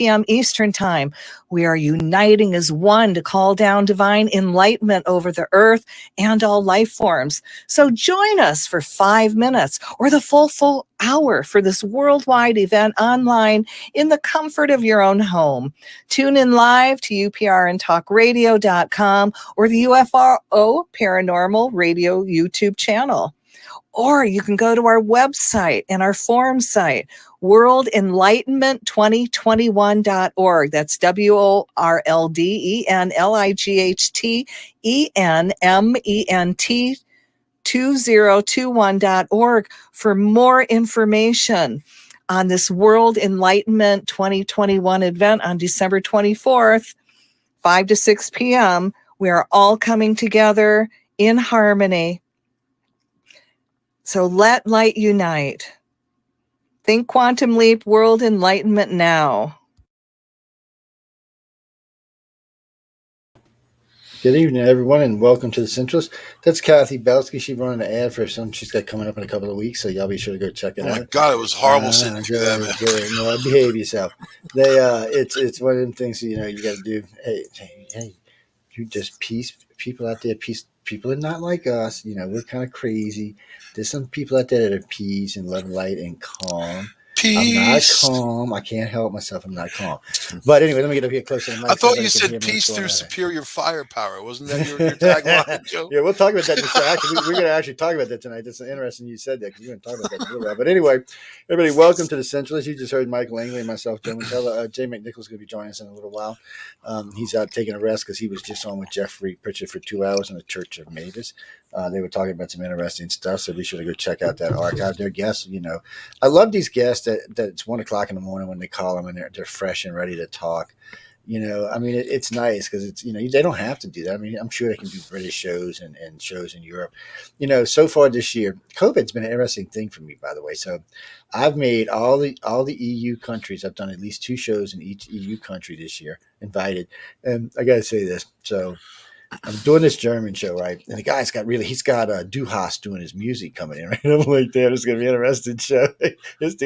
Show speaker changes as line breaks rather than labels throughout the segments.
p.m. Eastern Time. We are uniting as one to call down divine enlightenment over the earth and all life forms. So join us for 5 minutes or the full hour for this worldwide event online in the comfort of your own home. Tune in live to uprntalkradio.com or the UFRO Paranormal Radio YouTube channel. Or you can go to our website and our forum site, worldenlightenment2021.org. That's WORLDENLIGHTENMENT 2021.org for more information on this World Enlightenment 2021 event on December 24th, 5 to 6 p.m. We are all coming together in harmony. So let light unite. Think Quantum Leap, World Enlightenment now.
Good evening, everyone, and welcome to the Centralist. That's Kathy Belsky. She's running an ad for something she's got coming up in a couple of weeks, so y'all be sure to go check it out.
Oh my God, it was horrible sitting through that, man.
Good. No, behave yourself. They, it's one of them things you got to do. Hey, you just people out there. People are not like us. We're kind of crazy. There's some people out there that are peace and love, light, and calm.
Peace.
I'm not calm. I can't help myself. I'm not calm. But anyway, let me get up here closer to the mic.
I thought you said peace through superior firepower. Wasn't that your tagline, Joe?
Yeah, we'll talk about that. Actually, we're going to actually talk about that tonight. That's interesting you said that because we're going to talk about that in a little while. But anyway, everybody, welcome to the Centralist. You just heard Mike Langley and myself, Joe Montaldo. Jay McNichols is going to be joining us in a little while. He's out taking a rest because he was just on with Jeffrey Pritchard for 2 hours in the Church of Mavis. They were talking about some interesting stuff, so be sure to go check out that archive. Their guests, I love these guests that it's 1 o'clock in the morning when they call them and they're fresh and ready to talk. It's nice because it's, they don't have to do that. I mean, I'm sure they can do British shows and shows in Europe. So far this year, COVID's been an interesting thing for me, by the way. So I've made all the EU countries. I've done at least 2 shows in each EU country this year, invited. And I got to say this. So I'm doing this German show, right? And the guy's he's got Duhas doing his music coming in, right? And I'm like, damn, it's going to be an interesting show. This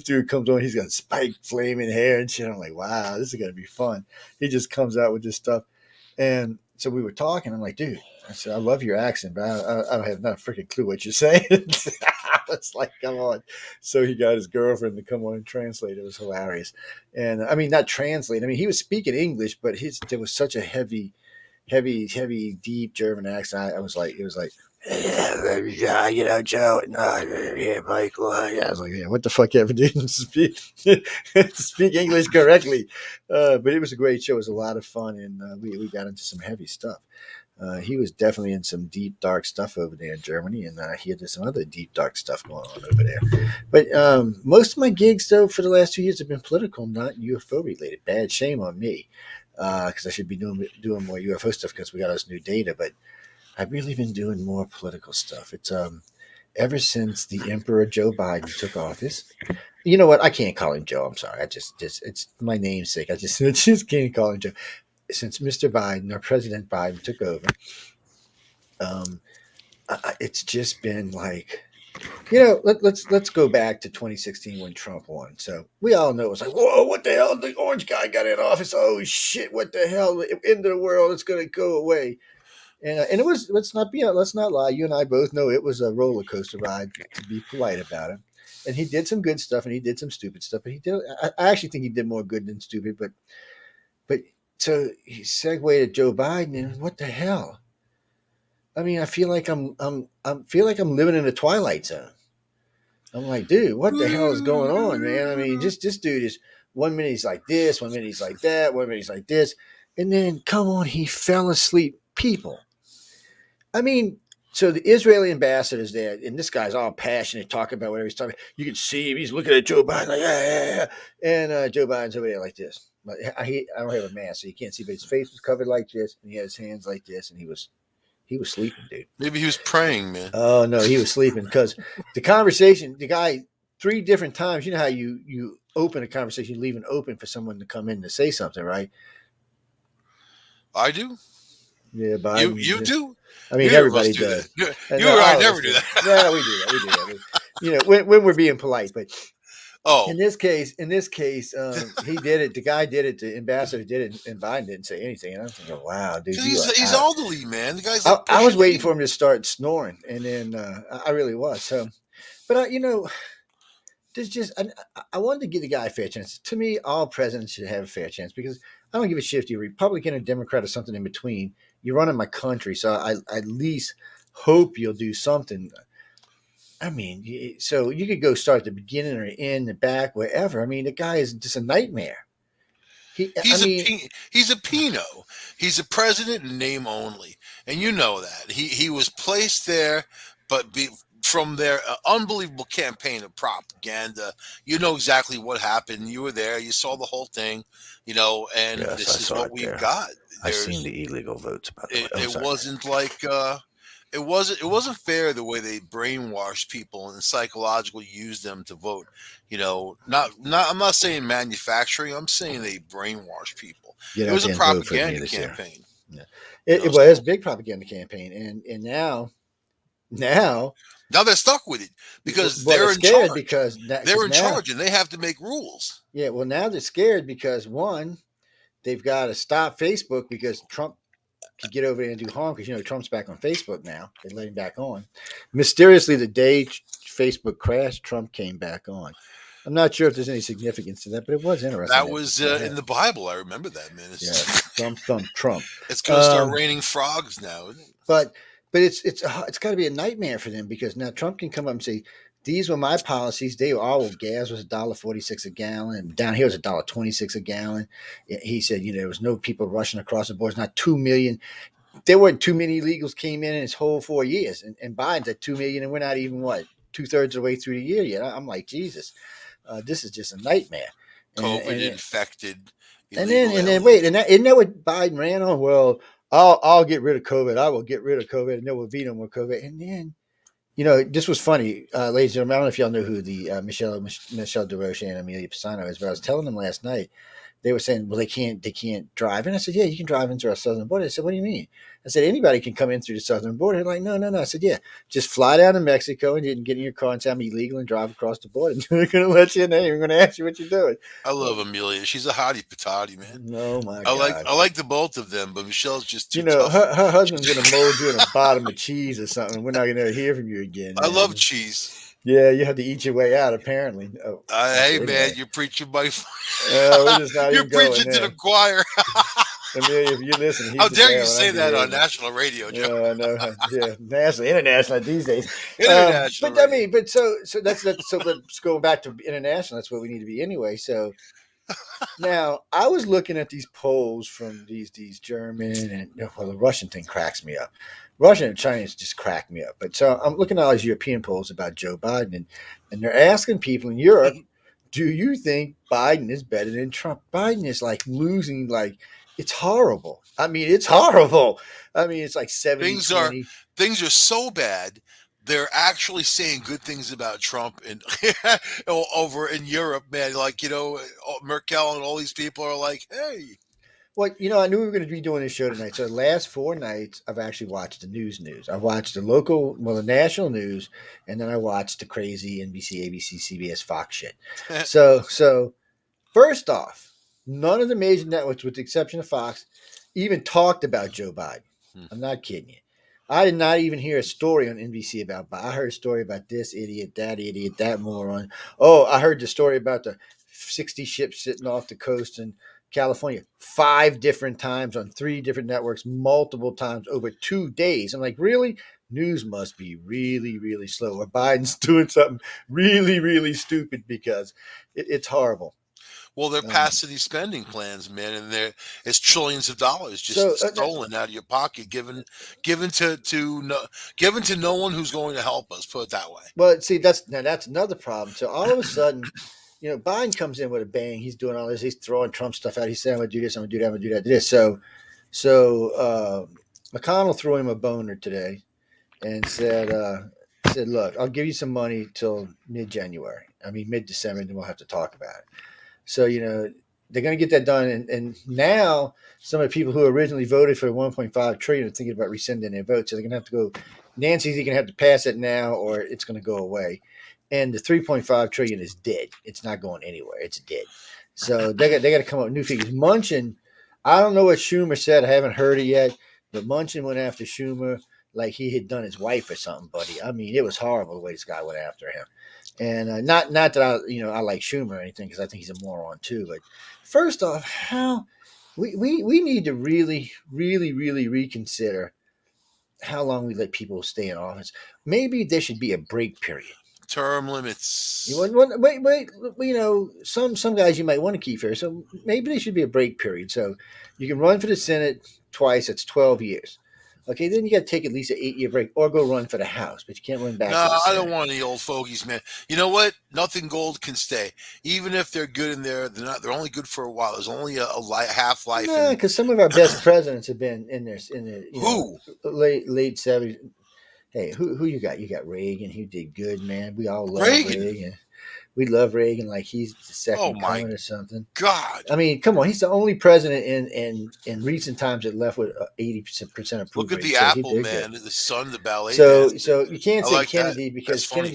dude comes on, he's got spiked flaming hair and shit. I'm like, wow, this is going to be fun. He just comes out with this stuff. And so we were talking. I'm like, dude, I said, I love your accent, but I don't have not a freaking clue what you're saying. It's like, come on. So he got his girlfriend to come on and translate. It was hilarious. And I mean, not translate. I mean, he was speaking English, but there was such a heavy, deep German accent. It was like, yeah, Joe, yeah, Michael. Yeah, I was like, yeah, what the fuck ever didn't speak English correctly? But it was a great show. It was a lot of fun, and we got into some heavy stuff. He was definitely in some deep, dark stuff over there in Germany, and he had some other deep, dark stuff going on over there. But most of my gigs, though, for the last 2 years have been political, not UFO related. Bad shame on me. Because I should be doing more UFO stuff because we got us new data, but I've really been doing more political stuff. It's ever since the Emperor Joe Biden took office. You know what? I can't call him Joe. I'm sorry. I just it's my namesake. I just can't call him Joe. Since Mr. Biden or President Biden took over, it's just been like, let's go back to 2016 when Trump won. So we all know it was like, whoa, what the hell? The orange guy got in office. Oh shit, what the hell? End of the world, it's gonna go away. And it was. Let's not lie. You and I both know it was a roller coaster ride. To be polite about it, and he did some good stuff and he did some stupid stuff. But I actually think he did more good than stupid. But so he segued to Joe Biden, and what the hell? I mean, I feel like I'm living in a twilight zone. I'm like, dude, what the hell is going on, man? I mean, this dude is 1 minute he's like this, 1 minute he's like that, 1 minute he's like this, and then come on, he fell asleep. People, I mean, so the Israeli ambassador is there, and this guy's all passionate, talking about whatever he's talking about. You can see him; he's looking at Joe Biden like, yeah, and Joe Biden's over there like this. I don't have a mask, so you can't see, but his face was covered like this, and he had his hands like this, and he was sleeping, dude.
Maybe he was praying, man.
Oh, no, he was sleeping because the conversation, the guy, 3 different times, you know how you open a conversation, you leave it open for someone to come in to say something, right?
I do.
Yeah, Biden.
You do?
I mean, everybody does.
You or I never do that.
Yeah, we do that. We do that. When we're being polite, but
Oh,
In this case, he did it. The guy did it. The ambassador did it, and Biden didn't say anything. And I'm thinking, wow, dude,
'cause
you are
he's
out.
elderly, man. The guy's like
I was
pushing
waiting for
80.
him to start snoring, and then I really was. So, but there's just I wanted to give the guy a fair chance. To me, all presidents should have a fair chance because I don't give a shit if you're Republican or Democrat or something in between. You're running my country, so I at least hope you'll do something. I mean, so you could go start at the beginning or in the back, wherever. I mean, the guy is just a nightmare. I mean,
He's a Pino. He's a president in name only, and you know that he was placed there, but from their unbelievable campaign of propaganda, you know exactly what happened. You were there. You saw the whole thing, and
yes, I
this is
saw
what
it
we've
there.
got.
I seen
There's
the illegal votes, by the way.
it,
Oh,
it
sorry.
wasn't like it wasn't fair the way they brainwashed people and psychologically used them to vote. Not I'm not saying manufacturing. I'm saying they brainwashed people.
Get
It
out
was a
there and vote for me
propaganda
this year.
campaign.
Yeah.
You know,
Well, it was
so
a big propaganda campaign, and now,
now they're stuck with it because
well, they're
they're in
scared
charge.
because
They're in
now,
charge and they have to make rules.
yeah, well, now they're scared because one, they've got to stop Facebook because Trump could get over there and do harm because Trump's back on Facebook now. They let him back on. Mysteriously, the day Facebook crashed, Trump came back on. I'm not sure if there's any significance to that, but it was interesting
That
that
was
that
in
happened.
the Bible. I remember that, man.
Yes, thump Trump.
It's going to start
Um,
raining frogs now. Isn't it?
but it's got to be a nightmare for them because now Trump can come up and say these were my policies. They were all gas was $1.46 a gallon. Down here was $1.26 a gallon. He said there was no people rushing across the board. Not 2 million. There weren't too many illegals came in his whole 4 years, and Biden's at 2 million, and we're not even what 2/3 of the way through the year yet. I'm like Jesus, this is just a nightmare. And
COVID
and
infected
and then
illegal
and then
aliens.
wait, isn't that what Biden ran on? Well, I'll get rid of COVID. I will get rid of COVID, and there will be no more COVID. And then this was funny, ladies and gentlemen. I don't know if y'all know who the Michelle DeRoche and Amelia Pisano is, but I was telling them last night. They were saying, well, they can't drive. And I said, yeah, you can drive into our southern border. They said, what do you mean? I said, anybody can come in through the southern border. They're like, no, no, no. I said, yeah, just fly down to Mexico and you can get in your car and say I'm illegal and drive across the border. They're going to let you in there. They're going to ask you what you're doing.
I love Amelia. She's a hottie patati, man.
Oh, my
I like
God.
I like the both of them, but Michelle's just too tough.
Her husband's going to mold you in a bottom of cheese or something. We're not going to hear from you again,
I love
man.
chease.
Yeah, you have to eat your way out, apparently. Oh,
Hey, man,
anyway.
you're preaching my.
We're just not
You're
even going
preaching to the
there.
choir.
Amelia, if you listen, he's
How
the
dare you
bad one.
say
I'm the
that on
good one.
national radio, Joe?
Yeah, I know. Yeah, national, international these days.
International
But I
radio.
mean, so let's go back to international. That's what we need to be anyway. So now I was looking at these polls from these German and well, the Russian thing cracks me up. Russian and Chinese just crack me up. But so I'm looking at all these European polls about Joe Biden, and they're asking people in Europe, do you think Biden is better than Trump? Biden is like losing, like it's horrible. I mean, it's horrible. I mean, it's like 70
things are
20.
things are so bad. They're actually saying good things about Trump and over in Europe, man. Like Merkel and all these people are like, hey,
Well, I knew we were going to be doing this show tonight. So the last 4 nights, I've actually watched the news. I've watched the national news, and then I watched the crazy NBC, ABC, CBS, Fox shit. So first off, none of the major networks, with the exception of Fox, even talked about Joe Biden. I'm not kidding you. I did not even hear a story on NBC about Biden. I heard a story about this idiot, that moron. Oh, I heard the story about the 60 ships sitting off the coast in California 5 different times on 3 different networks, multiple times over 2 days. I'm like, really? News must be really, really slow. Or Biden's doing something really, really stupid because it's horrible.
well, they're
Um,
passing these spending plans, man, and it's trillions of dollars just
so
stolen out of your pocket, given to no one who's going to help us. Put it that way.
Well, see, that's another problem. So all of a sudden, Biden comes in with a bang. He's doing all this. He's throwing Trump stuff out. He's saying, "I'm going to do this. I'm going to do that. I'm going to do that. Do this." So McConnell threw him a boner today and said, "Look, I'll give you some money till mid-January. I mean, mid-December, and then we'll have to talk about it." So they're going to get that done, and now some of the people who originally voted for 1.5 trillion are thinking about rescinding their vote. So they're going to have to go. Nancy's going to have to pass it now, or it's going to go away. and the 3.5 trillion is dead. It's not going anywhere. It's dead. So they got to come up with new figures. Munchin, I don't know what Schumer said. I haven't heard it yet, but Munchin went after Schumer like he had done his wife or something, buddy. I mean, it was horrible the way this guy went after him. And not that I like Schumer or anything, because I think he's a moron too. But first off, how we need to really reconsider how long we let people stay in office. Maybe there should be a break period.
Term limits.
Wait. Some guys you might want to keep here, so maybe there should be a break period. So you can run for the Senate twice. That's 12 years. Okay, then you got to take at least an 8-year break, or go run for the House, but you can't run back.
No,
to the
I
Senate.
don't want any old fogies, man. You know what? Nothing gold can stay. Even if they're good in there, they're not. They're only good for a while. There's only a half life.
No, because some of our best presidents have been in the
Who?
late 70s. Hey, who you got? You got Reagan. He did good, man. We all love Reagan. We love Reagan like he's the second coming or something.
God.
I mean, come on. He's the only president in recent times that left with 80% approval.
Look at the
rate.
Apple man, the son, the ballet.
So you can't say
like
Kennedy, because
funny.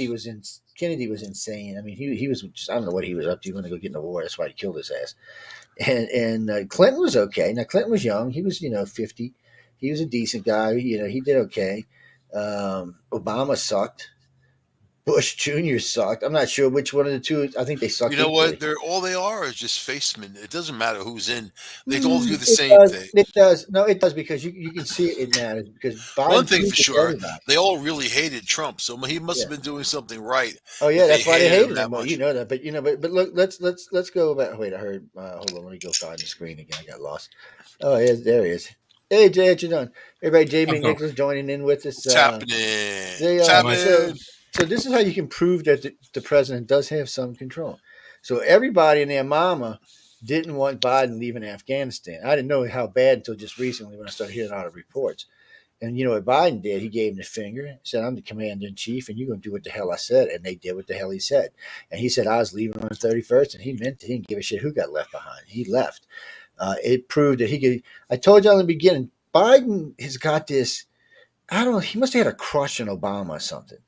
Kennedy was insane. I mean, he was just, I don't know what he was up to. He wanted to go get in the war. That's why he killed his ass. And Clinton was okay. Now Clinton was young. He was 50. He was a decent guy. He did okay. Obama sucked. Bush Jr. sucked. I'm not sure which one of the two. I think they sucked.
You know
equally.
what? They are is just facemen. It doesn't matter who's in. They all do the same thing.
It does. No, it does, because you can see it matters. Because Biden,
one thing for sure, they all really hated Trump, so he must have been doing something right.
Oh yeah, that's why they hated him. Well, you know that, but but look, let's go back. Wait, I heard. Hold on, let me go find the screen again. I got lost. Oh, there he is. Hey Jay, what you doing? Everybody, Jay McNicholas joining in with us.
It's happening. It's happening.
So this is how you can prove that the president does have some control. So everybody and their mama didn't want Biden leaving Afghanistan. I didn't know how bad until just recently when I started hearing all the reports. And you know what Biden did? He gave him the finger, said, "I'm the commander in chief, and you're going to do what the hell I said." And they did what the hell he said. And he said, "I was leaving on the 31st," and he meant it. He didn't give a shit who got left behind. He left. It proved that he could. I told you in the beginning, Biden has got this. I don't know. He must have had a crush on Obama or something.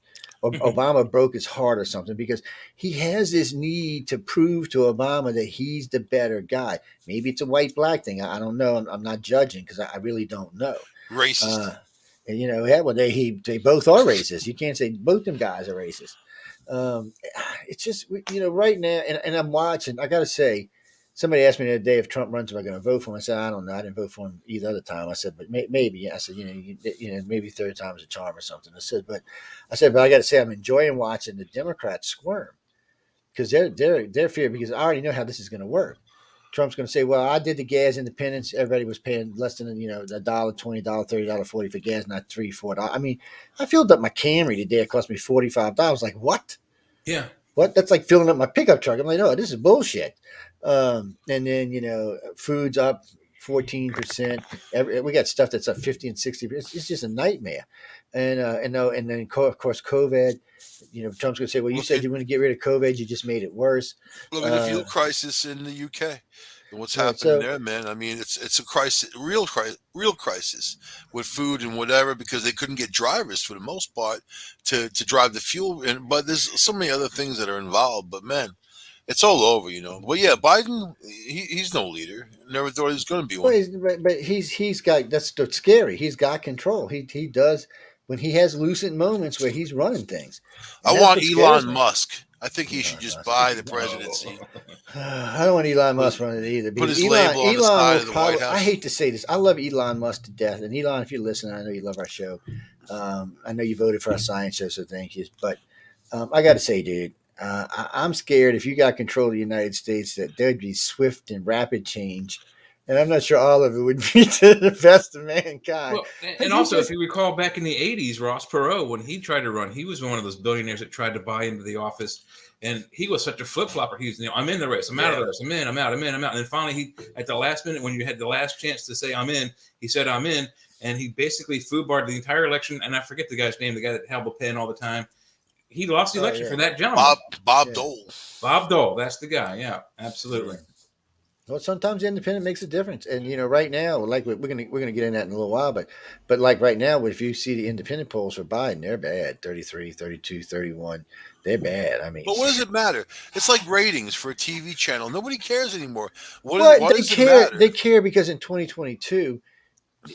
Obama broke his heart or something, because he has this need to prove to Obama that he's the better guy. Maybe it's a white-black thing. I don't know. I'm not judging, because I really don't know.
Racist.
And they both are racist. You can't say both them guys are racist. It's just, right now, and I'm watching. I got to say, somebody asked me the other day if Trump runs, am I going to vote for him? I said, I don't know. I didn't vote for him either other time. I said, but maybe. I said, maybe third time's a charm or something. I said, but I got to say, I'm enjoying watching the Democrats squirm, because they're feared, because I already know how this is going to work. Trump's going to say, well, I did the gas independence. Everybody was paying less than $1, $20, $30, $40 for gas, not $3, $4. I mean, I filled up my Camry today. It cost me $45. I was like, what?
Yeah.
What? That's like filling up my pickup truck. I'm like, no, this is bullshit. And then, food's up 14%. We got stuff that's up 50 and 60%. It's just a nightmare. And then of course, COVID, Trump's going to say, well, you said you want to get rid of COVID. You just made it worse.
Look at the fuel crisis in the UK and what's happening there, man. I mean, it's a crisis, real crisis with food and whatever, because they couldn't get drivers for the most part to drive the fuel. But there's so many other things that are involved. But man, it's all over, But yeah, Biden, he's no leader. Never thought he was going to be one.
But he's got, that's scary. He's got control. He does, when he has lucid moments where he's running things.
I want Elon Musk. I think he should just buy the presidency.
I don't want Elon Musk running it either.
Put his label on the side of the White House.
I hate to say this. I love Elon Musk to death. And Elon, if you're listening, I know you love our show. I know you voted for our science show, so thank you. But I got to say, dude, I'm scared if you got control of the United States that there'd be swift and rapid change. And I'm not sure all of it would be to the best of mankind.
Well, and also, if you recall back in the 80s, Ross Perot, when he tried to run, he was one of those billionaires that tried to buy into the office. And he was such a flip-flopper. He's, I'm in the race. I'm out of the race. I'm in. I'm out. I'm in. I'm out. And then finally, he, at the last minute, when you had the last chance to say, I'm in, he said, I'm in. And he basically foobarred the entire election. And I forget the guy's name, the guy that held the pen all the time. He lost the election for that gentleman.
Bob Dole.
Bob Dole. That's the guy. Yeah, absolutely.
Well, sometimes the independent makes a difference, and right now, like we're gonna get in that in a little while, but like right now, if you see the independent polls for Biden, they're bad, 33, 32, 31, they're bad. I mean,
But what does it matter? It's like ratings for a TV channel. Nobody cares anymore.
what
Why
they
does it
care,
matter?
they care because in 2022,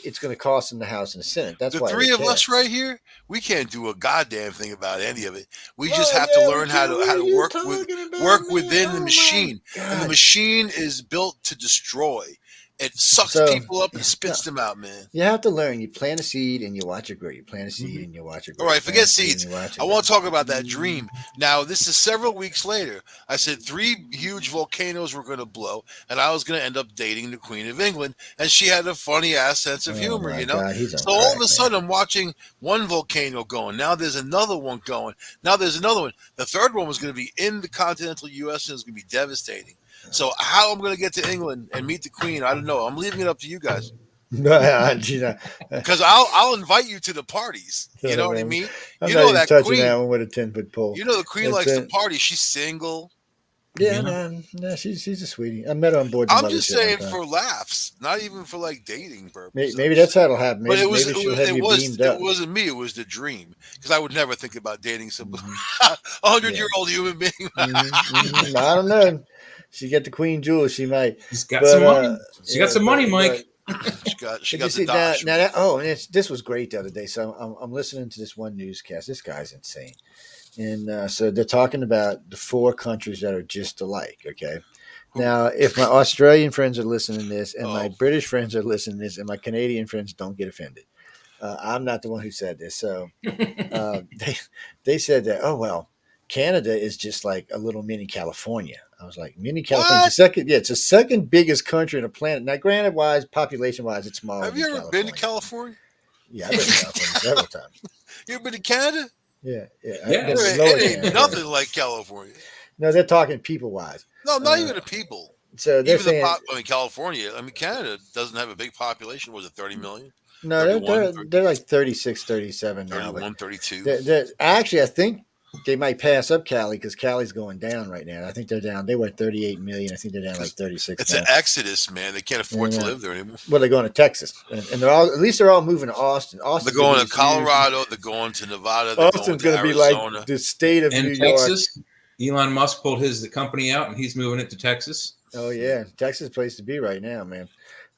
it's going to cost them the House and the Senate. That's
The
why they
three of
care.
us right here, we can't do a goddamn thing about any of it. We just
Oh
have to
yeah, we
learn how
can.
to
What
how
are
to
you
work
talking about,
work
man?
within the
Oh my
machine. And the
God!
machine is built to destroy. It sucks
So
people up and
no,
spits them out, man.
you have to learn. You plant a seed and you watch it grow. You plant a seed
Mhm.
and you watch it
All
grow. You
right,
plant a
forget
seed and
seeds.
you watch
I
it grow.
want to talk about that dream. Now, this is several weeks later. I said 3 huge volcanoes were going to blow, and I was going to end up dating the Queen of England, and she had a funny ass sense of
Oh
humor,
my
you know?
God, he's on
So all of
crack,
a
man.
sudden, I'm watching one volcano going. Now there's another one going. Now there's another one. The third one was going to be in the continental U.S., and it was going to be devastating. So how I'm going to get to England and meet the Queen, I don't know. I'm leaving it up to you guys.
No, you know,
Because I'll invite you to the parties. You know what I
man,
mean?
I'm
You
not
know
even
that
touching that
Queen.
one with a 10-foot pole.
You know the Queen
It's
likes to
a
party. She's single.
yeah,
Yeah.
man. No, she's a sweetie. I met her on board the
I'm just
mothership one
saying
time.
for laughs, not even for like dating
Maybe,
purposes. I'm
maybe
just
that's
saying.
how it'll happen.
But
Maybe maybe she'll have you beamed
it
up.
wasn't me. It was the dream because I would never think about dating somebody
Hmm.
100
Yeah.
year old human being.
I don't know. She get the queen jewel, she might.
She's got
But
some money. She got
yeah,
some money,
but
Mike.
She
but you
got the
see now
dosh,
now
man.
that oh, and this was great the other day. So I'm listening to this one newscast. This guy's insane, and so they're talking about the four countries that are just alike. Okay.
Who?
Now, if my Australian friends are listening to this, and my
Oh,
British friends are listening to this, and my Canadian friends don't get offended, I'm not the one who said this. So they said that, oh well, Canada is just like a little mini California. I was like, mini California,
what?
it's the second, yeah, it's the second biggest country on the planet. Now, granted, wise population wise, it's smaller
Have
than
you ever been to
California.
California?
Yeah, I've been to California several times.
You ever been to Canada?
Yeah, yeah, I've been to
It,
Yes.
Lower
it ain't
Canada. Yeah.
nothing like California.
No, they're talking people wise.
No, not
Uh,
even the people.
so they're
Even the
saying
pop. I mean, California. I mean, Canada doesn't have a big population. Was it 30 million?
no,
31,
they're like 36, 37 now, but
31, 32.
they're actually I think they might pass up Cali because Cali's going down right now. I think they're down. They were at 38 million. I think they're down like 36
It's an
now.
exodus, man. They can't afford
And
to live there anymore.
well, they're going to Texas, and they're all at least they're all moving to Austin.
They're
Austin's going to
going
be
to
this huge.
Colorado. They're going to Nevada. They're going
Austin's
to
going to be like
Arizona.
the state of New
In
York.
Texas, Elon Musk pulled the company out, and he's moving it to Texas.
Oh yeah, Texas is a place to be right now, man.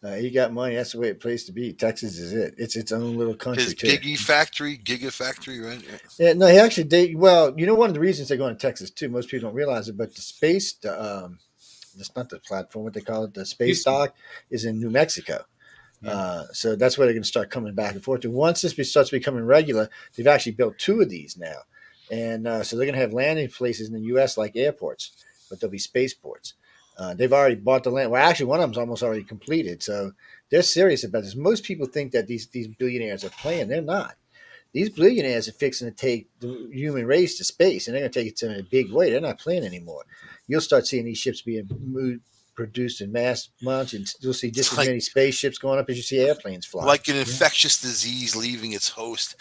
You got money. That's the way it place to be. Texas is it. It's its own little country
His
too.
Gigafactory, right? Yeah.
Yeah, no, he actually they well, one of the reasons they're going to Texas too. Most people don't realize it, but the space, it's not the platform. What they call it, the space
Houston.
dock, is in New Mexico.
Yeah.
So that's where they're going to start coming back and forth. And once this starts becoming regular, they've actually built two of these now, and so they're going to have landing places in the U.S. like airports, but they'll be spaceports. They've already bought the land. Well, actually, one of them's almost already completed. So they're serious about this. Most people think that these billionaires are playing. They're not. These billionaires are fixing to take the human race to space, and they're going to take it to in a big way. They're not playing anymore. You'll start seeing these ships being produced in mass amounts, and you'll see just as
Like
many spaceships going up as you see airplanes flying.
like an infectious disease leaving its host,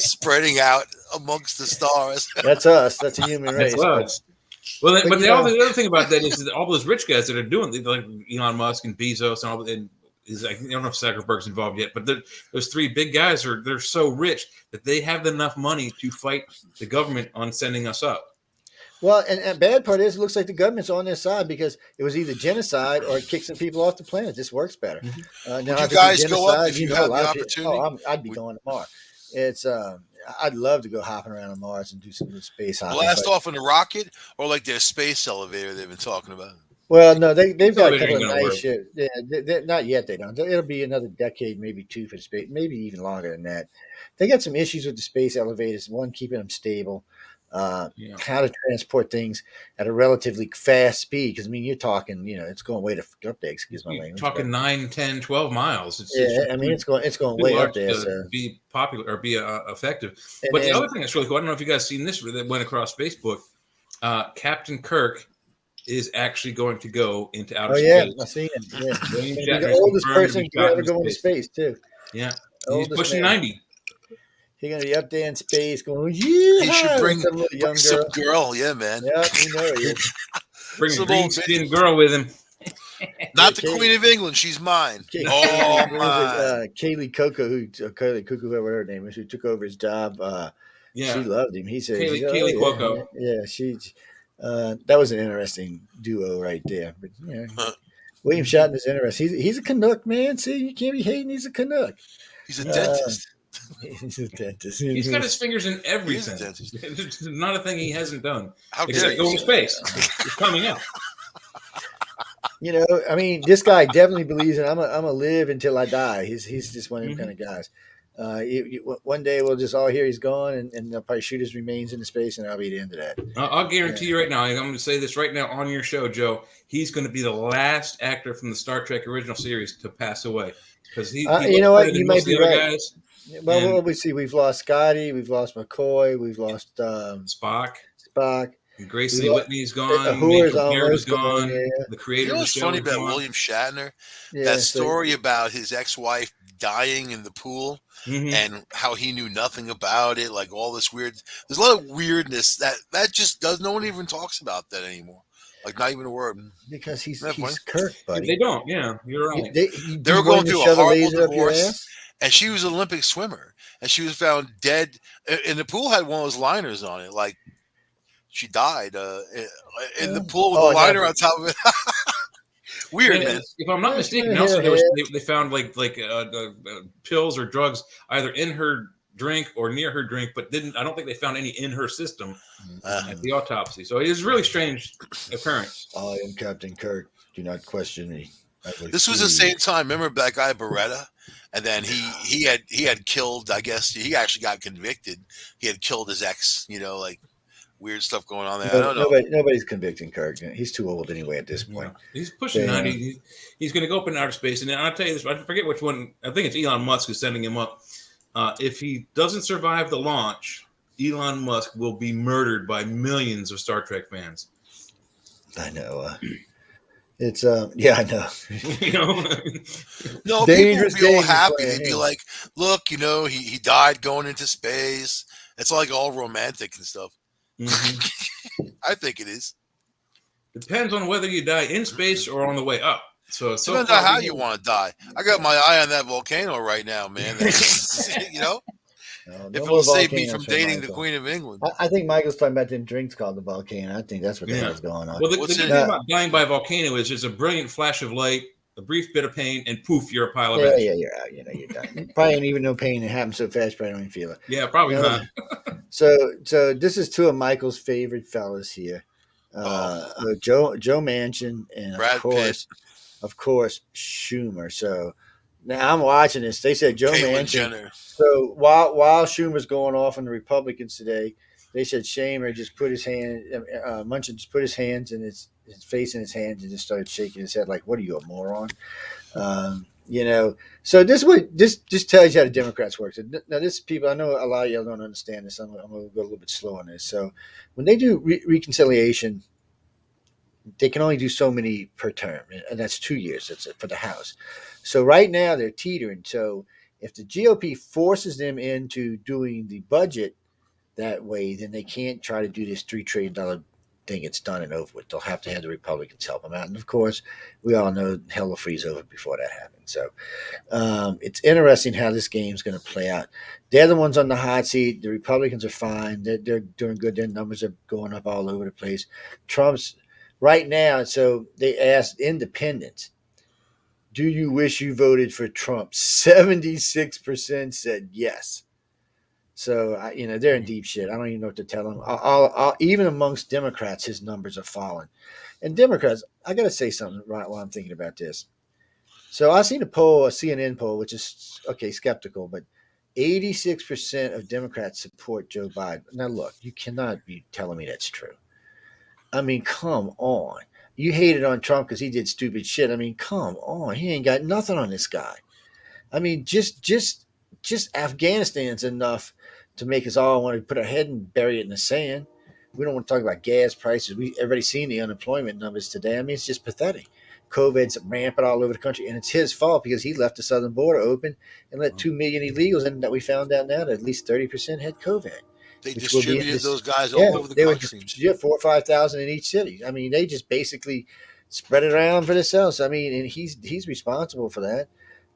spreading out amongst the stars.
That's us. That's a human race.
That's us. Well,
but
but
you
the
know-
other thing about that is that all those rich guys that are doing, like Elon Musk and Bezos and all, and I don't know if Zuckerberg's involved yet, but those three big guys they're so rich that they have enough money to fight the government on sending us up.
Well, and bad part is, it looks like the government's on their side because it was either genocide or it kicks some people off the planet. This works better.
Would
Now,
you
if it's
guys go up
genocide,
if you
a
had
lot
the
of people-
opportunity?
I'd be going tomorrow. It's I'd love to go hopping around on Mars and do some space hopping.
Blast
but-
off in a rocket or like their space elevator they've been talking about?
Well, no, they've got a
Television
couple
ain't
of
gonna
nice
work.
ships. Yeah, not yet. They don't. It'll be another decade, maybe two for the space, maybe even longer than that. They got some issues with the space elevators. One, keeping them stable.
Yeah.
How to transport things at a relatively fast speed. Because I mean, you're talking, it's going way up there. Excuse my
You're
language.
talking 9, 10, 12 miles.
I mean, it's going
too
way
large
up there.
to
So,
be popular or be effective.
and
But the
then,
other thing that's really cool, I don't know if you guys seen this that went across Facebook. Captain Kirk is actually going to go into outer
oh yeah,
space.
I see him. Yeah,
William
he's
Shatner
the
is
oldest
confirmed
person
be
to
shot
ever
into
go into space too.
Yeah, he's
Oldest
pushing
man.
90.
He's gonna be up there in space, going,
He should
yeah,
bring,
some little young
some
girl.
girl. Yeah, man.
Yeah, you know he is.
Bring a
Some
green
old
skin girl with him.
Not the Queen of England. She's mine. Oh, mine.
Kaylee Cuoco, whoever her name is, who took over his job. She loved him. He said,
Kaylee Cuoco.
Yeah, that was an interesting duo right there. But William Shatner is interesting. He's a Canuck, man. See, you can't be hating. He's a Canuck.
He's a dentist.
He's a dentist.
He's got his fingers in everything. There's not a thing he hasn't done.
How
except go into space. It's coming out.
I mean, this guy definitely believes in I'm a live until I die. He's just one of them kind of guys. One day we'll just all hear he's gone, and they'll probably shoot his remains into space, and that'll be the end of that.
I'll guarantee you right now. I'm going to say this right now on your show, Joe. He's going to be the last actor from the Star Trek original series to pass away because he
you know what? You might be right.
Guys.
Well, what we see, we've lost Scotty, we've lost McCoy, we've lost
Spock. And Gracie Whitney's gone.
Uhura's
gone.
Yeah.
The creator.
You know what's funny about William Shatner? That story about his ex-wife dying in the pool and how he knew nothing about it, like all this weird. There's a lot of weirdness that just does. No one even talks about that anymore. Like not even a word.
Because he's Kirk, buddy.
They don't. Yeah, you're right.
They were going through a horrible divorce. And she was an Olympic swimmer, and she was found dead. And the pool had one of those liners on it, like she died in the pool with the liner on top of it. Weird, man.
If I'm not mistaken, also they found like pills or drugs either in her drink or near her drink, but I don't think they found any in her system at the autopsy. So it was a really strange occurrence.
I am Captain Kirk. Do not question me.
This was the same time. Remember that guy Beretta? And then he had killed. I guess he actually got convicted. He had killed his ex. Like weird stuff going on there. I don't know.
Nobody's convicting Kirk. He's too old anyway at this point.
Yeah. He's pushing 90. He's going to go up in outer space. And I'll tell you this. I forget which one. I think it's Elon Musk who's sending him up. If he doesn't survive the launch, Elon Musk will be murdered by millions of Star Trek fans.
I know. It's I know.
No, people would be all happy. They'd be like, "Look, he died going into space." It's like all romantic and stuff. I think it is.
Depends on whether you die in space or on the way up. So
depends on how you want to die. I got my eye on that volcano right now, man.
No,
if it'll save me from dating the Queen of England.
I think Michael's talking about them drinks called the volcano. I think that's what the hell's going on.
Well, the good thing about dying by a volcano is it's a brilliant flash of light, a brief bit of pain, and poof, you're a pile of ash.
Yeah, you're out. You're done. Probably ain't even no pain. It happens so fast, probably don't even feel it.
Yeah, probably not.
So this is two of Michael's favorite fellas here. Joe Manchin and of course Schumer. So now I'm watching this. They said Joe Manchin. So while Schumer's going off on the Republicans today, they said Schumer just put his hand, Manchin just put his hands in his face in his hands and just started shaking his head like, "What are you, a moron?" So this just tells you how the Democrats work. So now this people, I know a lot of y'all don't understand this. I'm going to go a little bit slow on this. So when they do reconciliation, they can only do so many per term, and that's 2 years. That's for the House. So right now they're teetering. So if the GOP forces them into doing the budget that way, then they can't try to do this $3 trillion thing. It's done and over with. They'll have to have the Republicans help them out. And of course, we all know hell will freeze over before that happens. So it's interesting how this game's going to play out. They're the ones on the hot seat. The Republicans are fine. They're doing good. Their numbers are going up all over the place. Trump's right now. So they asked independents, do you wish you voted for Trump? 76% said yes. So, they're in deep shit. I don't even know what to tell them. Even amongst Democrats, his numbers are falling. And Democrats, I got to say something right while I'm thinking about this. So I seen a CNN poll, which is, skeptical, but 86% of Democrats support Joe Biden. Now, look, you cannot be telling me that's true. I mean, come on. You hated on Trump because he did stupid shit. I mean, come on. He ain't got nothing on this guy. I mean, just Afghanistan's enough to make us all want to put our head and bury it in the sand. We don't want to talk about gas prices. Everybody's seen the unemployment numbers today. I mean, it's just pathetic. COVID's rampant all over the country, and it's his fault because he left the southern border open and let 2 million illegals in that we found out now that at least 30% had COVID.
They distributed those guys all over the country.
4,000 or 5,000 in each city. I mean, they just basically spread it around for themselves. I mean, and he's responsible for that.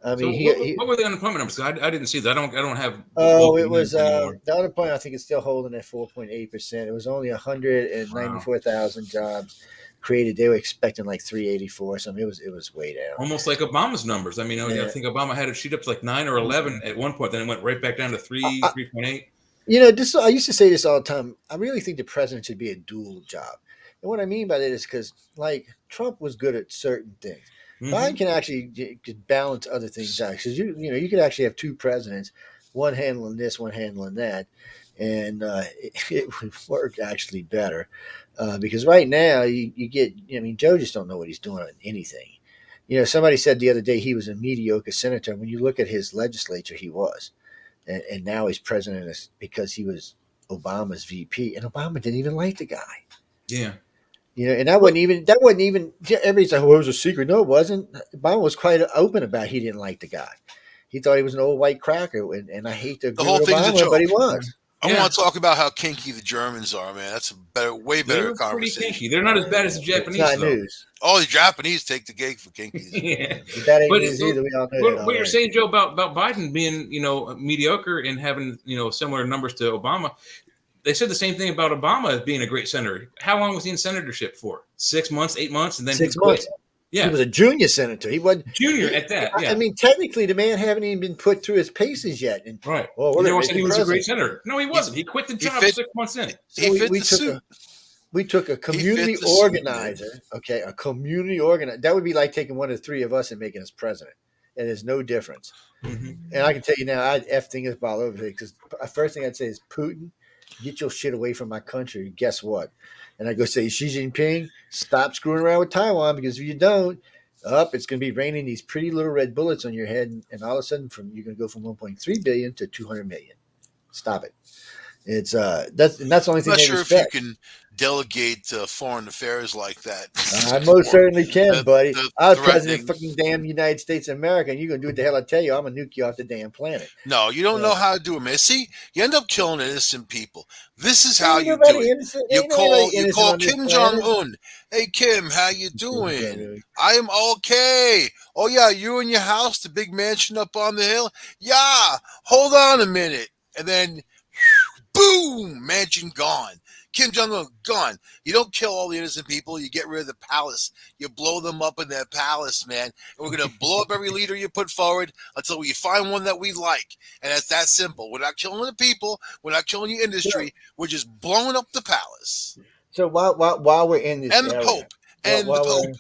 I
So
mean,
what were the unemployment numbers? I didn't see that. I don't have
oh,
local
it was
news anymore.
the unemployment. I think it's still holding at 4.8%. It was only
Wow.
194,000 jobs created. They were expecting like 384. So I mean, it was way down.
Almost like Obama's numbers. I mean, I
Yeah.
think Obama had it shoot up to like 9 or 11 at one point, then it went right back down to 3.8.
You know, this I used to say this all the time. I really think the president should be a dual job. And what I mean by that is because, like, Trump was good at certain things. Biden can actually balance other things out. Because you could actually have two presidents, one handling this, one handling that, and it would work actually better. Because right now you get, I mean, Joe just don't know what he's doing on anything. You know, somebody said the other day he was a mediocre senator. When you look at his legislature, he was. And now he's president because he was Obama's VP, and Obama didn't even like the guy.
Yeah.
You know, and that wasn't even. Everybody's like, "Oh, it was a secret." No, it wasn't. Obama was quite open about he didn't like the guy. He thought he was an old white cracker, and I hate to
The
agree
whole
with
thing's a
Obama,
joke.
but he was.
I want to talk about how kinky the Germans are, man. That's a way better
They're pretty
conversation.
kinky. They're not as bad as the
It's
Japanese,
not
though.
news.
Oh, the Japanese take the cake for kinkies.
Yeah.
But that ain't
But
news either. We all know that.
what you're saying, Joe, about Biden being, mediocre and having, similar numbers to Obama, they said the same thing about Obama as being a great senator. How long was he in senatorship for? 6 months, 8 months, and then
6
he quit?
months.
Yeah,
He was a junior senator. He wasn't
junior at that. Yeah,
I mean, technically, the man haven't even been put through his paces yet. And
right.
well,
And
we're
everyone
going
said
to
he
make
was
the
a great
president.
senator. No, he wasn't. He quit the job
fit-
6 months in.
He
So
fit
we
the
took
suit.
we took a community
the suit,
organizer, okay, a community organizer. That would be like taking one of the three of us and making us president. And there's no difference.
Mm-hmm.
And I can tell you now, I'd F things all over here because the first thing I'd say is, Putin, get your shit away from my country. Guess what? And I go say, Xi Jinping, stop screwing around with Taiwan, because if you don't, it's going to be raining these pretty little red bullets on your head. And all of a sudden, you're going to go from 1.3 billion to 200 million. Stop it. It's that's the only
I'm
thing
not
they
sure
respect.
if you can delegate foreign affairs like that.
I most certainly can,
The-
buddy.
the
I was president of
threatening.
fucking damn United States of America, and you're gonna do what the hell I tell you. I'm gonna nuke you off the damn planet.
No, you don't
Yeah.
know how to do it, man. See, you end up killing innocent people. This is
There
how
ain't
you
nobody
do it.
innocent. There
You
ain't nobody
call
innocent on this
Kim
planet.
Jong Un. Hey Kim, how you
Kim
doing?
Jong-un.
I am okay. Oh yeah, you and your house, the big mansion up on the hill. Yeah, hold on a minute, and then boom, mansion gone. Kim Jong Un gone. You don't kill all the innocent people. You get rid of the palace. You blow them up in their palace, man. And we're gonna blow up every leader you put forward until we find one that we like. And it's that simple. We're not killing the people. We're not killing the industry. We're just blowing up the palace
So while we're in this
and the
area,
Pope and the Pope.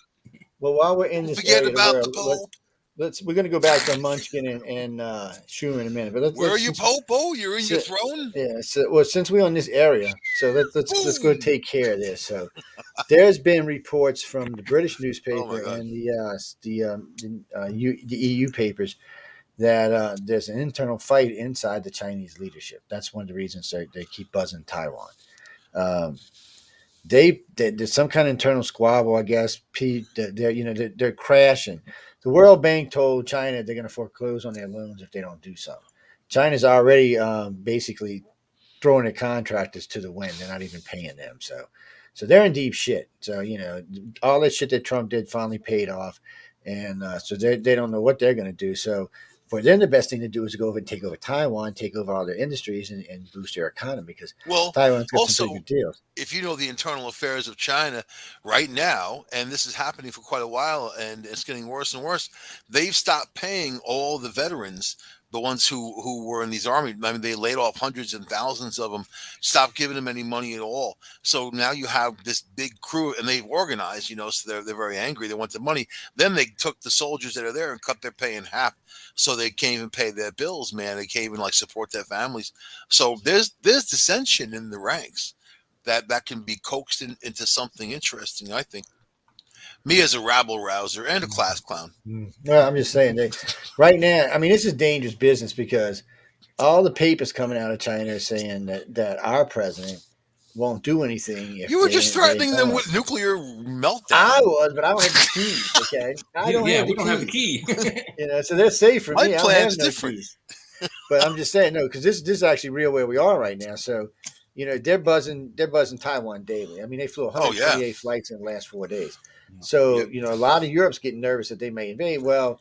while we're in this
Forget
area of the
about the
world,
Pope.
we're gonna go back to Munchkin and Schumer in a minute. But
Where are you, Pope? Oh, you're in your
so-
throne.
yeah. So since we're on this area, so let's go
Boom.
take care of this. So there's been reports from the British
Oh my
newspaper
God.
and the EU papers that there's an internal fight inside the Chinese leadership. That's one of the reasons they keep buzzing Taiwan. There's some kind of internal squabble, I guess. They're crashing. The World Bank told China they're going to foreclose on their loans if they don't do something. China's already basically throwing their contractors to the wind. They're not even paying them. So they're in deep shit. So, all that shit that Trump did finally paid off. And so they don't know what they're going to do. So for them, the best thing to do is to go over and take over Taiwan, take over all their industries and boost their economy, because
Well,
Taiwan's got
also,
some pretty good deals.
if you know the internal affairs of China right now, and this is happening for quite a while, and it's getting worse and worse, they've stopped paying all the veterans, the ones who were in these army. I mean, they laid off hundreds and thousands of them, stopped giving them any money at all. So now you have this big crew, and they've organized, so they're very angry. They want the money. Then they took the soldiers that are there and cut their pay in half, so they can't even pay their bills, man. They can't even support their families. So there's dissension in the ranks that can be coaxed into something interesting, I think. Me as a rabble rouser and a class clown.
Well, I'm just saying right now, I mean, this is dangerous business because all the papers coming out of China are saying that our president won't do anything. If
You were
they-
just
they
threatening them
don't.
with nuclear meltdown.
I was, but I don't have the keys. Okay, I don't have
we
the
don't have the
keys.
key.
So they're safe for
My
me. I don't
plan's
have no
different.
keys. But I'm just saying no, because this is actually real where we are right now. So they're buzzing Taiwan daily. I mean, they flew 128 flights in the last 4 days. So,
Yep.
a lot of Europe's getting nervous that they may invade. Well,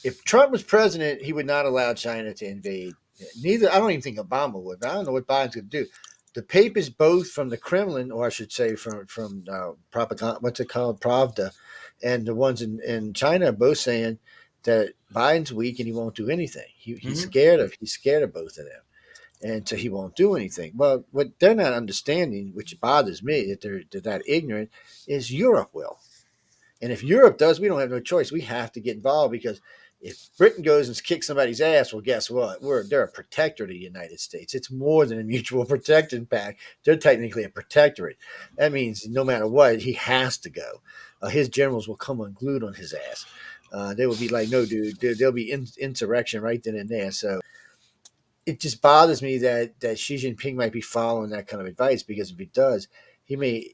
if Trump was president, he would not allow China to invade. Neither, I don't even think Obama would. But I don't know what Biden's going to do. The papers, both from the Kremlin, or I should say from propaganda, what's it called, Pravda, and the ones in China, are both saying that Biden's weak and he won't do anything. He's
Mhm.
scared of both of them, and so he won't do anything. Well, what they're not understanding, which bothers me, that they're that ignorant, is Europe will. And if Europe does, we don't have no choice. We have to get involved because if Britain goes and kicks somebody's ass, well, guess what? They're a protector of the United States. It's more than a mutual protection pact. They're technically a protectorate. That means no matter what, he has to go. His generals will come unglued on his ass. They will be like, no, dude, there'll be insurrection right then and there. So it just bothers me that Xi Jinping might be following that kind of advice, because if he does, he may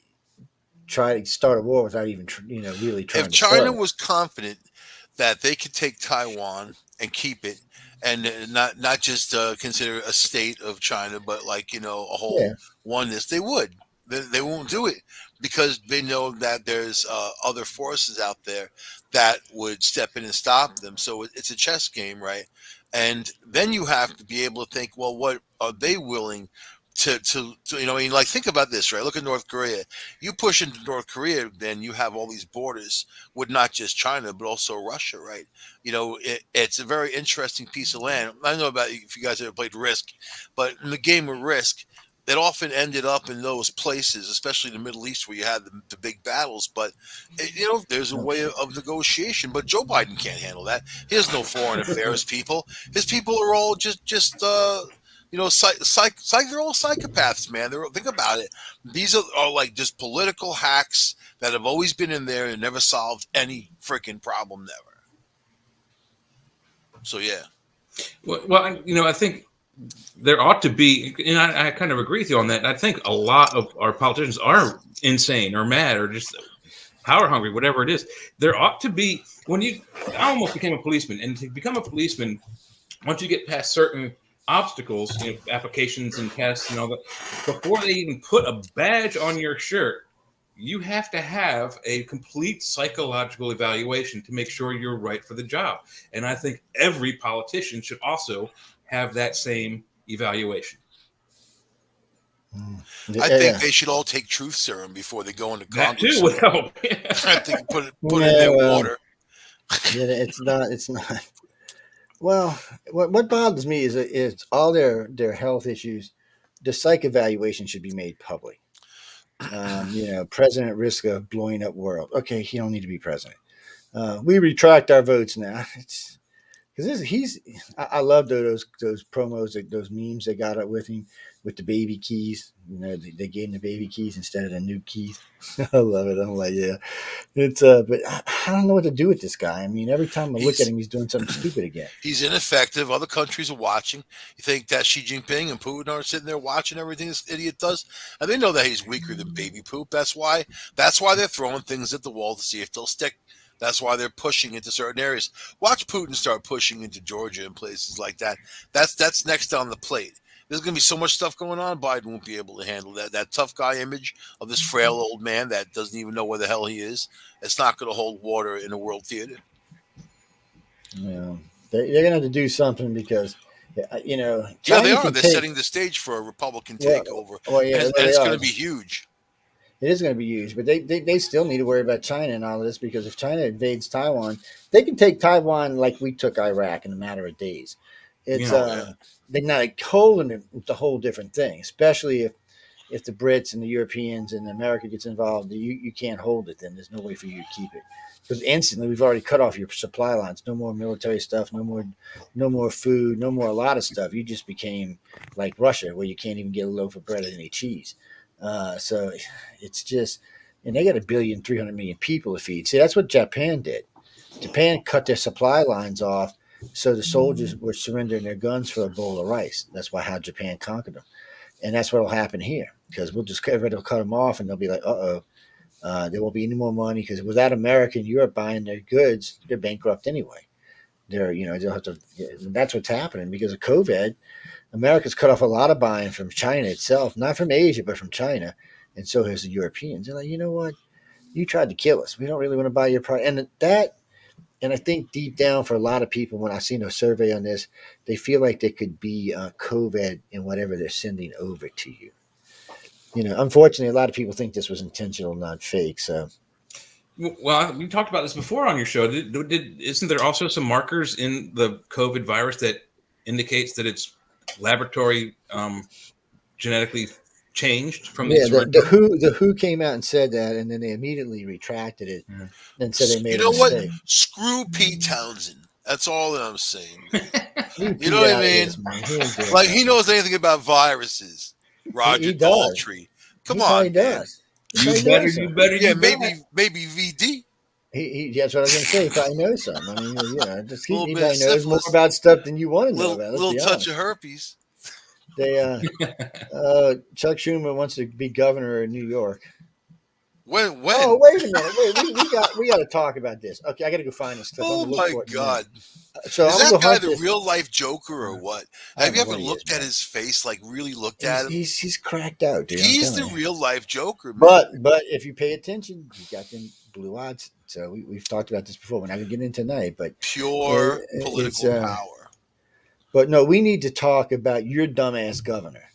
try to start a war without even really
If
trying to start
China
one.
was confident that they could take Taiwan and keep it, and not just consider a state of China, but like a
Yeah,
whole oneness, they would. They won't do it because they know that there's other forces out there that would step in and stop them. So it's a chess game, right? And then you have to be able to think, well, what are they willing to I mean, like, think about this, right? Look at North Korea. You push into North Korea, then you have all these borders with not just China but also Russia, right? It's a very interesting piece of land. I don't know about if you guys ever played Risk, but in the game of Risk, it often ended up in those places, especially the Middle East, where you had the big battles. But there's a
no
way
kidding.
of negotiation. But Joe Biden can't handle that. He has no foreign affairs people. His people are all just they're all psychopaths, man. Think about it. These are like just political hacks that have always been in there and never solved any freaking problem, never. So yeah,
I think there ought to be, and I kind of agree with you on that. I think a lot of our politicians are insane or mad or just power hungry, whatever it is. There ought to be, I almost became a policeman, and to become a policeman, once you get past certain obstacles, applications and tests and all that, before they even put a badge on your shirt, you have to have a complete psychological evaluation to make sure you're right for the job. And I think every politician should also have that same evaluation.
I think
Yeah,
they should all take truth serum before they go into
That too
Congress.
would help.
I think put it in
yeah.
their
Well,
water.
yeah, it's not. It's not. Well, what bothers me is all their health issues. The psych evaluation should be made public. President at risk of blowing up world. Okay, he don't need to be president. We retract our votes now. It's because I love those promos, those memes they got up with him with the baby keys. They gave him the baby keys instead of the new keys. I love it. I'm like, yeah, it's but I don't know what to do with this guy. I mean, every time I look at
He's
him, he's doing something stupid again.
he's ineffective. Other countries are watching. You think that Xi Jinping and Putin are sitting there watching everything this idiot does, and they know that he's weaker than baby poop. That's why. That's why they're throwing things at the wall to see if they'll stick. That's why they're pushing into certain areas. Watch Putin start pushing into Georgia and places like that. That's next on the plate. There's going to be so much stuff going on. Biden won't be able to handle that. That tough guy image of this frail old man that doesn't even know where the hell he is. It's not going to hold water in a world theater.
You know, they're gonna have to do something because
Yeah, they
China
are.
can
They're
take.
setting the stage for a Republican
Well,
takeover,
yeah,
and
they
it's
are.
going to be huge.
It is going to be huge, but they still need to worry about China and all of this, because if China invades Taiwan, they can take Taiwan like we took Iraq in a matter of days. It's
Yeah.
Oh yeah,
they're not like holding it. It's a whole different thing, especially if the Brits and the Europeans and America gets involved. You can't hold it. Then there's no way for you to keep it, because instantly we've already cut off your supply lines. No more military stuff. No more food. No more a lot of stuff. You just became like Russia, where you can't even get a loaf of bread or any cheese. So it's just, and they got 1,300,000,000 people to feed. See, that's what Japan did. Japan cut their supply lines off, so the soldiers were surrendering their guns for a bowl of rice. That's how Japan conquered them, and that's what will happen here, because everybody will cut them off, and they'll be like, there won't be any more money, because without America and Europe buying their goods, they're bankrupt anyway. They'll have to. That's what's happening because of COVID. America's cut off a lot of buying from China itself, not from Asia, but from China, and so has the Europeans. They're like, you know what? You tried to kill us. We don't really want to buy your product. And I think deep down for a lot of people, when I've seen a survey on this, they feel like they could be COVID in whatever they're sending over to you. Unfortunately, a lot of people think this was intentional, not fake. So,
Well, we talked about this before on your show. Isn't there also some markers in the COVID virus that indicates that it's laboratory genetically changed from
yeah,
its
the
original?
WHO came out and said that, and then they immediately retracted it and said they made
You
a
know what?
mistake.
Screw Pete Townsend. That's all that I'm saying.
Leave
You know
Pete
what
out
I
of
mean?
this, man. He ain't doing
Like he
nothing.
knows anything about viruses. Roger
He does.
Daltrey.
He
Come
probably
on, man.
does. He probably knows something.
Yeah,
You better.
maybe VD.
That's what I was going to say. He probably knows something. I mean, just
A little
he
bit of
probably knows more
syphilis.
about stuff than you want to know about. Let's
Little
be
touch
honest.
of herpes.
They, Chuck Schumer wants to be governor of New York.
When?
Oh, wait a minute. Wait, we got to talk about this. Okay, I got to go find this clip.
Oh
I'm gonna look
my
for it in a
God.
minute. So
Is
I'm gonna
that
go
guy
hunt
the
this.
real life Joker or what?
I
Have
don't
you
know
ever
what he is,
looked at
man.
his face? Like really looked at him?
He's cracked out, dude. I'm
He's
telling
the
you.
real life Joker, man.
But if you pay attention, he's got them blue eyes. So we've talked about this before. We're not gonna get into tonight, but
Pure
it's
political power.
But no, we need to talk about your dumbass governor.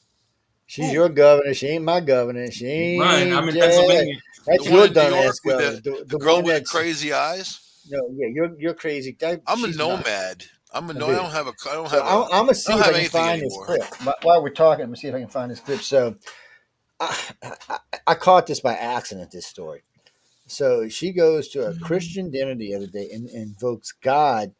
She's
Who?
your governor. She ain't my governor. She
Mine. I'm
ain't.
in Pennsylvania.
That's
The one
your
in New York
dumbass
with
governor.
the
The
girl
one
with the
that's
crazy eyes.
no, yeah, you're crazy.
I'm a
She's not.
nomad. I
Dude.
don't have a.
So I'm gonna see if I can
anything
find this
anymore.
clip. While we're talking, I'm gonna see if I can find this clip. So I caught this by accident. This story. So she goes to a Christian dinner the other day and invokes God.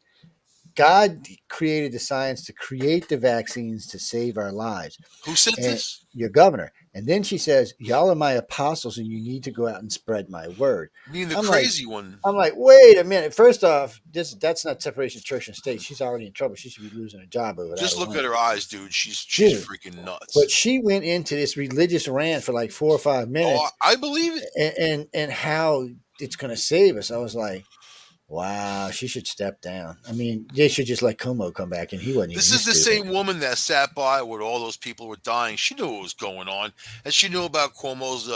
God created the science to create the vaccines to save our lives.
Who said
And
this?
your governor. And then she says, y'all are my apostles and you need to go out and spread my word.
You mean the
I'm
crazy one?
I'm like, wait a minute. First off, that's not separation of church and state. She's already in trouble. She should be losing her job over that.
Just look at her eyes, dude. She's
Dude,
freaking nuts.
But she went into this religious rant for like 4 or 5 minutes.
Oh, I believe it.
And how it's going to save us. I was like, wow, she should step down. I mean, they should just let Como come back, and he wasn't.
This is the same woman that sat by where all those people were dying. She knew what was going on, and she knew about Cuomo's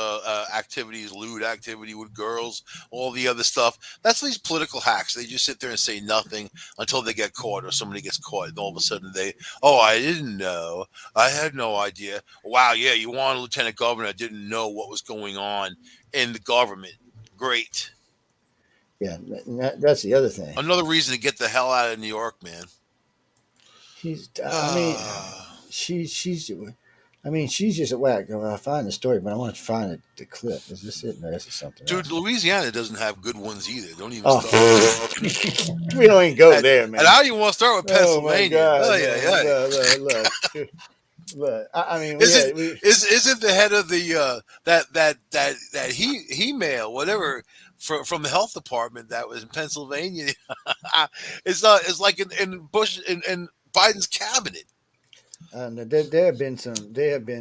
activities, lewd activity with girls, all the other stuff. That's these political hacks. They just sit there and say nothing until they get caught or somebody gets caught, and all of a sudden I didn't know. I had no idea. Wow, yeah, you want a lieutenant governor that didn't know what was going on in the government. Great.
Yeah, that's the other thing.
Another reason to get the hell out of New York, man.
She's just a whack. I'll find the story, but I want to find the clip. Is this it? No, this is something
Dude,
else.
Louisiana doesn't have good ones either. Don't even start.
We don't even go there, man.
And how you want to start with Pennsylvania?
Oh my
Yeah.
Look. I mean,
Isn't the head of the that he mail whatever from the health department that was in Pennsylvania? It's like in Bush in Biden's cabinet.
There have been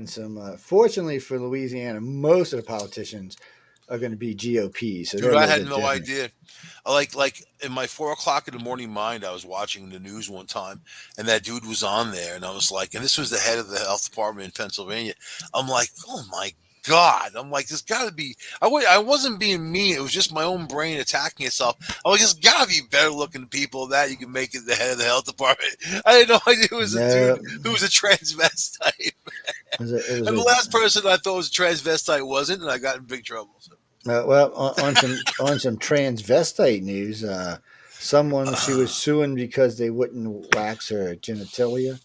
some. Fortunately for Louisiana, most of the politicians are going to be GOP. So
dude, I had no idea. Like in my 4 o'clock in the morning mind, I was watching the news one time, and that dude was on there, and I was like, and this was the head of the health department in Pennsylvania. I'm like, oh my God! I'm like, there's got to be. I wasn't being mean. It was just my own brain attacking itself. I was just got to be better looking people that you can make it the head of the health department. I had no idea it was a dude who was a transvestite. And the last person I thought was a transvestite wasn't, and I got in big trouble. So.
Well, on some transvestite news, someone she was suing because they wouldn't wax her genitalia,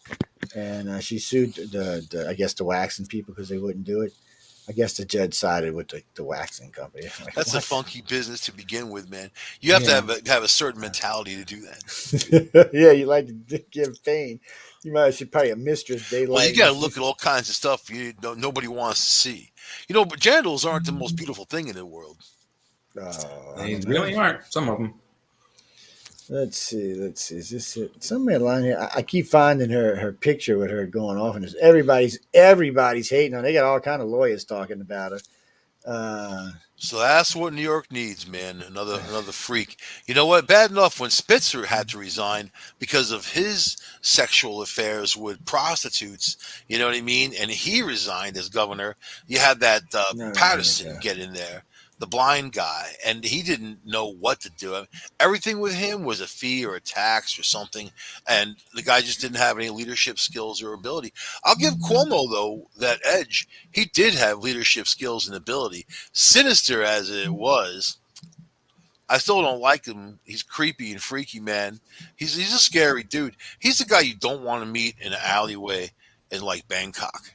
and she sued I guess the waxing people because they wouldn't do it. I guess the judge sided with the waxing company. Like,
that's a funky business to begin with, man. You have to have a certain mentality to do
that. Yeah, you like to give pain. You should probably a mistress. You
got to look at all kinds of stuff nobody wants to see. But genitals aren't the most beautiful thing in the world.
They really aren't. Some of them.
Let's see. Is this it? Somewhere along here, I keep finding her picture with her going off, and everybody's hating on. They got all kind of lawyers talking about her.
So that's what New York needs, man. Another freak. You know what? Bad enough when Spitzer had to resign because of his sexual affairs with prostitutes. You know what I mean? And he resigned as governor. You had that Patterson get in there. the blind guy, and he didn't know what to do. I mean, everything with him was a fee or a tax or something, and the guy just didn't have any leadership skills or ability. I'll give Cuomo, though, that edge. He did have leadership skills and ability. Sinister as it was, I still don't like him. He's creepy and freaky, man. He's a scary dude. He's the guy you don't want to meet in an alleyway in like Bangkok.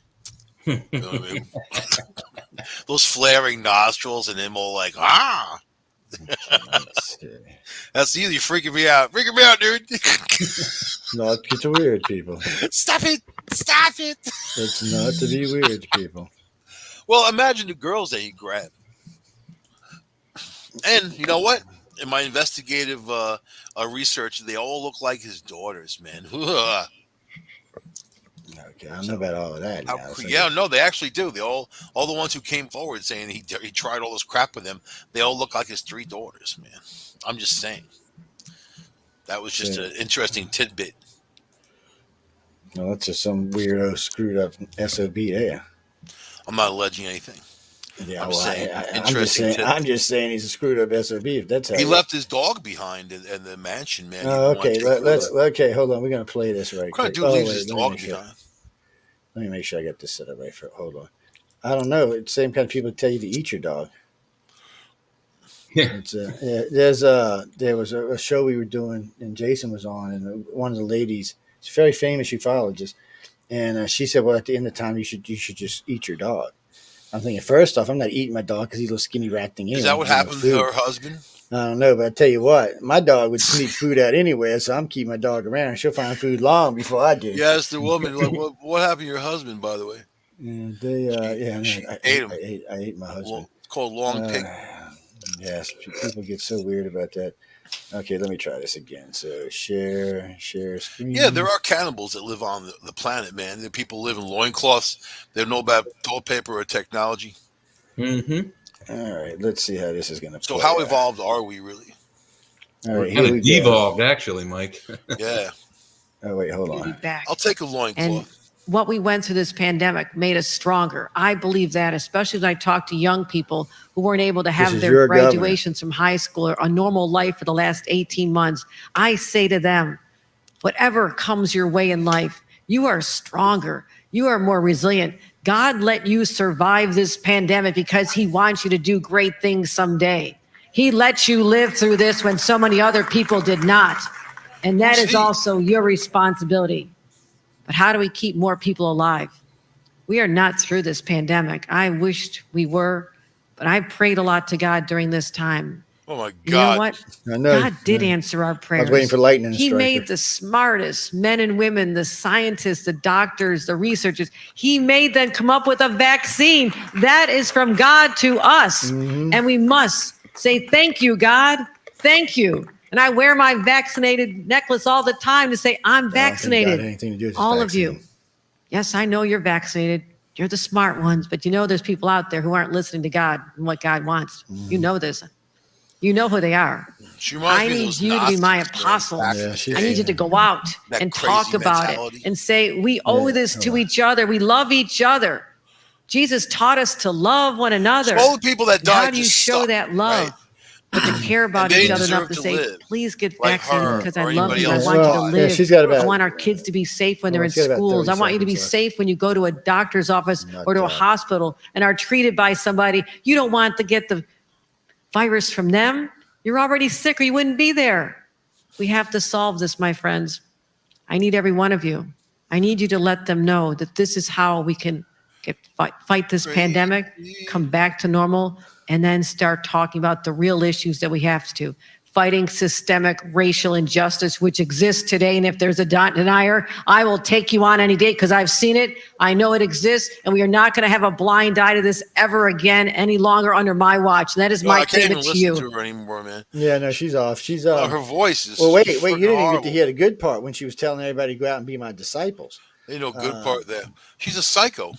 You know what I mean? Those flaring nostrils and him all like, ah. That's you freaking me out. Freaking me out, dude.
Not to weird people.
Stop it. Stop it.
It's not to be weird people.
Well, imagine the girls that he grabbed. And you know what? In my investigative research, they all look like his daughters, man.
Okay, I don't know about all of that.
Yeah, no, they actually do. They all the ones who came forward saying he tried all this crap with them, they all look like his 3 daughters, man. I'm just saying. That was just an interesting tidbit.
Well, that's just some weirdo screwed up SOB there.
I'm not alleging anything.
Yeah,
I'm
well,
saying
I'm just saying he's a screwed up SOB. If that's how
he left his dog behind in the mansion, man.
Oh, okay. Okay. Hold on. We're gonna play this right
What kind
quick.
of dude leaves his dog behind?
Let me make sure I get this set up right. Hold on. I don't know. It's the same kind of people that tell you to eat your dog.
Yeah.
There was a show we were doing, and Jason was on, and one of the ladies, she's a very famous ufologist, and she said, "Well, at the end of the time, you should just eat your dog." I'm thinking, first off, I'm not eating my dog because he's a little skinny rat thing.
Is that what happened to her husband?
I don't know, but I tell you what, my dog would sneak food out anywhere, so I'm keeping my dog around. She'll find food long before I do.
Yes, the woman. Like, what happened to your husband, by the way?
Yeah,
She
I
ate him.
I ate my husband.
It's called long pig.
Yes, people get so weird about that. Okay, let me try this again. So share screen.
Yeah, there are cannibals that live on the planet, man. There are people live in loincloths. They don't know about toilet paper or technology.
Mm-hmm.
All right, let's see how this is going to play.
So how evolved are we really?
All right,
Kind
here we
of
go.
devolved, actually, Mike.
Yeah.
Oh, wait, hold on.
Back.
I'll take a
And
loincloth.
what we went through this pandemic made us stronger. I believe that, especially when I talk to young people who weren't able to
This
have
is
their
your governor.
graduations from high school or a normal life for the last 18 months. I say to them, whatever comes your way in life, you are stronger. You are more resilient. God let you survive this pandemic because he wants you to do great things someday. He let you live through this when so many other people did not. And that is also your responsibility. But how do we keep more people alive? We are not through this pandemic. I wished we were, but I prayed a lot to God during this time.
Oh my God!
You know what?
I know.
God did answer our
I
prayers.
was waiting for lightning to
He
strike
made
her.
the smartest men and women, the scientists, the doctors, the researchers. He made them come up with a vaccine. That is from God to us.
Mhm.
And we must say, thank you, God. Thank you. And I wear my vaccinated necklace all the time to say, I'm
I don't think God
vaccinated.
had anything to do with this
All
vaccine.
of you. Yes, I know you're vaccinated. You're the smart ones, but you know there's people out there who aren't listening to God and what God wants. You know this. You know who they are.
She reminds
I
me of
need
those
you to be my
Gnostics, man,
apostle.
back in
Yeah,
the
she's-
I
day.
need you to go out
That
and
crazy
talk about
mentality.
it and say, we owe
Yeah,
this
hold
to
on.
each other. We love each other. Jesus taught us to love one another.
So all the people that
And how
died
do you
just
show
suck,
that love?
right?
But to care about
they
each other enough
deserve
to
to
say,
live
please get
like
vaccinated
her
because
or
I love
anybody
you. I
else
want
that
you to
died.
Yeah,
live.
she's got
I
about.
want our kids to be safe when they're in
she's got about
schools. I
30
want you to be
seconds left.
safe when you go to a doctor's office
Not
or to a
that.
hospital and are treated by somebody. You don't want to get the virus from them. You're already sick or you wouldn't be there. We have to solve this, my friends. I need every one of you. I need you to let them know that this is how we can fight this pandemic, come back to normal, and then start talking about the real issues that we have to. Fighting systemic racial injustice, which exists today. And if there's a denier, I will take you on any day because I've seen it. I know it exists. And we are not going to have a blind eye to this ever again any longer under my watch. And that is
Well,
my
I can't even
statement to
listen
you.
to her anymore, man.
Yeah, no, she's off. She's
Her voice is
Well, wait, you
freaking
didn't even get
horrible.
to hear the good part when she was telling everybody to go out and be my disciples.
Ain't no good part there. She's a psycho.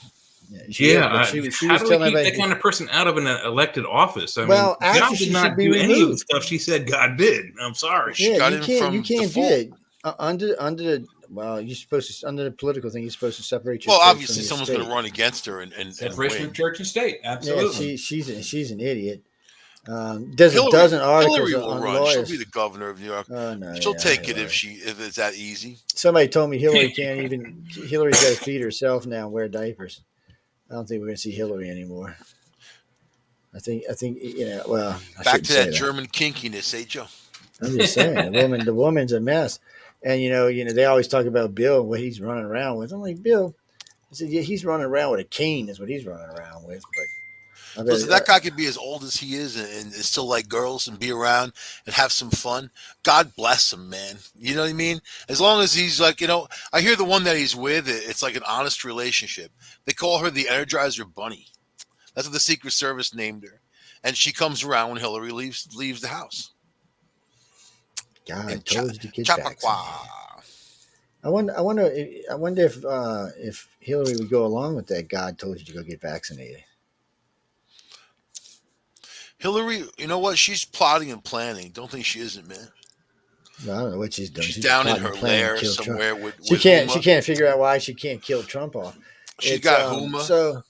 Yeah,
Yeah,
she was
how do we
telling
keep
everybody.
that kind of person out of an elected office? I
Well,
mean,
actually,
God
she
did not
should be
do any of the
removed.
stuff she said God did. I'm sorry.
She got in from
you can't do
default.
it under the. Well, you're supposed to under the political thing. You're supposed to separate your.
Well,
church
obviously,
from your
someone's
state.
going to run against her and
Separation
win.
of church and state. Absolutely.
Yeah, she's an idiot. There's a
Hillary,
dozen articles
Hillary will
on
run. She'll be
lawyers.
the governor of New York.
Oh no,
She'll
yeah,
take it
Hillary.
if it's that easy.
Somebody told me Hillary can't even. Hillary's got to feed herself now and wear diapers. I don't think we're going to see Hillary anymore. I think. Well, I
Back
shouldn't
to
say
that
that.
German kinkiness, eh, Joe?
I'm just saying, the woman's a mess. And they always talk about Bill and what he's running around with. I'm like, Bill. I said, yeah, he's running around with a cane, is what he's running around with. But
Listen, that guy could be as old as he is and still like girls and be around and have some fun. God bless him, man. You know what I mean? As long as he's like, I hear the one that he's with, it's like an honest relationship. They call her the Energizer Bunny. That's what the Secret Service named her. And she comes around when Hillary leaves the house.
God
And
told you to get
Chappaqua.
vaccinated. I wonder if Hillary would go along with that. God told you to go get vaccinated.
Hillary, you know what? She's plotting and planning. Don't think she isn't, man.
No, I don't know what she's doing.
She's
She's
down in
plotting
her
and planning to
lair
kill Trump.
somewhere with
She can't.
Huma.
She can't figure out why she can't kill Trump off.
She's got Huma.
So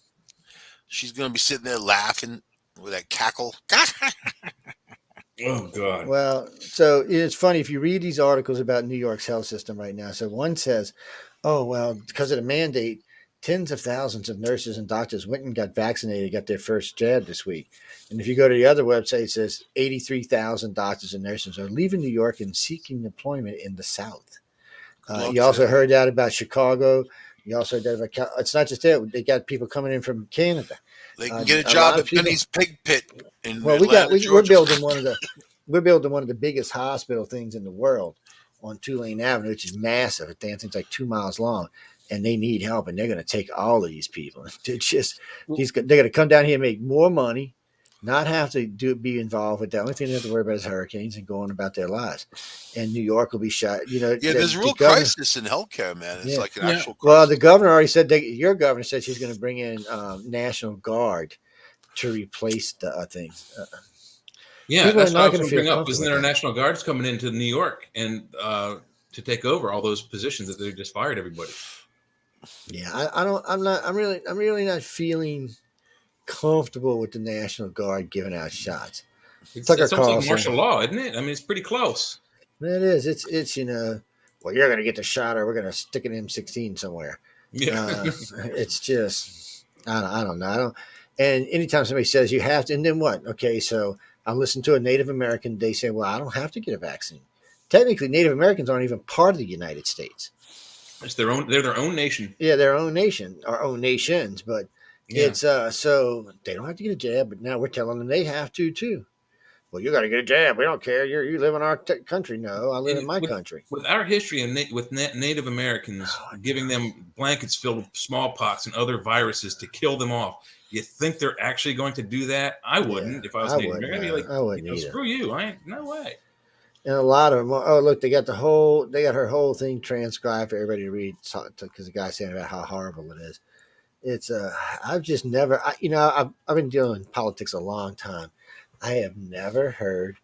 she's gonna be sitting there laughing with that cackle.
Oh God.
well, so it's funny if you read these articles about New York's health system right now. So one says, "Oh well, because of the mandate, tens of thousands of nurses and doctors went and got vaccinated, got their first jab this week." And if you go to the other website, it says 83,000 doctors and nurses are leaving New York and seeking employment in the South. You also heard that about Chicago. You also heard that about it's not just that they got people coming in from Canada.
They can get a
lot
job
of
at
people-
Penny's Pig Pit in
Well,
Atlanta,
we're
Georgia.
building one of the biggest hospital things in the world on Tulane Avenue, which is massive. The damn thing's like 2 miles long, and they need help, and they're going to take all of these people. It's just they're going to come down here and make more money, not have to be involved with that. The only thing they have to worry about is hurricanes and going about their lives. And New York will be shut.
Yeah, there's a real crisis in healthcare, man. It's like an actual crisis.
Well, the governor already said your governor said she's going to bring in National Guard to replace the things.
Yeah,
People
that's
are
what I
not
was
going
going
to
to
feel
bring up. Isn't there a
comfortable with
National Guard's coming into New York and to take over all those positions that they just fired everybody?
Yeah, I'm really not feeling comfortable with the National Guard giving out shots.
It's
Tucker
almost like
Carlson.
martial law, isn't it? I mean, it's pretty close.
It is. It's well, you're going to get the shot, or we're going to stick an M16 somewhere.
Yeah.
It's just I don't know. And anytime somebody says you have to, and then what? Okay, so I listened to a Native American. They say, well, I don't have to get a vaccine. Technically, Native Americans aren't even part of the United States.
It's their own. They're their own nation.
Yeah, their own nation, our own nations, but it's so they don't have to get a jab. But now we're telling them they have to too. Well, you got to get a jab. We don't care. You live in our country. No, I live in my country.
With our history and with Native Americans giving them blankets filled with smallpox and other viruses to kill them off, you think they're actually going to do that? I wouldn't if I was Native American. I'd be like,
I wouldn't either.
Screw you! I ain't no way.
And a lot of them. Oh, look, they got her whole thing transcribed for everybody to read because the guy's saying about how horrible it is. It's I've just never, I've been dealing in politics a long time. I have never heard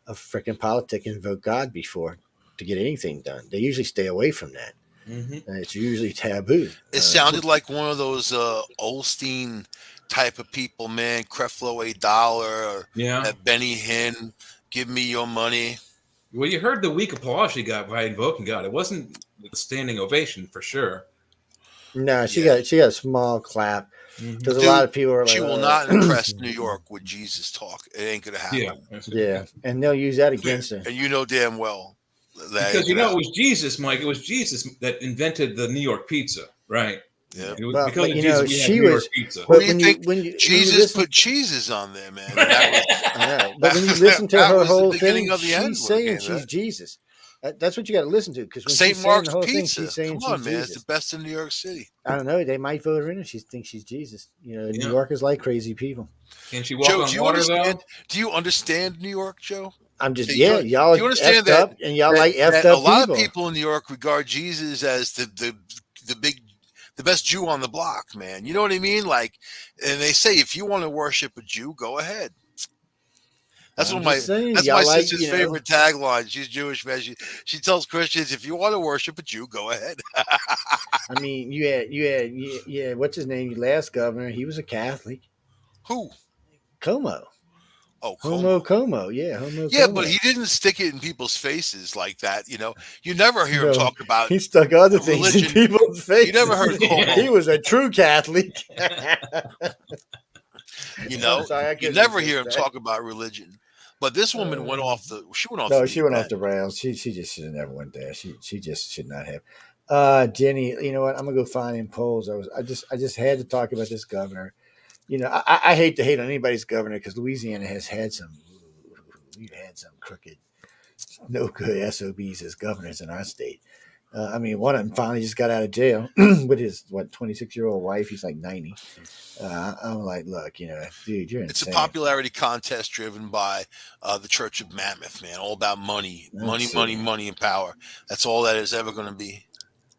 a freaking politic invoke God before to get anything done. They usually stay away from that.
Mm-hmm.
And it's usually taboo.
It sounded like one of those Olstein type of people, man. Creflo $1 or that Benny Hinn, give me your money.
Well, you heard the weak applause she got by invoking God. It wasn't a standing ovation for sure.
No, she got a small clap because a lot of people are like,
she will not impress New York with Jesus talk. It ain't gonna happen.
Yeah, and they'll use that against her.
And you know damn well that
because it was Jesus, Mike. It was Jesus that invented the New York pizza, right?
Yeah,
because of Jesus, we have New York pizza.
But
when Jesus put cheeses on there, man.
I know. But when you listen to her whole thing, she's saying she's
right?
Jesus. That's what you got to listen to because when
St.
she's
Mark's
saying the whole
Pizza.
thing, she's saying
Come on,
she's
man,
Jesus.
it's the best in New York City.
I don't know. They might vote her in if she thinks she's Jesus. New Yorkers like crazy people.
Can she walk
Joe,
on water though?
Do you understand New York, Joe?
I'm just
y'all.
Do you understand that? Up and y'all like effed up
a lot
people.
of people in New York regard Jesus as the best Jew on the block, man. You know what I mean? Like, and they say if you want to worship a Jew, go ahead. That's my sister's favorite tagline. She's Jewish, man. She tells Christians, if you want to worship a Jew, go ahead.
I mean, you had what's his name? Your last governor, he was a Catholic.
Who?
Como.
Oh,
Homo
Como.
como, yeah, homo
Yeah,
como.
but he didn't stick it in people's faces like that. You never hear him
No,
talk about
he stuck other things in
religion.
people's
You never
faces.
heard Como.
He was a true Catholic. I'm sorry, I
You
couldn't
never hear
resist
him
that.
talk about religion. But this woman went off the. She went off the
No,
deep
she went off
end.
the rails. She just should have never went there. She just should not have. Jenny, you know what? I'm gonna go find him polls. I just had to talk about this governor. You know, I hate to hate on anybody's governor because Louisiana has had some. We've had some crooked, no good SOBs as governors in our state. I mean, one of them finally just got out of jail with his 26-year-old wife. He's like 90. I'm like, look, you know, dude, you're
It's a
insane.
popularity contest driven by the Church of Mammoth, man. All about money,
Let's
money, and power. That's all that is ever going to be.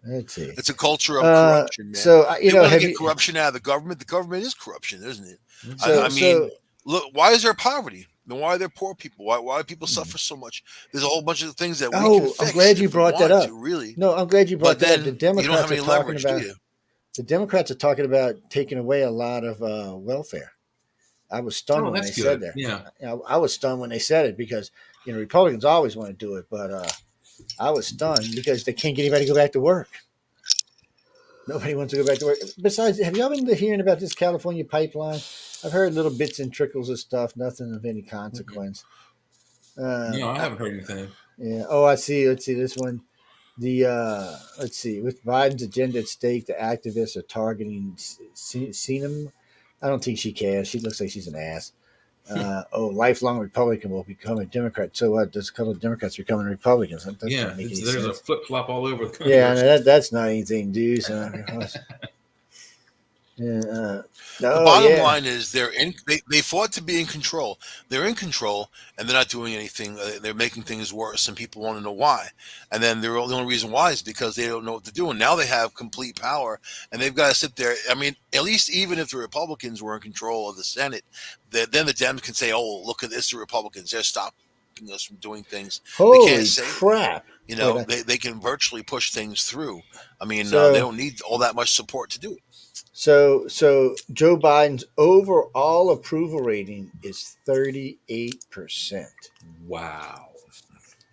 Let's see.
It's a culture of corruption, man.
So you
They
know,
want to
have
get
you?
corruption out of the government. The government is corruption, isn't it?
So
I mean, look, why is there poverty? Then why are there poor people? Why do people suffer so much? There's a whole bunch of things that we can
Oh,
fix.
I'm glad you
if we
brought that
wanted
up.
to, really.
No, I'm glad you brought
But
that up. The
then you don't have
Democrats
any
are talking
leverage, do
about.
you?
The Democrats are talking about taking away a lot of welfare. I was stunned
Oh,
when they
that's
said
good.
that.
Yeah.
You know, I was stunned when they said it because you know Republicans always want to do it, but I was stunned because they can't get anybody to go back to work. Nobody wants to go back to work. Besides, have y'all been hearing about this California pipeline? I've heard little bits and trickles of stuff, nothing of any consequence.
No, I haven't heard anything.
Yeah. Oh, I see. Let's see this one. The let's see. With Biden's agenda at stake, the activists are targeting Seenum. I don't think she cares. She looks like she's an ass. Lifelong Republican will become a Democrat. So what? There's a couple of Democrats becoming Republicans. That doesn't
Yeah,
make any
there's a
sense.
flip flop all over the country.
Yeah, no, that's not anything, dude. So, yeah,
The bottom line is they fought to be in control. They're in control and they're not doing anything. They're making things worse, and people want to know why. And then the only reason why is because they don't know what to do. And now they have complete power, and they've got to sit there. I mean, at least even if the Republicans were in control of the Senate, then the Dems can say, "Oh, look at this, the Republicans. They're stopping us from doing things."
Holy
they can't say
crap!
You know, they can virtually push things through. I mean,
So-
they don't need all that much support to do it.
So Joe Biden's overall approval rating is 38%.
Wow.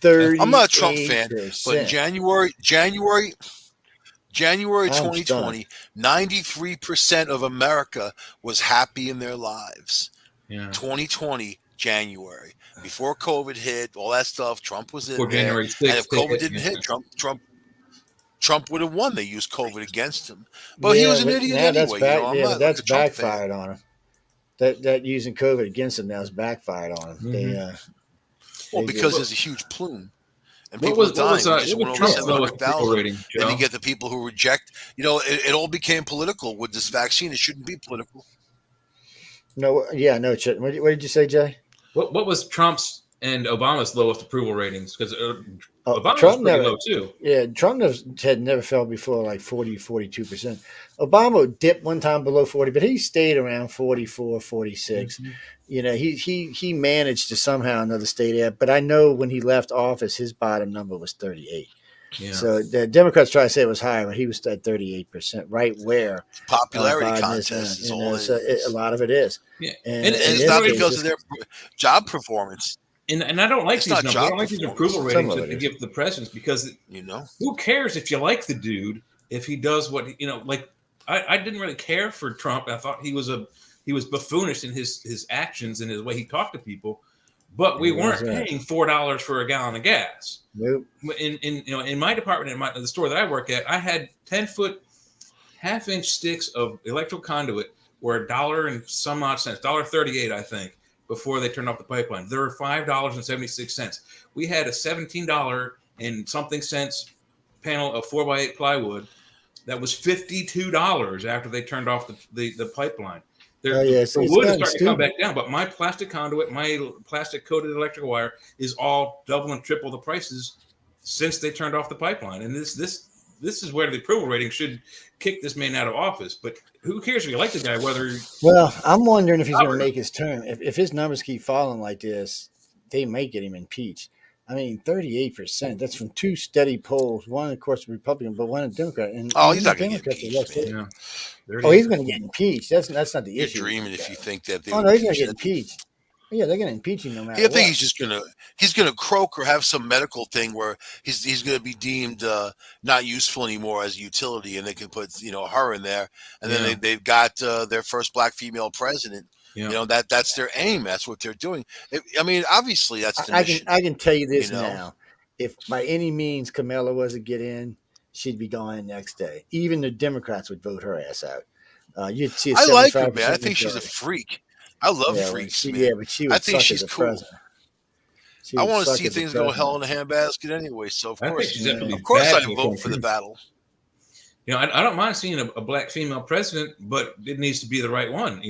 38%.
I'm not a Trump fan, but in January
I'm
2020, 93% of America was happy in their lives.
Yeah.
2020 January, before COVID hit, all that stuff. Trump was in
Before
there,
January
and
6th,
if COVID didn't hit, Trump would have won. They used COVID against him, but he was an idiot anyway. I'm not
that's
like a Trump
backfired
fan.
on him. That using COVID against him now is backfired on him.
Well, because there's a huge plume. And
What
people
was
are dying.
what
We just
was
went over
Trump's lowest approval
700,000.
rating,
Then you
Joe?
get the people who reject. It all became political with this vaccine. It shouldn't be political.
No, it shouldn't. What did you say, Jay?
What was Trump's and Obama's lowest approval ratings? Because Obama
Trump
was pretty
never,
low too.
Yeah, Trump had never fell before like 42%. Obama dipped one time below 40, but he stayed around 44, 46.
Mm-hmm.
You know, he managed to somehow another stay there. But I know when he left office, his bottom number was 38.
Yeah.
So the Democrats try to say it was higher, but he was at 38%, right where
Popularity
Biden
contest is all it
so
is.
a lot of it is.
Yeah.
And
And
in
it's
this
not
case,
because of their job performance.
And I don't like
It's
these
not
numbers. I
job
don't like these
performance.
approval
Some
ratings
of
that
it
they
is.
give the presidents because who cares if you like the dude if he does what like I didn't really care for Trump. I thought he was buffoonish in his actions and his way he talked to people, but we weren't paying $4 for a gallon of gas.
Nope.
In my department in the store that I work at, I had 10-foot half-inch sticks of electrical conduit were $1 and some odd cents, $1.38 I think, before they turned off the pipeline. There were $5.76. We had a $17 and something cents panel of 4x8 plywood that was $52 after they turned off the pipeline. The wood is starting to come back down, but my plastic conduit, my plastic coated electrical wire is all double and triple the prices since they turned off the pipeline. And this is where the approval rating should kick this man out of office. But who cares if you like the guy?
Well, I'm wondering if he's going to make his turn. If his numbers keep falling like this, they may get him impeached. I mean, 38%. That's from two steady polls. One, of course, a Republican, but one a Democrat. And
he's not going to get impeached, man.
Oh, he's going to get impeached. That's not the
You're
issue.
dreaming if you think that.
Oh no, he's going to get impeached. Yeah, they're going to impeach him no matter
I think
what.
he's gonna croak or have some medical thing where he's gonna be deemed not useful anymore as a utility, and they can put her in there, and then
Yeah.
they've got their first black female president.
Yeah.
That's their aim. That's what they're doing. I mean, obviously that's the mission.
I can tell you
You
this
know,
now: if by any means Kamala was to get in, she'd be gone the next day. Even the Democrats would vote her ass out. You'd see a
I like her,
75%
man. I think she's a
majority.
freak. I love
Yeah,
freaks, man.
but she
I
would
think
suck as
she's
a
cool.
president. She
I
would
want to
suck
see
as a
things go hell in
president.
a handbasket anyway. So
I think she's definitely
of course,
bad
I
for the
vote for the
country.
battle.
I don't mind seeing a black female president, but it needs to be the right one.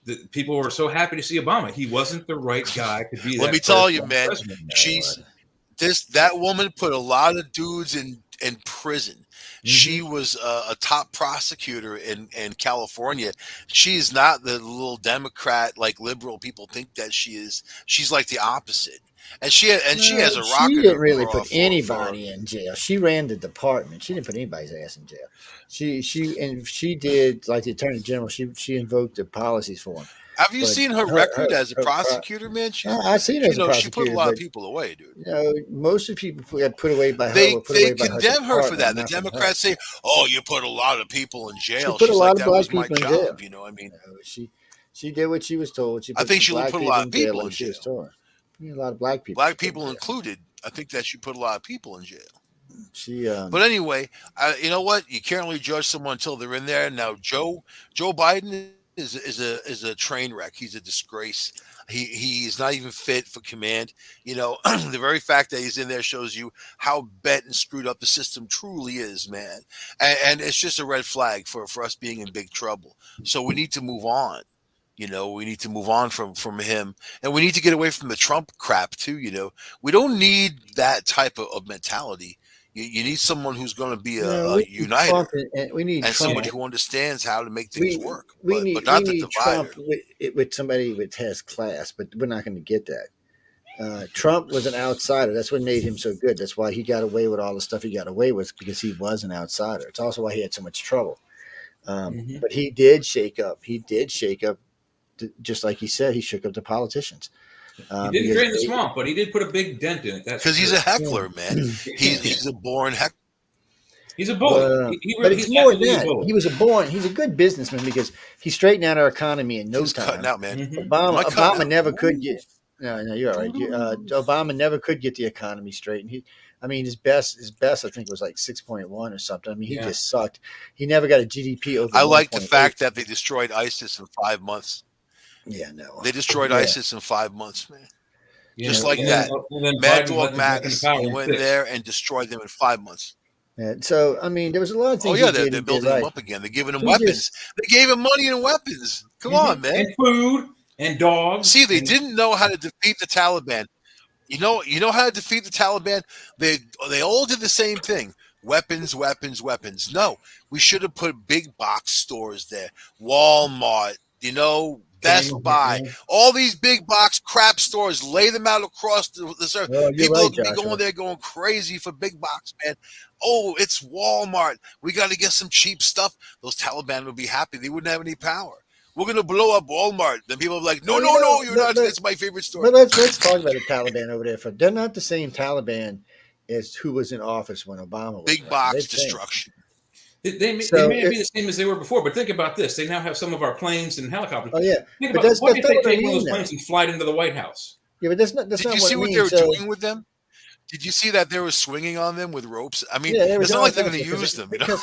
The people were so happy to see Obama. He wasn't the right guy to be.
Let me tell you, man, that woman put a lot of dudes in prison. She was a top prosecutor in California. She's not the little Democrat like liberal people think that she is. She's like the opposite. And she has a
She
rocket
didn't really put
for
anybody in jail. She ran the department. She didn't put anybody's ass in jail. She did, like the attorney general. She invoked the policies for him.
Have you
But
seen her record as a prosecutor, man?
I've seen her as a
She put a
prosecutor,
lot of
but
people away, dude.
most of the people who got put away by her
They
were put away by her
condemn her for that.
department,
The
not from her.
Democrats say, "Oh, you put a lot of people in
She
jail."
put a
She's
lot
like,
of
"That
black
was my
people in jail.
job." I mean,
She did what she was told. She
I
put
think
some
she
black
put a
people
lot of
in jail
people
like
in
she was
jail.
told. A lot of black people.
Black people included. I think that she put a lot of people in jail.
She
But anyway, you know what? You can't really judge someone until they're in there. Now, Joe Biden is a train wreck. He's a disgrace. He's not even fit for command. The very fact that he's in there shows you how bent and screwed up the system truly is, man. And it's just a red flag for us being in big trouble. So we need to move on. We need to move on from him, and we need to get away from the Trump crap too. We don't need that type of mentality. You need someone who's going to be a
we need
uniter
Trump we need
and
Trump.
somebody who understands how to make things work,
we
but not the
need Trump
divider.
with somebody with has class, but we're not going to get that. Trump was an outsider. That's what made him so good. That's why he got away with all the stuff he got away with, because he was an outsider. It's also why he had so much trouble. But he did shake up. Just like he said, he shook up the politicians.
He didn't drain the swamp, but he did put a big dent in it. That's
because he's a heckler, man. He's a born heckler.
He's a bully.
But it's more than that. He's a good businessman because he straightened out our economy in no time.
Cutting out, man.
Obama never could get. No, you're all right. Obama never could get the economy straight. And his best I think was like 6.1 or something. I mean, he just sucked. He never got a GDP over.
I like the fact that they destroyed ISIS in 5 months.
Yeah, no.
They destroyed ISIS in 5 months, man. Just like
and
that.
then
Mad
Biden
Dog Max went there and destroyed them in 5 months.
Yeah, so there was a lot of things.
Oh yeah, they're building them up again. They're giving them weapons. They gave him money and weapons. Come on, man.
And food and dogs.
See, they didn't know how to defeat the Taliban. You know how to defeat the Taliban? They all did the same thing. Weapons, weapons, weapons. No, we should have put big box stores there. Walmart, Best Buy, all these big box crap stores, lay them out across the surface. People will be going there going crazy for big box, man. Oh, it's Walmart. We got to get some cheap stuff. Those Taliban would be happy. They wouldn't have any power. We're going to blow up Walmart. Then people will be like, no, you're not. It's my favorite store.
But let's talk about the Taliban over there. They're not the same Taliban as who was in office when Obama was
big box destruction.
They may be the same as they were before, but think about this. They now have some of our planes and helicopters.
Oh, yeah.
Think about what if they take one of those planes and fly into the White House?
Yeah, but that's not
Did you see what they were doing with them? Did you see that they were swinging on them with ropes? I mean, it's not like they're going to use them.
Because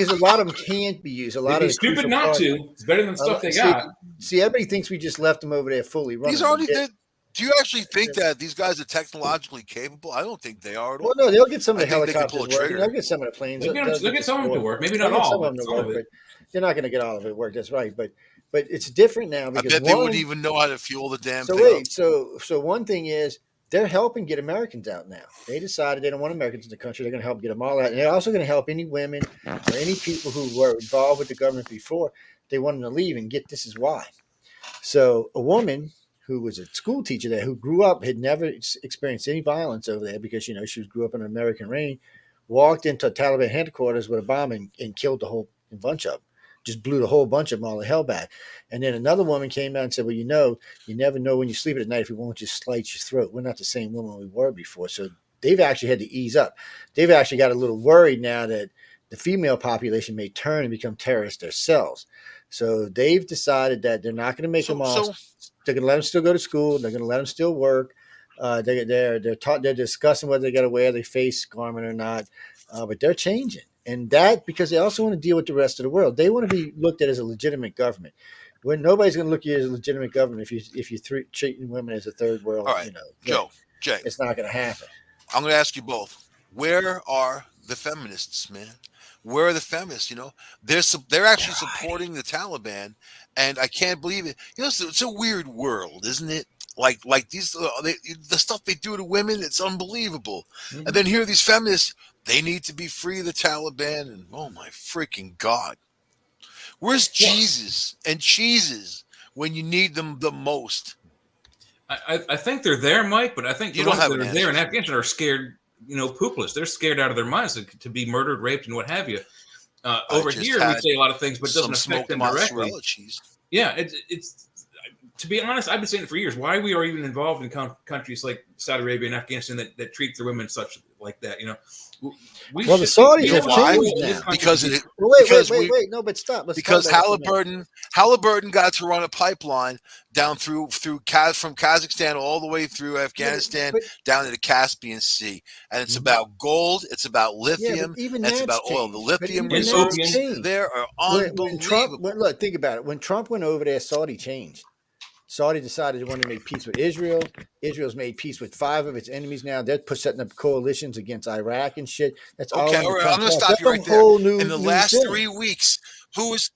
a lot of them can't be used.
It'd be stupid not to. It's better than stuff they got.
See, everybody thinks we just left them over there fully running.
These already did. Do you actually think that these guys are technologically capable? I don't think they are at all.
Well, no, they'll get some of the helicopters working. They'll get some of the planes.
They'll get some of them to work. Maybe not all, but some of it.
They're not going to get all of it work. That's right. But it's different now because
I bet they wouldn't even know how to fuel the damn thing.
Wait, so one thing is they're helping get Americans out now. They decided they don't want Americans in the country. They're going to help get them all out. And they're also going to help any women or any people who were involved with the government before. They want them to leave, and this is why. So a woman who was a school teacher there, who grew up, had never experienced any violence over there because, she grew up in an American rain, walked into Taliban headquarters with a bomb and killed the whole bunch of them. just blew the whole bunch of them all the hell back. And then another woman came out and said, well, you never know when you sleep at night if we won't just slice your throat. We're not the same woman we were before. So they've actually had to ease up. They've actually got a little worried now that the female population may turn and become terrorists themselves. So they've decided that they're not going to make them all. They're going to let them still go to school. They're going to let them still work. They're discussing whether they got to wear their face garment or not. But they're changing, and that because they also want to deal with the rest of the world. They want to be looked at as a legitimate government. Where nobody's going to look at you as a legitimate government if you're treating women as a third world.
All right, Joe, Jay,
it's not going to happen.
I'm going to ask you both: where are the feminists, man? Where are the feminists? They're actually supporting the Taliban, and I can't believe it. It's a weird world, isn't it? Like these the stuff they do to women, it's unbelievable. Mm-hmm. And then here are these feminists. They need to be free of the Taliban, and oh my freaking God, where's Jesus and cheeses when you need them the most?
I think they're there, Mike, but I think the ones that are there in Afghanistan are scared. Poopless. They're scared out of their minds to be murdered, raped, and what have you. Over here, we say a lot of things, but it doesn't affect them directly. Yeah, it's to be honest, I've been saying it for years. Why we are even involved in countries like Saudi Arabia and Afghanistan that treat their women such like that,
the Saudis have changed now.
Because
wait. No, but stop.
Because Halliburton got to run a pipeline down from Kazakhstan all the way through Afghanistan down to the Caspian Sea, and it's about gold. It's about lithium. It's about oil. The lithium reserves there are unbelievable.
Look, think about it. When Trump went over there, Saudi changed. Saudi decided they wanted to make peace with Israel. Israel's made peace with 5 of its enemies now. They're setting up coalitions against Iraq and shit. That's all.
Okay, all right. I'm going to stop you right there. In the last 3 weeks, who's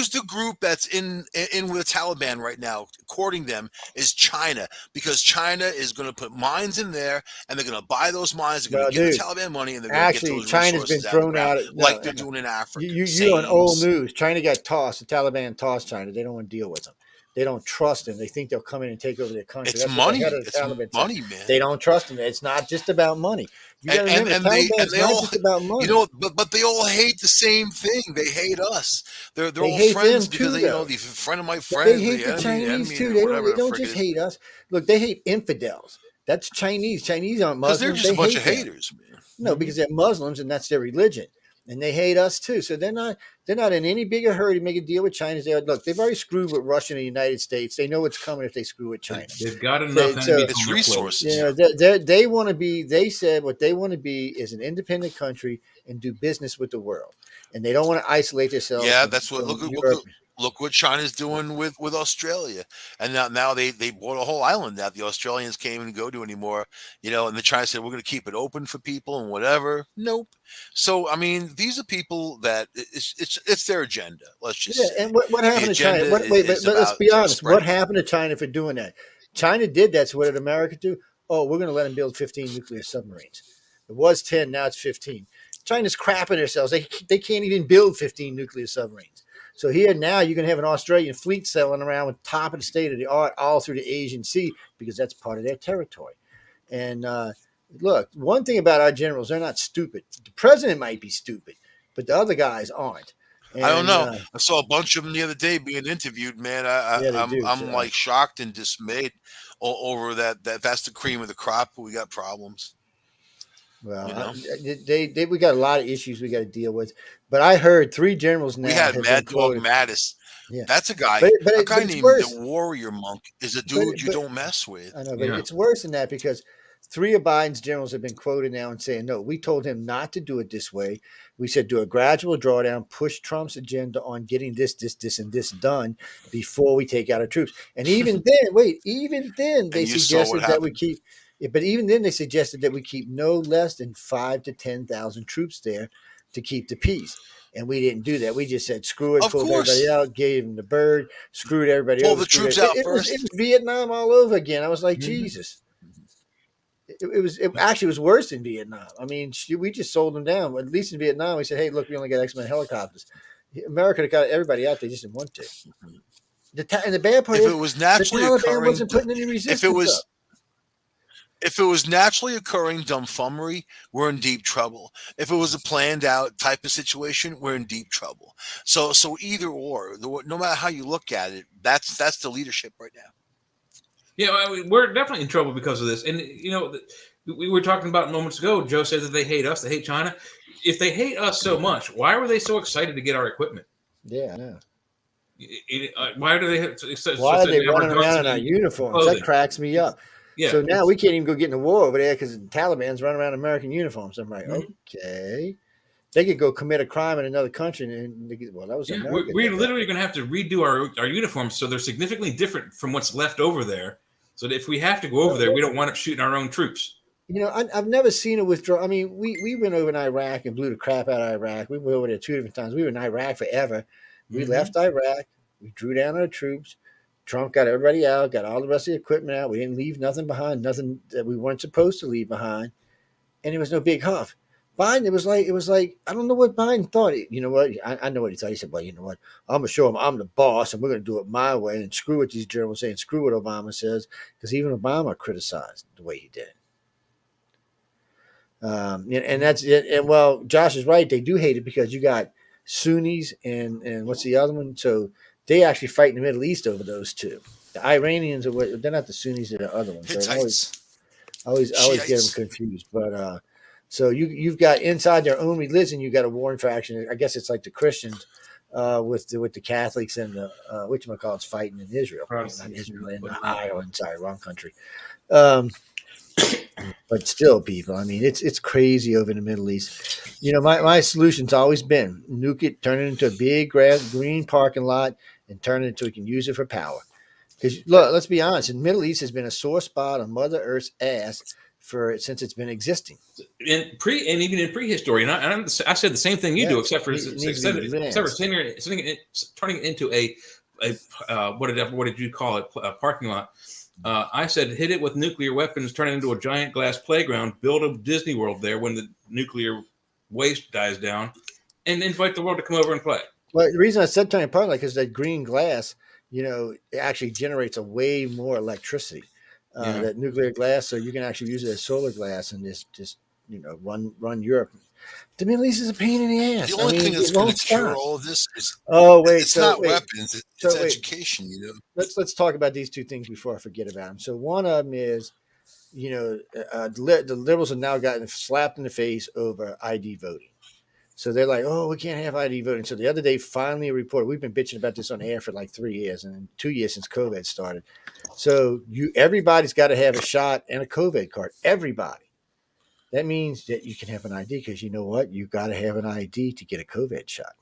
the group that's in with the Taliban right now, courting them, is China, because China is going to put mines in there, and they're going to buy those mines. They're going to give the Taliban money, and they're going to get those
China's been thrown out
like they're doing in Africa.
You're on old news. China got tossed. The Taliban tossed China. They don't want to deal with them. They don't trust them. They think they'll come in and take over their country.
It's money. It's money, man.
They don't trust them. It's not just about money. You got to remember, Taliban's not just about money.
But they all hate the same thing. They hate us. They're all friends because the friend of my friend.
They hate the Chinese too. They don't just hate us. Look, they hate infidels. That's Chinese. Chinese aren't Muslims.
Because they're just a bunch of haters, man.
No, because they're Muslims and that's their religion. And they hate us too. So they're not in any bigger hurry to make a deal with China. They've already screwed with Russia and the United States. They know what's coming if they screw with China.
They've got enough
it's resources.
They want to be. They said what they want to be is an independent country and do business with the world. And they don't want to isolate themselves.
Yeah, that's what. Look what China's doing with Australia, and now they bought a whole island that the Australians can't even go to anymore. And the China said we're going to keep it open for people and whatever. Nope. So I mean, these are people that it's their agenda. Let's just say.
And what happened to China? Let's be honest. What happened to China for doing that? China did that. So what did America do? Oh, we're going to let them build 15 nuclear submarines. It was 10, now it's 15. China's crapping themselves. They can't even build 15 nuclear submarines. So here now you're going to have an Australian fleet sailing around with top of the state of the art all through the Asian Sea because that's part of their territory. And look, one thing about our generals, they're not stupid. The president might be stupid, but the other guys aren't. And,
I don't know. I saw a bunch of them the other day being interviewed, man. I'm like shocked and dismayed over that. That's the cream of the crop. But we got problems.
Well, we got a lot of issues we got to deal with. But I heard 3 generals now.
We had Mad Dog Mattis. Yeah. That's a guy. A guy named the Warrior Monk is a dude you don't mess with.
I know, but it's worse than that because 3 of Biden's generals have been quoted now and saying, no, we told him not to do it this way. We said do a gradual drawdown, push Trump's agenda on getting this, and this done before we take out our troops. And even then, they suggested that we keep. But even then, they suggested that we keep no less than 5,000 to 10,000 troops there to keep the peace. And we didn't do that. We just said, screw it, pulled everybody out, gave them the bird, screwed everybody over.
Pull the troops out first.
It was Vietnam all over again. I was like, Jesus. It actually was worse in Vietnam. I mean, we just sold them down. At least in Vietnam, we said, hey, look, we only got X amount of helicopters. America got everybody out. They just didn't want to. And the bad part
is, it was naturally
the Taliban wasn't putting any resistance up.
If it was naturally occurring dumbfummery, we're in deep trouble. If it was a planned out type of situation, we're in deep trouble. So either or, no matter how you look at it, that's the leadership right now.
Yeah, we're definitely in trouble because of this. And we were talking about moments ago. Joe said that they hate us, they hate China. If they hate us so much, why were they so excited to get our equipment?
Yeah, I know.
Why do they?
Why are they running around in our uniforms? That cracks me up.
Yeah.
So now we can't even go get in a war over there because the Taliban's running around in American uniforms. I'm like,
Mhm.
okay. They could go commit a crime in another country, and that was
Yeah,
America.
we're literally going to have to redo our uniforms so they're significantly different from what's left over there. So that if we have to go over there, we don't wind up shooting our own troops.
I've never seen a withdrawal. I mean, we went over in Iraq and blew the crap out of Iraq. We went over there 2 different times. We were in Iraq forever. We left Iraq. We drew down our troops. Trump got everybody out, got all the rest of the equipment out. We didn't leave nothing behind, nothing that we weren't supposed to leave behind. And it was no big huff. Biden, it was like I don't know what Biden thought. You know what? I know what he thought. He said, well, you know what? I'm going to show him I'm the boss and we're going to do it my way and screw what these journalists say and screw what Obama says, because even Obama criticized the way he did it. And that's it. And well, Josh is right. They do hate it because you got Sunnis and what's the other one? So they actually fight in the Middle East over those two. The Iranians they're not the Sunnis, they're the other ones. So I always get them confused. But so you've got inside their own religion, you got a warring faction. I guess it's like the Christians with the Catholics and the whatchamacallit's fighting in Israel. Not Israel, in Ireland. Sorry, wrong country. But still, people, I mean, it's crazy over in the Middle East. My solution's always been nuke it, turn it into a big green parking lot, and turn it into we can use it for power. Because look, let's be honest, the Middle East has been a sore spot on Mother Earth's ass since it's been existing.
And even in prehistory, and I said the same thing you do, except for turning it into a what did you call it? A parking lot. I said, hit it with nuclear weapons, turn it into a giant glass playground, build a Disney World there when the nuclear waste dies down, and invite the world to come over and play.
Well, the reason I said turning parking lot is because that green glass, it actually generates a way more electricity. That nuclear glass, so you can actually use it as solar glass and just run Europe. The Middle East is a pain in the ass.
The only thing that's going to cure all of this is it's not weapons, it's education.
Let's talk about these two things before I forget about them. So one of them is, the liberals have now gotten slapped in the face over ID voting. So they're like, oh, we can't have ID voting. So the other day, finally, a report. We've been bitching about this on air for like 3 years and 2 years since COVID started. So everybody's got to have a shot and a COVID card. Everybody. That means that you can have an ID because you know what? You've got to have an ID to get a COVID shot.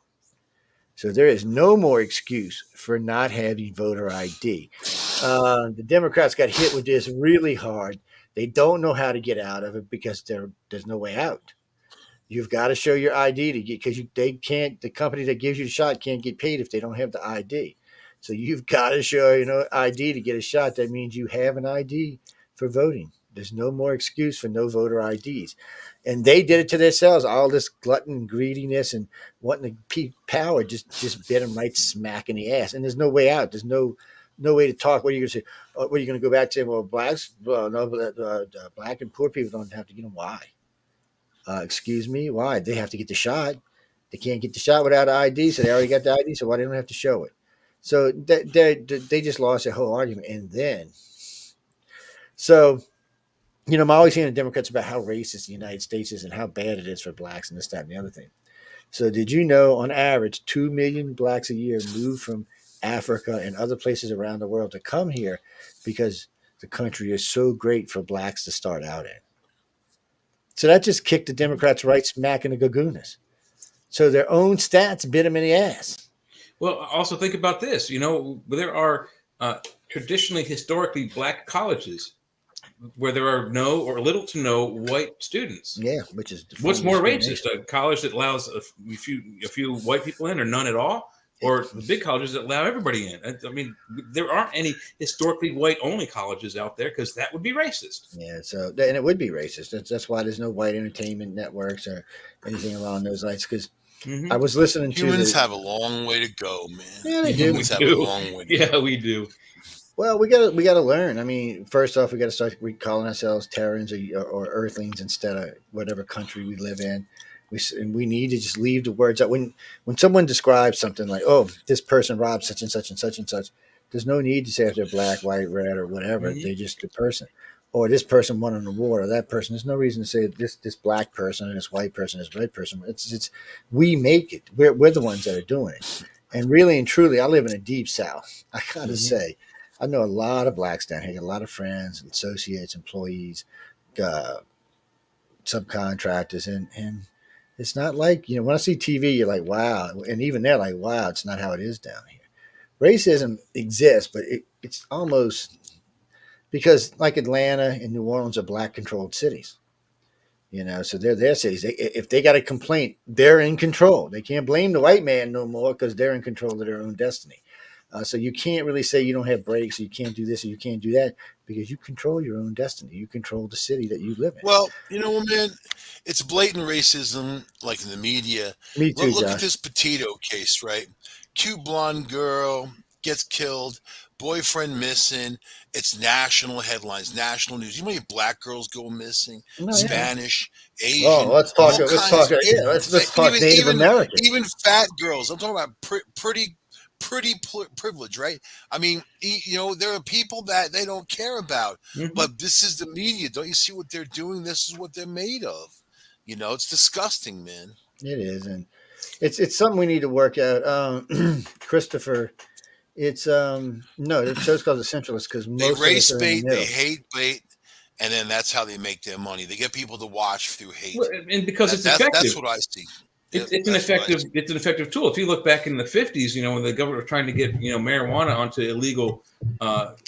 So there is no more excuse for not having voter ID. The Democrats got hit with this really hard. They don't know how to get out of it because there's no way out. You've got to show your ID to get, because the company that gives you the shot can't get paid if they don't have the ID. So you've got to show, ID to get a shot. That means you have an ID for voting. There's no more excuse for no voter IDs. And they did it to themselves. All this glutton and greediness and wanting to power just bit them right smack in the ass. And there's no way out. There's no way to talk. What are you going to say? What are you going to go back to? Well, black and poor people don't have to get them. Why? Excuse me? Why? They have to get the shot. They can't get the shot without an ID, so they already got the ID, so why they don't have to show it? So they just lost their whole argument. And then, I'm always hearing the Democrats about how racist the United States is and how bad it is for blacks and this, that, and the other thing. So did you know, on average, 2 million blacks a year move from Africa and other places around the world to come here because the country is so great for blacks to start out in? So that just kicked the Democrats right smack in the gagoonas. So their own stats bit them in the ass.
Well, also think about this. There are traditionally, historically black colleges where there are no or little to no white students.
Yeah, which is
what's more racist: a college that allows a few white people in, or none at all, or the big colleges that allow everybody in. I mean, there aren't any historically white-only colleges out there because that would be racist.
Yeah, and it would be racist. That's why there's no white entertainment networks or anything along those lines. Because I was listening to
humans have a long way to go, man.
Yeah, they do.
Humans have a long way to go.
Yeah, we do.
Well, we gotta learn. I mean, first off, we gotta start calling ourselves Terrans or Earthlings instead of whatever country we live in. And we need to just leave the words out. When someone describes something like, "Oh, this person robbed such and such and such and such," there's no need to say if they're black, white, red, or whatever.
Mhm.
They're just a person. Or this person won an award, or that person. There's no reason to say this black person and this white person, this red person. It's we make it. We're the ones that are doing it. And really and truly, I live in a deep South. I gotta
Mhm.
say, I know a lot of blacks down here, a lot of friends, associates, employees, uh, subcontractors, and it's not like when I see TV, you're like, wow, and even they're like, wow, it's not how it is down here. Racism exists, but it's almost because like Atlanta and New Orleans are black controlled cities. So they're their cities. If they got a complaint, they're in control. They can't blame the white man no more because they're in control of their own destiny. So you can't really say you don't have breaks, or you can't do this, or you can't do that, because you control your own destiny. You control the city that you live in.
Well, you know what, man? It's blatant racism, like in the media.
Me
Look,
too,
look at
Josh.
this Petito case, right? Cute blonde girl gets killed, boyfriend missing. It's national headlines, national news. You know how many black girls go missing?
No, yeah.
Spanish,
Oh,
Asian,
let's talk.
all
Let's
kinds.
talk. Yeah, let's talk
Even
Native
even
American.
even fat girls. I'm talking about pretty privilege, right? I mean, there are people that they don't care about,
Mhm.
but this is the media. Don't you see what they're doing? This is what they're made of. It's disgusting, man.
It is, and it's something we need to work out. Christopher, it's no, the show's called The Centralist because
They
most of us
race
are in the
bait, they
middle.
hate bait, and then that's how they make their money. They get people to watch through
Well,
hate.
and because
That,
it's
that's
effective.
that's what I see. Yep,
It's an
that's what I
effective
see.
it's an effective tool. If you look back in the 50s, when the government was trying to get marijuana onto illegal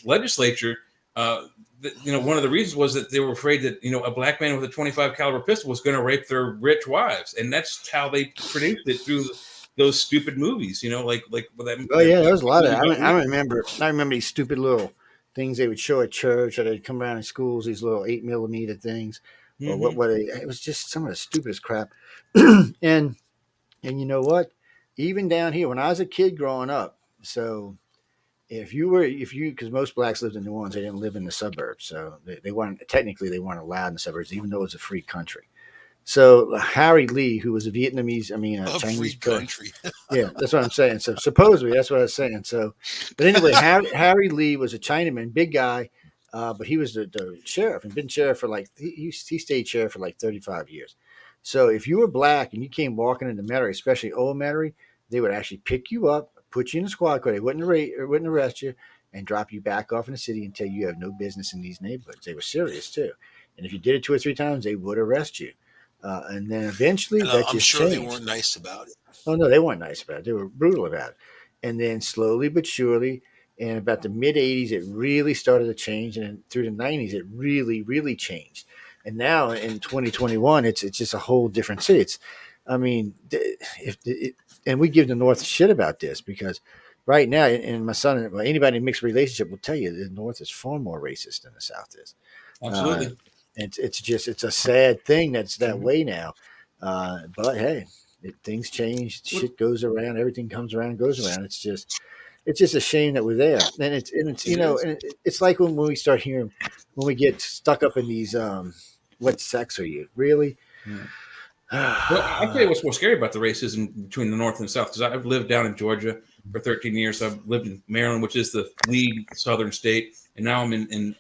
legislature, one of the reasons was that they were afraid that a black man with a 25 caliber pistol was going to rape their rich wives, and that's how they produced it through those stupid movies. Like with
Oh yeah, there was a lot of.
movie Don't
I
Look.
remember. I remember these stupid little things they would show at church, or they'd come around in schools. These little 8 millimeter things, or what?
Mhm.
It was just some of the stupidest crap. and and you know what? Even down here, when I was a kid growing up, so if you because most blacks lived in New Orleans, they didn't live in the suburbs, so they weren't technically they weren't allowed in the suburbs, even though it was a free country. So Harry Lee, who was a Vietnamese, a
A free
Chinese person.
country.
Yeah, that's what I'm saying. So supposedly that's what I was saying. So, but anyway, Harry Lee was a Chinaman, big guy, but he was the sheriff and been sheriff for like he stayed sheriff for like 35 years. So if you were black and you came walking into Metairie, especially Old Metairie, they would actually pick you up, put you in a squad car. They wouldn't arrest you, and drop you back off in the city and tell you have no business in these neighborhoods. They were serious too, and if you did it 2 or 3 times, they would arrest you. And then eventually
And
that
I'm
just
sure they
changed.
weren't nice about it.
Oh no, they weren't nice about it. They were brutal about it. And then slowly but surely, in about the mid '80s, it really started to change, and then through the '90s, it really, really changed. And now in 2021, it's just a whole different city. I mean, if it, and we give the North shit about this because right now, and my son, well, anybody in a mixed relationship will tell you the North is far more racist than the South is. Uh,
Absolutely.
it's a sad thing that's that
Mhm.
way now. But hey, things change,
What-
shit goes around, everything comes around, and goes around. It's just a shame that we're there, and it's
It is.
it's like when we start hearing when we get stuck up in these what sex are you really?
Yeah. Well, I'll tell
Yeah,
you what's more scary about the racism between the North and the South, because I've lived down in Georgia for 13 years. I've lived in Maryland, which is the lead southern state, and now I'm in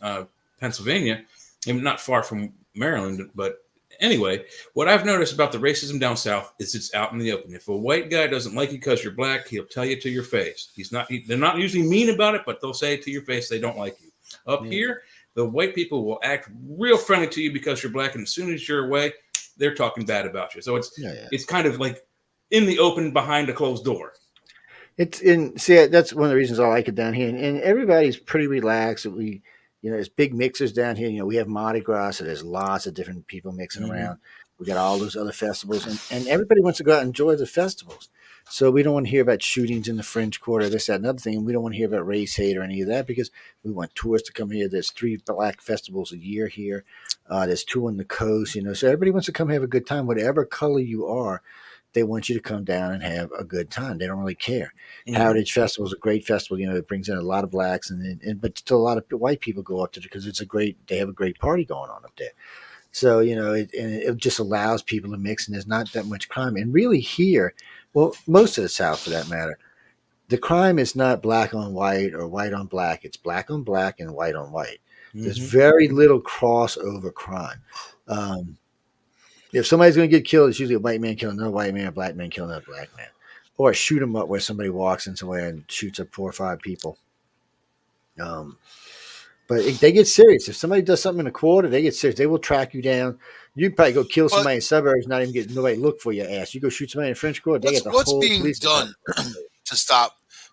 Pennsylvania. I'm not far from Maryland, but anyway, what I've noticed about the racism down south is it's out in the open. If a white guy doesn't like you because you're black, he'll tell you to your face. They're not usually mean about it, but they'll say to your face they don't like you. Up here, the white people will act real friendly to you because you're black, and as soon as you're away, they're talking bad about you. So it's
yeah.
it's kind of like in the open behind a closed door.
It's in see that's one of the reasons I like it down here, and everybody's pretty relaxed. There's big mixers down here. We have Mardi Gras, so there's lots of different people mixing
Mm-hmm.
around. We got all those other festivals, and everybody wants to go out and enjoy the festivals. So we don't want to hear about shootings in the French Quarter, this, that, and other thing. And we don't want to hear about race hate or any of that because we want tourists to come here. There's 3 black festivals a year here. There's 2 on the coast. So everybody wants to come have a good time, whatever color you are. they want you to come down and have a good time. They don't really care.
Mhm.
Heritage Festival is a great festival. It brings in a lot of blacks, but still a lot of white people go up to it because they have a great party going on up there. So it just allows people to mix, and there's not that much crime. And really here, well, most of the South for that matter, the crime is not black on white or white on black. It's black on black and white on white. There's
Mhm.
very little crossover crime. Um, if somebody's going to get killed, it's usually a white man killing another white man, a black man killing another black man, or a shoot 'em up where somebody walks in somewhere and shoots up 4 or 5 people. But they get serious. If somebody does something in a quarter, they get serious. They will track you down. You probably go kill
But
somebody in suburbs, not even get nobody look for your ass. You go shoot somebody in French Quarter, they
what's
get the
what's
whole
being
police
done
department looking for you.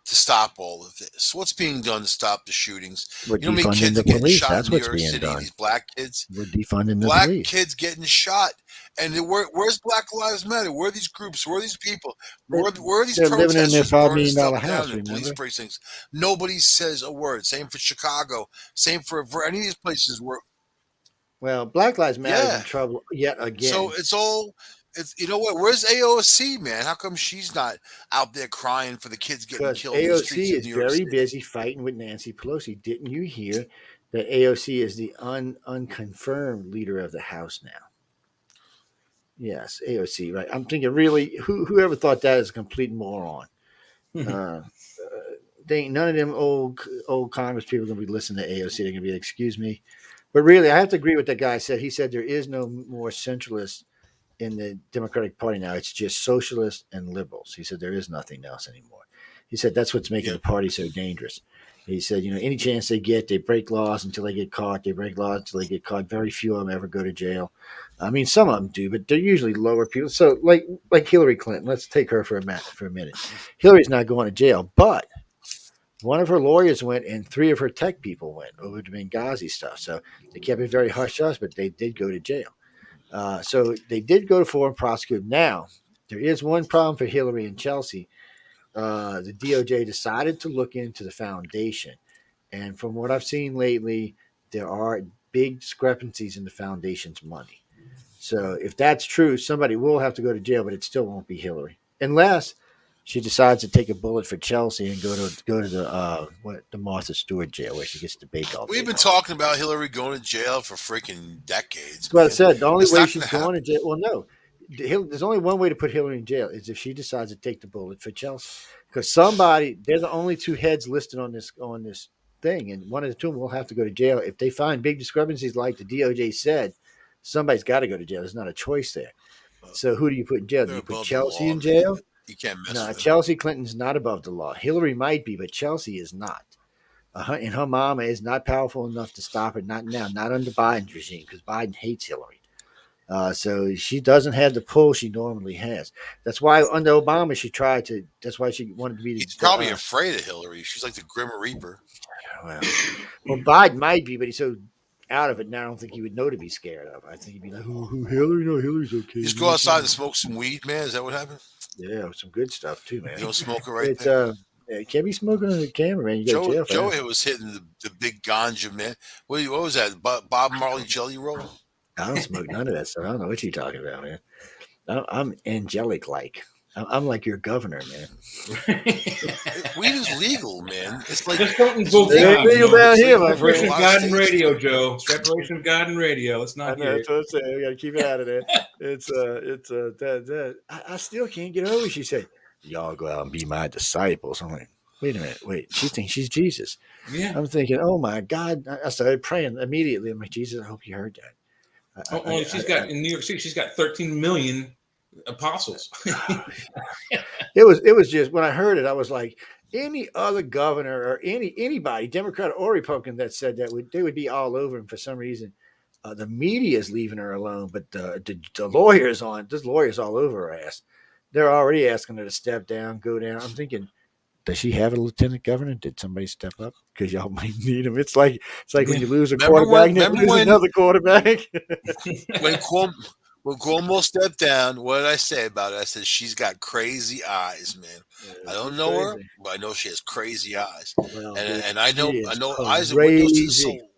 to stop all of this? What's being done to stop the shootings?
We're
You know how many
defunding
kids
the
are getting
police.
shot
That's
in New
what's
York
being
City?
done.
These black kids,
We're defunding the police.
getting shot. And where's Black Lives Matter? Where are these groups? Where are these people?
They,
Where are these
they're living in their
protesters
$5
burning
million
stuff down
house.
in police
Remember?
precincts? Nobody says a word. Same for Chicago. Same for any of these places where,
Well, Black Lives Matter is in
yeah.
trouble yet
So
again
it's you know what? Where's AOC, man? How come she's not out there crying for the kids getting
because
killed in the streets
AOC
of
is
New York
very
City?
busy fighting with Nancy Pelosi. Didn't you hear that AOC is the unconfirmed leader of the House now? Yes, AOC, right? I'm thinking, really, whoever thought that is a complete moron. Uh, they ain't none of them old Congress people gonna be listening to AOC. They're gonna be like, excuse me, but really, I have to agree with that guy said. He said there is no more centralist in the Democratic Party now. It's just socialists and liberals. He said there is nothing else anymore. He said that's what's making
Yeah.
the party so dangerous. He said, any chance they get, they break laws until they get caught. They break laws until they get caught. Very few of them ever go to jail. I mean, some of them do, but they're usually lower people. So, like Hillary Clinton, let's take her for a minute. Hillary's not going to jail, but one of her lawyers went, and 3 of her tech people went over to Benghazi stuff. So they kept it very hush hush, but they did go to jail. So they did go to foreign prosecute. Now, there is one problem for Hillary and Chelsea. The DOJ decided to look into the foundation. And from what I've seen lately, there are big discrepancies in the foundation's money. So if that's true, somebody will have to go to jail, but it still won't be Hillary. Unless she decides to take a bullet for Chelsea and go to the Martha Stewart jail where she gets to bake all day.
We've been talking about Hillary going to jail for freaking decades.
That's what I
Man.
said. The only
It's
way
not
she's
gonna
going to
happen.
jail. Well, no. There's only one way to put Hillary in jail is if she decides to take the bullet for Chelsea. Because they're the only 2 heads listed on this thing, and one of the 2 will have to go to jail if they find big discrepancies, like the DOJ said. Somebody's got to go to jail. There's not a choice there. So who do you put in jail? Do
They're
you put
above the
Chelsea
law,
in
man.
jail?
You can't mess
No,
with them.
Chelsea Clinton's not above the law. Hillary might be, but Chelsea is not. And her mama is not powerful enough to stop it. Not now, not under Biden's regime, because Biden hates Hillary. So she doesn't have the pull she normally has. That's why under Obama she tried to. That's why she wanted to be
He's probably afraid of Hillary. She's like the Grim Reaper.
well, Biden might be, but he's so out of it now. I don't think he would know to be scared of. I think he'd be like, "Who Hillary? No, Hillary's okay."
You just go outside and smoke some weed, man. Is that what happened?
Yeah, some good stuff too, man.
You don't smoke it right
It's
there.
you can't be smoking on the camera, man. You go to jail for that.
Joey was hitting the big ganja, man. What was that? Bob Marley Jelly Roll?
I don't smoke none of that stuff. I don't know what you're talking about, man. I'm angelic like. I'm like your governor, man.
Weed is legal, man. It's like
Just don't
it's
invoke
legal.
God. Legal down here, my
Separation
friend.
of God and radio, Joe. Separation of God and radio. Let's
I
not
know,
hear
that's what I'm saying. We got to keep it out of there. It's that. I still can't get over. She said, "Y'all go out and be my disciples." I'm like, wait a minute, wait. She thinks she's Jesus.
Yeah.
I'm thinking, oh my God. I started praying immediately. I'm like, Jesus, I hope you heard that.
In New York City, she's got 13 million apostles.
It was just when I heard it, I was like, any other governor or anybody, Democrat or Republican, that said that they would be all over him for some reason. The media is leaving her alone, but the lawyers there's lawyers all over her ass. They're already asking her to step down, go down. I'm thinking, does she have a lieutenant governor? Did somebody step up? Because y'all might need him. It's like when you lose a quarterback, and then lose another quarterback.
When Cuomo stepped down, what did I say about it? I said she's got crazy eyes, man.
Yeah,
I don't know her, but I know she has crazy eyes,
well,
and I know eyes are windows to the
crazy.
soul.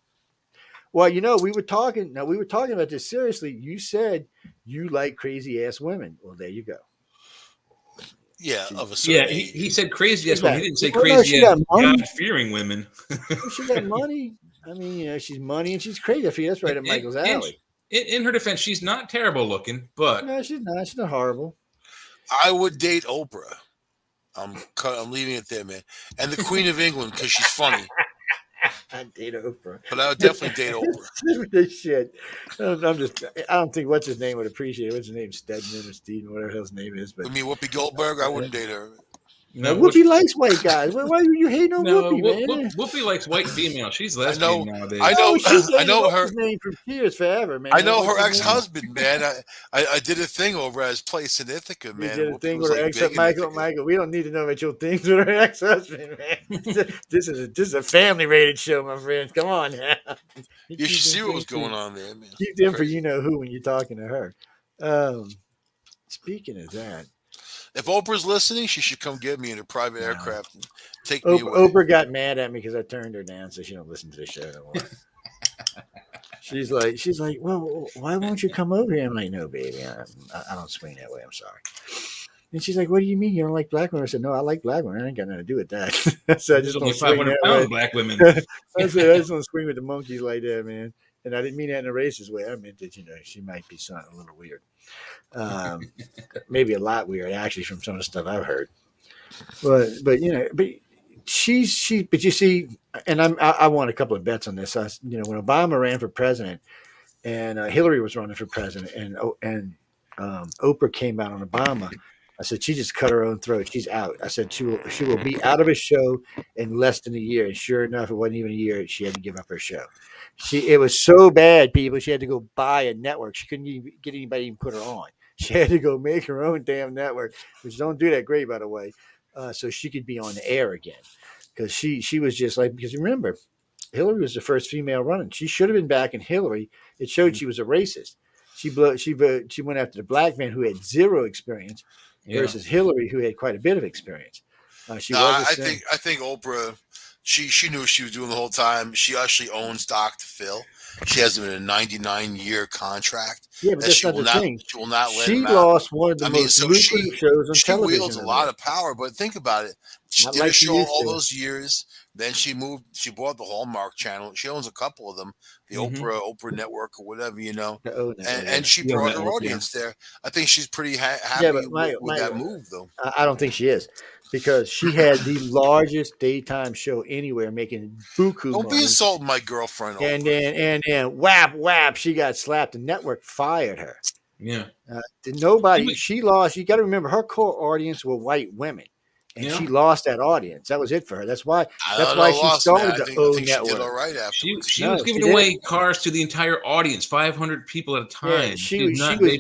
Well, we were talking about this seriously. You said you like crazy ass women. Well, there you go.
Yeah,
She,
of a
Yeah,
certain age.
he said crazy ass
She's
women.
got,
He didn't say
well, no,
crazy
she
ass
got money.
God fearing women.
She got money. I mean, she's money and she's crazy. I feel that's right up Michael's
In,
alley.
in her defense, she's not terrible looking, but
No, she's not. She's not horrible.
I would date Oprah. I'm leaving it there, man. And the Queen of England because she's funny.
I'd date Oprah.
But I would definitely date Oprah.
This shit. I'm just. I don't think what's his name would appreciate it. What's his name? Stedman or Steven, whatever his name is. But
I mean, Whoopi Goldberg, I wouldn't date her.
no,
Whoopi likes white guys. Why are you hating on
no,
Whoopi, man?
Whoopi likes white female. She's
I
lesbian
know,
nowadays.
I know,
Oh, she's
I know
what's
her.
his name from Tears forever, man.
I know
What's
her
his name?
ex-husband, man. I did a thing over at his place in Ithaca,
You
man.
did a
Whoopi
thing
was
with her
like
ex.
big in
Michael,
Ithaca.
we don't need to know about your things with her ex-husband, man. This is a family-rated show, my friends. Come on now.
You should see what was going on there, man.
Keep them for
Crazy.
you know who when you're talking to her. Speaking of that,
If Oprah's listening, she should come get me in a private
No.
aircraft and take me away.
Oprah got mad at me because I turned her down, so she don't listen to the show no more. She's like, well, why won't you come over here? I'm like, no, baby, I don't swing that way. I'm sorry. And she's like, what do you mean you don't like black women? I said, no, I like black women. I ain't got nothing to do with that. So I
There's
just
only
don't swing
500
that
pound
way.
black women.
I said, I just don't swing with the monkeys like that, man. And I didn't mean that in a racist way. I meant that, she might be something a little weird. Maybe a lot weird, actually, from some of the stuff I've heard. But but you see, and I won a couple of bets on this. When Obama ran for president and Hillary was running for president and Oprah came out on Obama, I said she just cut her own throat. She's out. I said she will be out of a show in less than a year. And sure enough, it wasn't even a year. She had to give up her show. It was so bad, people. She had to go buy a network. She couldn't even get anybody to even put her on. She had to go make her own damn network, which don't do that great, by the way, so she could be on the air again. Because she was just like, because remember, Hillary was the first female running. She should have been back in Hillary. It showed she was a racist. She went after the black man who had zero experience versus Hillary, who had quite a bit of experience. I
think Oprah, she knew what she was doing the whole time. She actually owns stock to fill. She has him in a 99-year contract.
Yeah, but that's not the thing.
She will not let
She
him out.
lost one of the most lucrative shows on television.
She wields a lot of power, but think about it. She did a show all those years. Then she bought the Hallmark Channel. She owns a couple of them, the Oprah Network or whatever, and she brought her audience there. I think she's pretty happy with that move, though.
I don't think she is, because she had the largest daytime show anywhere, making buku money.
Don't be insulting my girlfriend.
And then whap, she got slapped. The network fired her.
Yeah.
She lost. You got to remember, her core audience were white women. And she lost that audience. That was it for her. That's why she started the O Network.
She did all right afterwards.
She was giving away cars to the entire audience, 500 people at a time.
Yeah, she was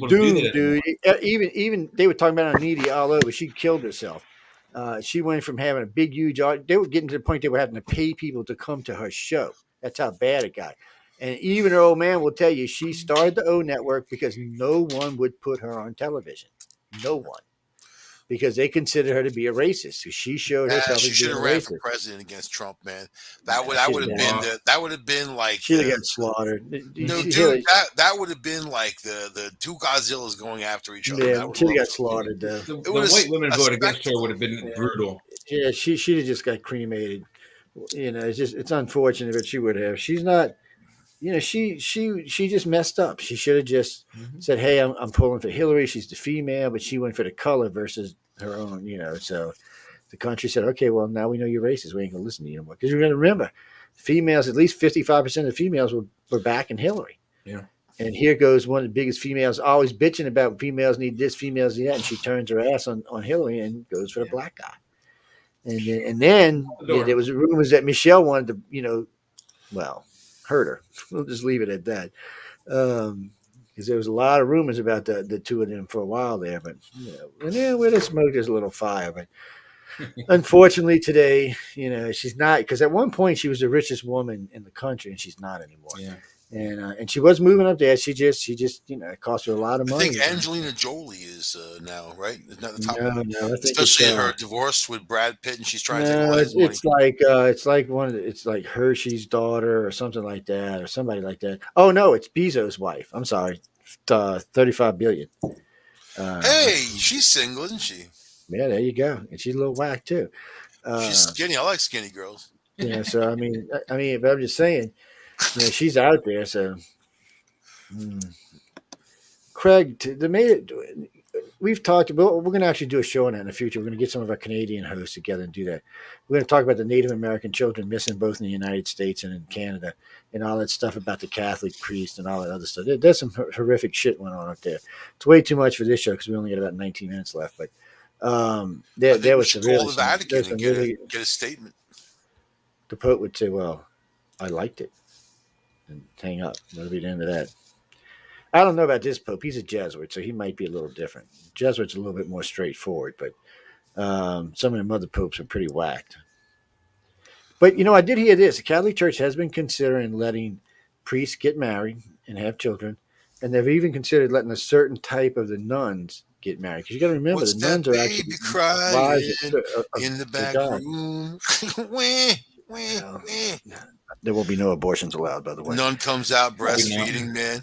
doomed, dude. Even they were talking about her media all over. She killed herself. She went from having a big, huge audience. They were getting to the point they were having to pay people to come to her show. That's how bad it got. And even her old man will tell you she started the O Network because no one would put her on television. No one. Because they consider her to be a racist. So she showed herself
she
as
should
being
have
a
ran
racist.
for president against Trump, man. That would have been like
she'd have got slaughtered.
No, dude, that would have been like the two Godzillas going after each other.
Yeah, she'd have got slaughtered though.
The white women vote against her would have been brutal.
Yeah, she'd have just got cremated. It's unfortunate, but she would have. She's not. She just messed up. She should have just said, "Hey, I'm pulling for Hillary. She's the female, but she went for the color versus her own." So the country said, "Okay, well now we know you're racist. We ain't gonna listen to you anymore." Because you're gonna remember, females, at least 55% of the females were backing Hillary.
Yeah. And
here goes one of the biggest females, always bitching about females need this, females need that, and she turns her ass on Hillary and goes for the black guy. And then there was rumors that Michelle wanted to, hurt her. We'll just leave it at that. Because there was a lot of rumors about the two of them for a while there. But, where there's smoke, there's a little fire. But unfortunately today, she's not. Because at one point she was the richest woman in the country, and she's not anymore.
Yeah.
And she was moving up there. She just it cost her a lot of money.
I think Angelina Jolie is now, right? Isn't that the top one?
No, I think
especially her divorce with Brad Pitt, and she's trying to take all his
money. It's like it's like Hershey's daughter or something like that, or somebody like that. Oh no, it's Bezos' wife. I'm sorry, $35 billion.
Hey, she's single, isn't she?
Yeah, there you go. And she's a little whack too.
She's
Uh,
skinny. I like skinny girls.
so I mean, but I'm just saying, she's out there. So, mm. Craig, we've talked about. We're going to actually do a show on that in the future. We're going to get some of our Canadian hosts together and do that. We're going to talk about the Native American children missing both in the United States and in Canada, and all that stuff about the Catholic priest and all that other stuff. There's some horrific shit went on up there. It's way too much for this show because we only got about 19 minutes left. But
I think
there
we
was
should
really
call the Vatican
there's
and
some really.
get a statement.
The Pope would say, "Well, I liked it," and hang up. That'll be the end of that. I don't know about this Pope. He's a Jesuit, so he might be a little different. Jesuits are a little bit more straightforward, but some of the other popes are pretty whacked. But I did hear this: the Catholic Church has been considering letting priests get married and have children, and they've even considered letting a certain type of the nuns get married. Because you got to remember,
What's
the
that
nuns are actually
baby crying
wives
in the
of
back
God.
room? Wah, wah,
Well,
wah.
there will be no abortions allowed, by the way.
Nun comes out
Probably not.
breastfeeding, man.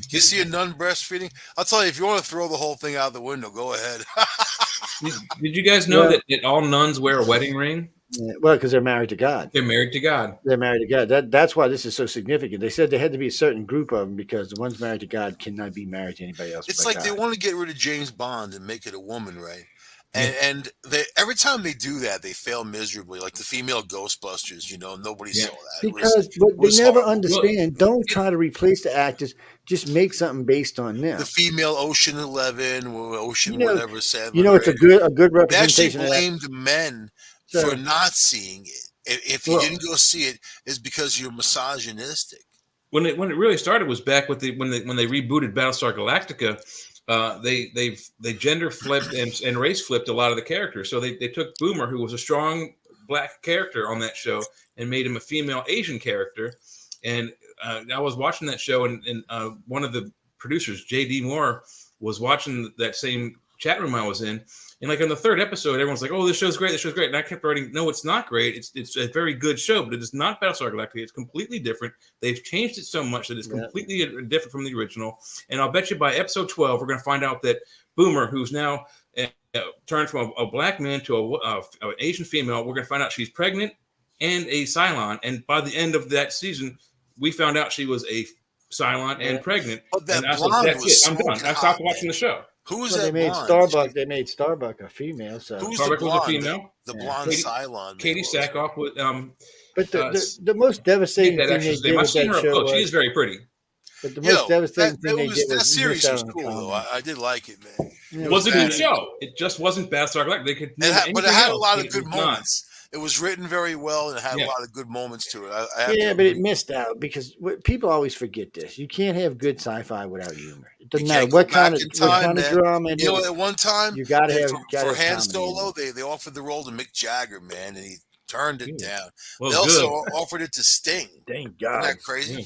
You see a nun breastfeeding? I'll tell you, if you want to throw the whole thing out the window, go ahead.
Did you guys know
Yeah.
that all nuns wear a wedding ring?
Yeah, well, because they're married to God.
They're married to God.
They're married to God. That's why this is so significant. They said there had to be a certain group of them because the ones married to God cannot be married to anybody else.
It's
but
like they
God.
want to get rid of James Bond and make it a woman, right? And they every time they do that, they fail miserably. Like the female Ghostbusters, nobody
Yeah.
saw that.
Because what they
was
never
horrible.
understand, don't try to replace the actors. Just make something based on them.
The female Ocean 11, or Ocean
You know-
whatever, 7.
It's a good
They actually
representation of that.
blamed men
So-
for not seeing it. If you
Well-
didn't go see it, it's because you're misogynistic.
When it really started was back with when they rebooted Battlestar Galactica. They gender flipped and race flipped a lot of the characters. So they took Boomer, who was a strong black character on that show, and made him a female Asian character. And I was watching that show, and one of the producers, J.D. Moore, was watching that same chat room I was in. And like on the third episode, everyone's like, "Oh, this show's great. This show's great." And I kept writing, "No, it's not great. It's a very good show, but it is not Battlestar Galactica. It's completely different. They've changed it so much that it's completely different from the original." And I'll bet you by episode 12, we're going to find out that Boomer, who's now turned from a black man to an Asian female, we're going to find out she's pregnant and a Cylon. And by the end of that season, we found out she was a Cylon and pregnant.
But that
and I said,
blonde
"That's
was
it. I'm done."
smoking
I
hot,
stopped
man.
watching the show.
Who was
Well,
that
they made
blonde?
Starbuck. They made Starbuck a female. So,
Who's
Starbuck
the
was a
blonde?
female.
The
Yeah.
blonde
Katie-
Cylon.
Katie
man.
Sackhoff with
but the most devastating
that
thing they
actress
did
name. I've
with
seen
that
her
show
up close. She is
was,
very pretty.
but the most devastating thing they did
that
was
series
miss out
was
on the
cool though.
comment.
I did like it, man.
It was a good show. It just wasn't Battlestar Galactica. They could,
But it
anything
had a
else,
lot of
it
good
was not.
moments. It was written very well and it had
Yeah.
a lot of good moments to it. I have
Yeah,
to
but it
agree.
missed out because people always forget this. You can't have good sci-fi without humor. It doesn't
You
matter
can't go
what kind
back
of
in time, man.
drama it
You know,
is.
at one time,
You gotta have
for Han
comedy in
Solo,
it.
they offered the role to Mick Jagger, man, and he turned it down.
Well,
They also
good.
offered it to Sting.
Thank
Isn't
God.
that crazy?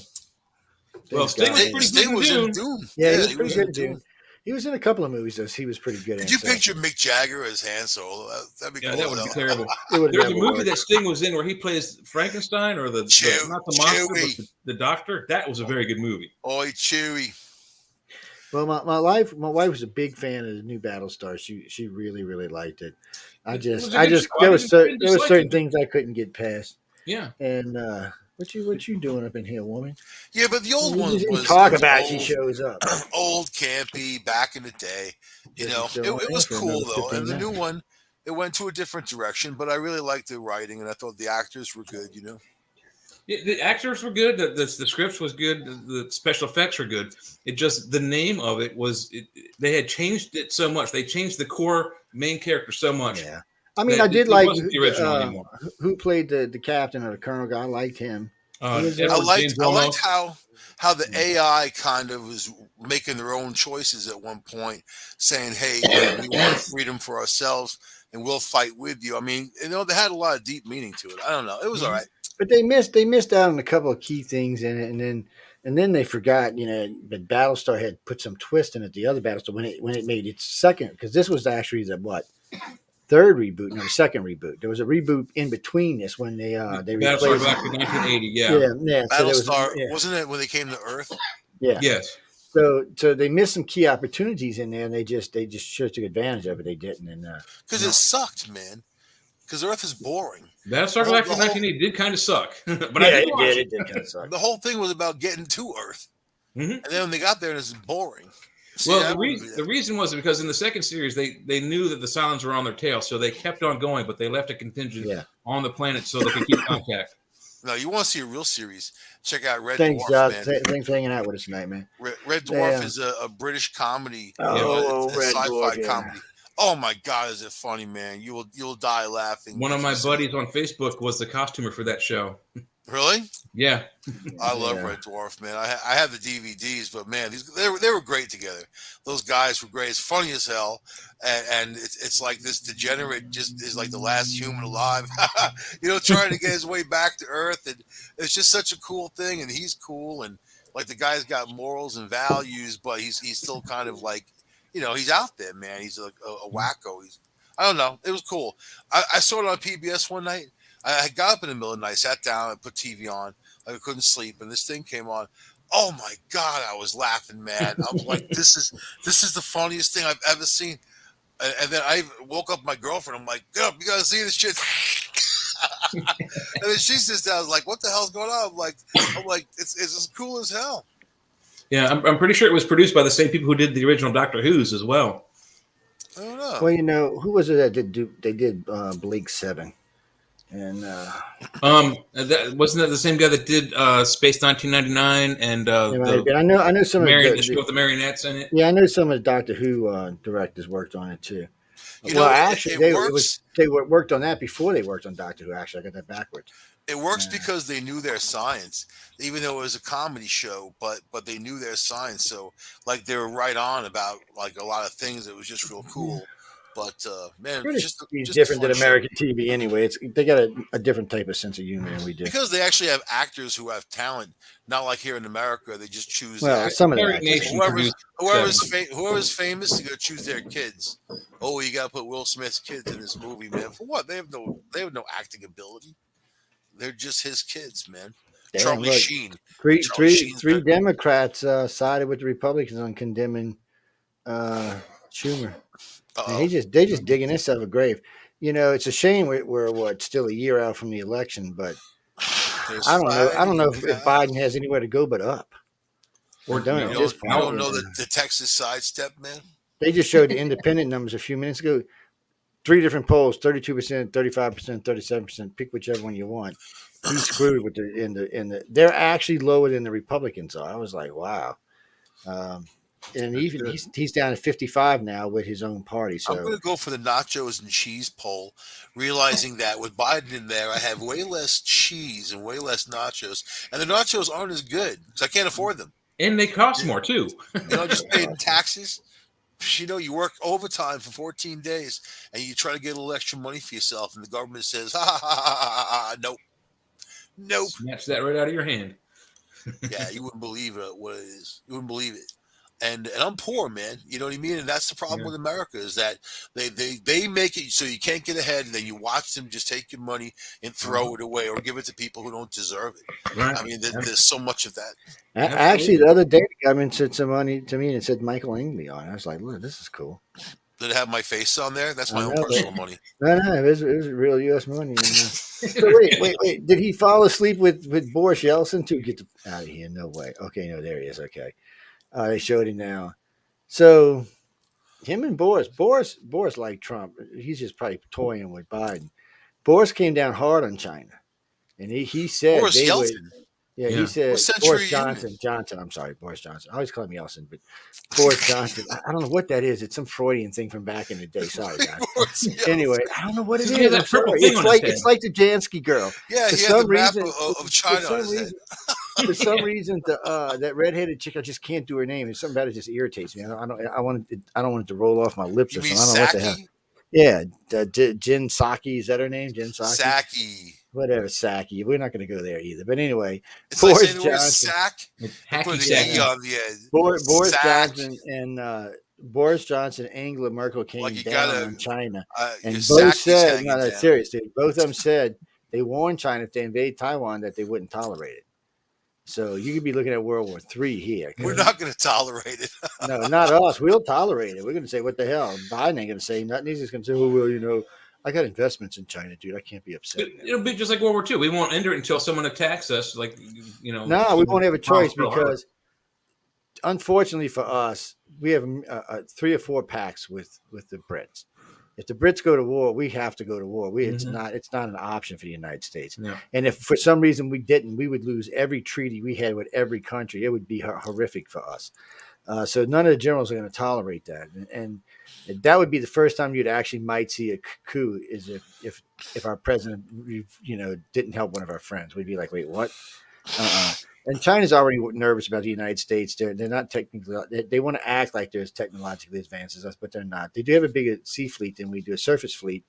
Well,
Thank
Sting
God.
was pretty
Sting
good in
was in
Dune.
Dune.
Yeah, he was
he
pretty
was
good
in
in Dune. He was in a couple of movies, though. He was pretty good.
Could
in
you
so.
picture Mick Jagger as Han Solo? That'd be
Yeah,
cool.
that would be
though.
terrible.
It would
There's a
never
movie
work.
that Sting was in where he plays Frankenstein or not the monster, but
Chewie.
the doctor. That was a very good movie.
Oi, Chewie.
Well, my wife was a big fan of the new Battlestar. She really liked it.
It was a good show.
There
I
was
didn't
there were
dislike
certain
it.
things I couldn't get past.
Yeah.
And what you doing up in here, woman?
Yeah, but the old
You
one
didn't
was
talk
was
about it.
old,
She shows up.
old campy back in the day. You
Doesn't
know,
show
it was
up for
cool
another
though.
15
And the new
minutes.
one, it went to a different direction, but I really liked the writing and I thought the actors were good. You know,
Yeah, the actors were good. The scripts was good. The special effects were good. It just the name of it was. They had changed it so much. They changed the core main character so much.
Yeah. I mean,
that
I did
it
like
wasn't the original anymore.
who played the captain or the colonel guy. I liked him.
Edward
I
James
liked
Olmos.
how the AI kind of was making their own choices at one point, saying, "Hey, we want freedom for ourselves, and we'll fight with you." I mean, they had a lot of deep meaning to it. I don't know. It was all right.
But they missed out on a couple of key things in it, and then they forgot, that Battlestar had put some twist in it. The other Battlestar when it made its second, because this was actually the third reboot, no, the second reboot. There was a reboot in between this when they
Battlestar
replaced.
Galactica 1980. Yeah.
Yeah. So there was,
Battlestar wasn't it when they came to Earth?
yeah.
Yes.
So they missed some key opportunities in there, and they just should have took advantage of it. They didn't, and
Because it sucked, man. Because Earth is boring.
Battlestar Galactica 1980 did kind of suck, but I
yeah,
did
it
watch
did.
it.
It did kind of suck.
The whole thing was about getting to Earth, and then when they got there, it's boring. See,
Well, the reason was because in the second series they knew that the Cylons were on their tail, so they kept on going, but they left a contingent on the planet so they could keep contact.
No, you want to see a real series? Check out Red
Thanks,
Dwarf,
Josh.
man.
Thanks for hanging out with us tonight, man.
Red Dwarf is a British comedy,
Oh,
it's a
Red
sci-fi
Dwarf, yeah.
comedy. Oh my God, is it funny, man? You'll die laughing.
One of my buddies on Facebook was the costumer for that show.
Really?
Yeah.
I love Red Dwarf, man. I have the DVDs, but man, they were great together. Those guys were great. It's funny as hell, and it's like this degenerate just is like the last human alive, trying to get his way back to Earth, and it's just such a cool thing. And he's cool, and like the guy's got morals and values, but he's still kind of like, he's out there, man. He's a wacko. I don't know. It was cool. I saw it on PBS one night. I got up in the middle of the night, sat down, and put TV on. I couldn't sleep, and this thing came on. Oh my God, I was laughing, man. I was like, this is the funniest thing I've ever seen. And then I woke up my girlfriend. I'm like, get up, you gotta see this shit. And then she sits down. I was like, what the hell's going on? I'm like, it's as cool as hell.
Yeah, I'm pretty sure it was produced by the same people who did the original Doctor Who's as well.
I don't know.
Well, who was it that did Blake 7? And
wasn't that the same guy that did Space 1999 and
I know some of
the show with the marionettes in it?
Yeah, I know some of the Doctor Who directors worked on it too. Actually, they worked on that before they worked on Doctor Who. Actually, I got that backwards.
It works because they knew their science, even though it was a comedy show. But they knew their science, so like they were right on about like a lot of things. That was just real cool. But man, just
different than American TV anyway. They got a different type of sense of humor than we do.
Because they actually have actors who have talent, not like here in America. They just choose.
Some of the
whoever's famous, they go choose their kids. Oh, you got to put Will Smith's kids in this movie, man. For what? They have no acting ability. They're just his kids, man.
Damn,
Charlie Sheen.
Three Democrats sided with the Republicans on condemning Schumer. They just digging this out of a grave. It's a shame we're still a year out from the election, but I don't know if Biden has anywhere to go but up.
Or don't at this point. I don't know the Texas sidestep, man.
They just showed the independent numbers a few minutes ago. 3 different polls: 32%, 35%, 37%. Pick whichever one you want. He's screwed with they're actually lower than the Republicans are. I was like, wow. And even he's down at 55 now with his own party. So
I'm going to go for the nachos and cheese poll, realizing that with Biden in there, I have way less cheese and way less nachos, and the nachos aren't as good because I can't afford them,
and they cost more too.
Just paying taxes. You work overtime for 14 days, and you try to get a little extra money for yourself, and the government says, nope.
Snatch that right out of your hand.
Yeah, you wouldn't believe what it is. You wouldn't believe it. And I'm poor, man. You know what I mean? And that's the problem with America is that they make it so you can't get ahead, and then you watch them just take your money and throw it away or give it to people who don't deserve it. Right. I mean, there's so much of that.
Actually, the other day, the government sent some money to me and it said Michael Ingley on it. I was like, look, this is cool.
Did it have my face on there? That's my own personal money.
No, it was real U.S. money. So wait. Did he fall asleep with Boris Yeltsin to get out of here? No way. Okay, no, there he is. Okay. They showed him now. So him and Boris like Trump. He's just probably toying with Biden. Boris came down hard on China. And he said
Boris Yeltsin.
He said Boris Johnson. I'm sorry, Boris Johnson. I always call him Yeltsin, but Boris Johnson. I don't know what that is. It's some Freudian thing from back in the day. Sorry, guys. Anyway, I don't know what it is. It's like the Jansky girl.
Yeah, he had the map of China on his head.
For some reason, that redheaded chick, I just can't do her name. It's something about it just irritates me. I don't want it to roll off my lips.
You
or
mean
something. I don't know what the hell. Yeah, Jin Saki, is that her name? Jin Saki.
Saki.
Whatever, Saki. We're not going to go there either. But anyway,
it's Boris like Johnson. Put an E on the end.
Boris Johnson and Boris Johnson and Angela Merkel came down on China, and both said, "No, that's serious." Both of them said they warned China if they invade Taiwan that they wouldn't tolerate it. So you could be looking at World War III here.
We're not going to tolerate it.
No, not us. We'll tolerate it. We're going to say, what the hell? Biden ain't going to say nothing. He's just going to say, oh, well, I got investments in China, dude. I can't be upset.
It'll be just like World War II. We won't enter it until someone attacks us. Like,
No, we won't have a choice because, unfortunately for us, we have 3 or 4 pacts with the Brits. If the Brits go to war, we have to go to war. It's not an option for the United States.
Yeah.
And if for some reason we didn't, we would lose every treaty we had with every country. It would be horrific for us. So none of the generals are going to tolerate that. And that would be the first time you'd actually might see a coup is if our president, didn't help one of our friends. We'd be like, wait, what? And China's already nervous about the United States. They're not technically. They want to act like there's technologically advanced as us, but they're not. They do have a bigger sea fleet than we do, a surface fleet,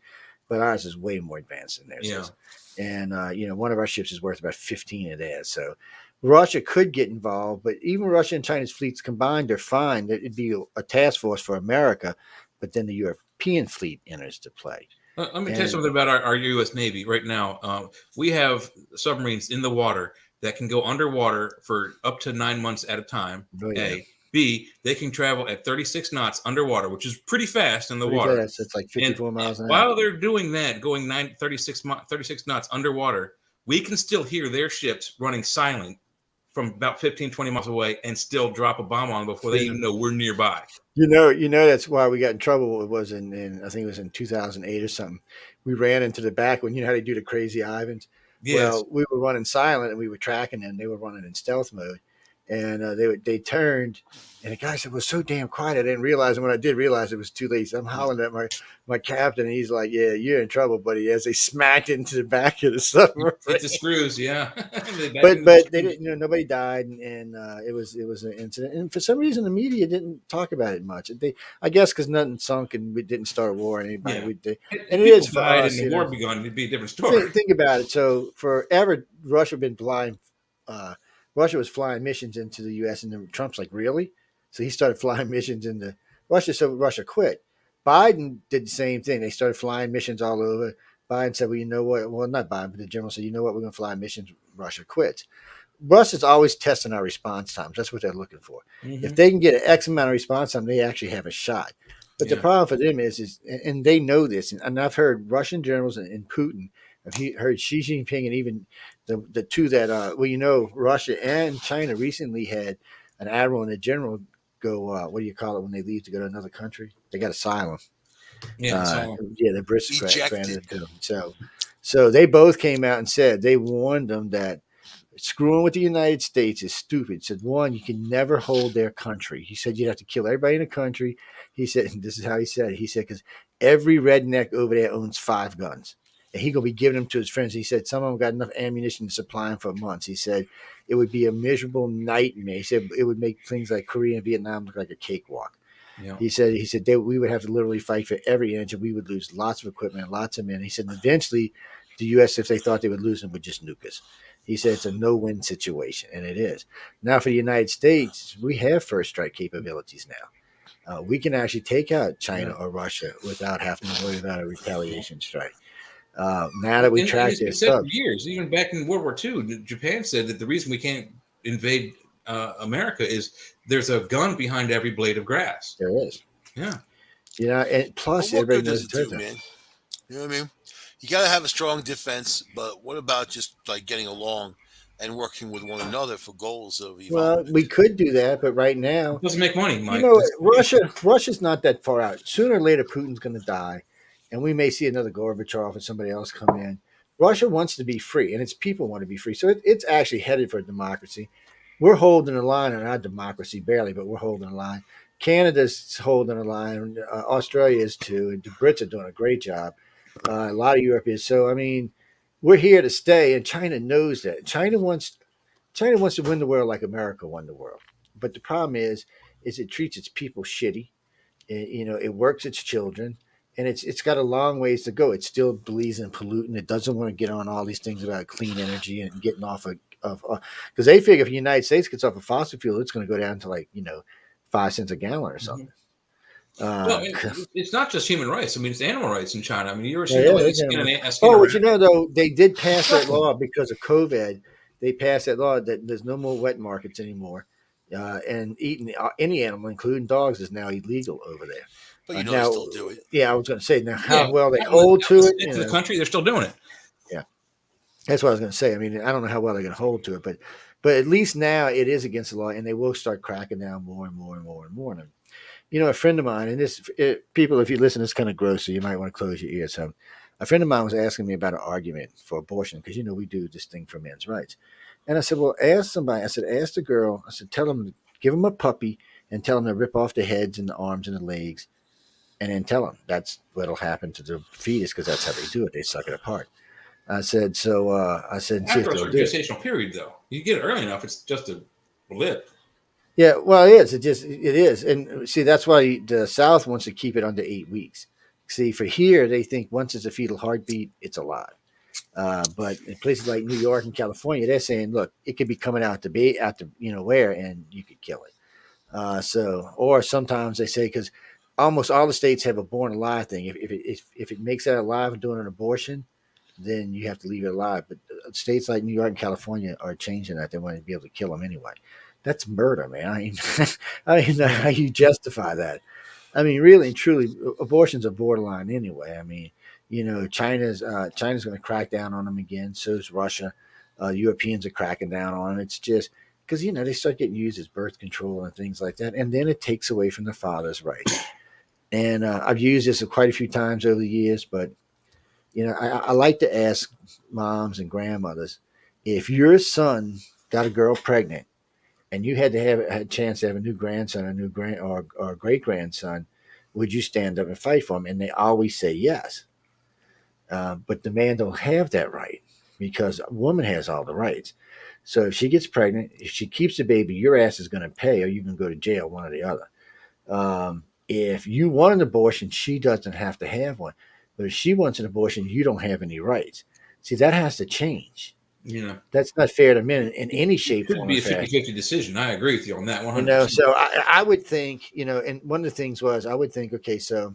but ours is way more advanced than theirs.
Yeah.
Is. And one of our ships is worth about 15 of theirs. So Russia could get involved, but even Russia and China's fleets combined, they're fine. It'd be a task force for America, but then the European fleet enters to play.
Let me tell you something about our U.S. Navy right now. We have submarines in the water that can go underwater for up to 9 months at a time.
Oh, yeah.
A. B, they can travel at 36 knots underwater, which is pretty fast in the water.
Fast. It's like 54 miles an hour.
While they're doing that, going 36 knots underwater, we can still hear their ships running silent from about 15, 20 miles away and still drop a bomb on them before they even know we're nearby.
That's why we got in trouble. It was in I think it was in 2008 or something. We ran into the back when, how they do the crazy Ivans.
Yes.
Well, we were running silent and we were tracking them. They were running in stealth mode. And they turned, and the guy said, it was so damn quiet. I didn't realize. And when I did realize, it was too late. So I'm hollering at my captain, and he's like, yeah, you're in trouble, buddy. As they smacked into the back of the submarine.
Hit the screws, yeah.
but they didn't, nobody died, and it was an incident. And for some reason, the media didn't talk about it much. I guess because nothing sunk and we didn't start a war or anybody.
Yeah.
And it is for
died
us.
and the war begun, it'd be a different story.
Think about it. So forever, Russia had been blind. Russia was flying missions into the U.S. and then Trump's like, really? So he started flying missions into Russia. So Russia quit. Biden did the same thing. They started flying missions all over. Biden said, well, you know what? Well, not Biden, but the general said, you know what? We're going to fly missions. Russia quits. Russia's always testing our response times. That's what they're looking for. Mm-hmm. If they can get an X amount of response time, they actually have a shot. But the problem for them is, and they know this, and I've heard Russian generals and Putin, I've heard Xi Jinping and even the two that, Russia and China recently had an admiral and a general go, what do you call it when they leave to go to another country? They got asylum.
Yeah,
the British granted it to them. So they both came out and said, they warned them that screwing with the United States is stupid. Said, one, you can never hold their country. He said, you'd have to kill everybody in the country. He said, and this is how he said it. He said, because every redneck over there owns 5 guns. And he going to be giving them to his friends. He said some of them got enough ammunition to supply them for months. He said it would be a miserable nightmare. He said it would make things like Korea and Vietnam look like a cakewalk. Yeah. He said we would have to literally fight for every inch, and we would lose lots of equipment, lots of men. He said eventually the U.S., if they thought they would lose them, would just nuke us. He said it's a no-win situation, and it is. Now for the United States, we have first strike capabilities now. We can actually take out China or Russia without having to worry about a retaliation strike. Now that we track this
for years, even back in World War II, Japan said that the reason we can't invade America is there's a gun behind every blade of grass.
There is.
Yeah.
And plus everybody knows
it do, man. You know what I mean? You got to have a strong defense, but what about just like getting along and working with one another for goals of evolvement?
Well, we could do that, but right now
it doesn't make money, Mike.
Russia's not that far out. Sooner or later, Putin's going to die. And we may see another Gorbachev or somebody else come in. Russia wants to be free, and its people want to be free. So it's actually headed for democracy. We're holding the line on our democracy, barely, but we're holding the line. Canada's holding the line. Australia is too. And the Brits are doing a great job. A lot of Europe is. So, I mean, we're here to stay, and China knows that. China wants to win the world like America won the world. But the problem is it treats its people shitty. It works its children. And it's got a long ways to go. It still believes in polluting. It doesn't want to get on all these things about clean energy and getting off of because they figure if the United States gets off of fossil fuel, it's going to go down to 5 cents a gallon or something.
Well, it's not just human rights. I mean, it's animal rights in China. I mean, you ever seen
though they did pass that law because of COVID. they passed that law that there's no more wet markets anymore, and eating any animal, including dogs, is now illegal over there.
But you know they
Now,
still do it.
yeah, I was going to say now
Yeah,
how well they
out
hold to it,
in the country, they're still doing it.
yeah, that's what I was going to say. I mean, I don't know how well they're going to hold to it, but at least now it is against the law, and they will start cracking down more and more and more and more. And a friend of mine, and people, if you listen, it's kind of gross, so you might want to close your ears. So, a friend of mine was asking me about an argument for abortion because we do this thing for men's rights, and I said, well, ask somebody. I said, ask the girl. I said, tell them, give them a puppy, and tell them to rip off the heads and the arms and the legs, and then tell them that's what'll happen to the fetus because that's how they do it. They suck it apart. I said, so I said, see if
After a
they'll
certain
do it.
gestational period, though, you get it early enough, it's just a blip.
Yeah, well, it is. It is, and see that's why the South wants to keep it under 8 weeks. See, for here they think once it's a fetal heartbeat, it's alive. But in places like New York and California, they're saying, look, it could be coming out to be out to where, and you could kill it. Or sometimes they say because almost all the states have a born alive thing. If it makes that alive and doing an abortion, then you have to leave it alive. But states like New York and California are changing that. They want to be able to kill them anyway. That's murder, man. I mean, I don't know how you justify that. I mean, really and truly, abortions are borderline anyway. I mean, China's going to crack down on them again. So is Russia. Europeans are cracking down on them. It's just because they start getting used as birth control and things like that, and then it takes away from the father's rights. And I've used this quite a few times over the years, but I like to ask moms and grandmothers if your son got a girl pregnant and you had to have a chance to have a new grandson, a new or a great grandson, would you stand up and fight for him? And they always say yes. But the man don't have that right because a woman has all the rights. So if she gets pregnant, if she keeps the baby, your ass is going to pay, or you can go to jail, one or the other. If you want an abortion, she doesn't have to have one. But if she wants an abortion, you don't have any rights. See, that has to change. That's not fair to men in any shape,
It should
form,
be
or
a
fashion.
50-50 decision. I agree with you on that 100%.
So I would think, and one of the things was I would think, okay, so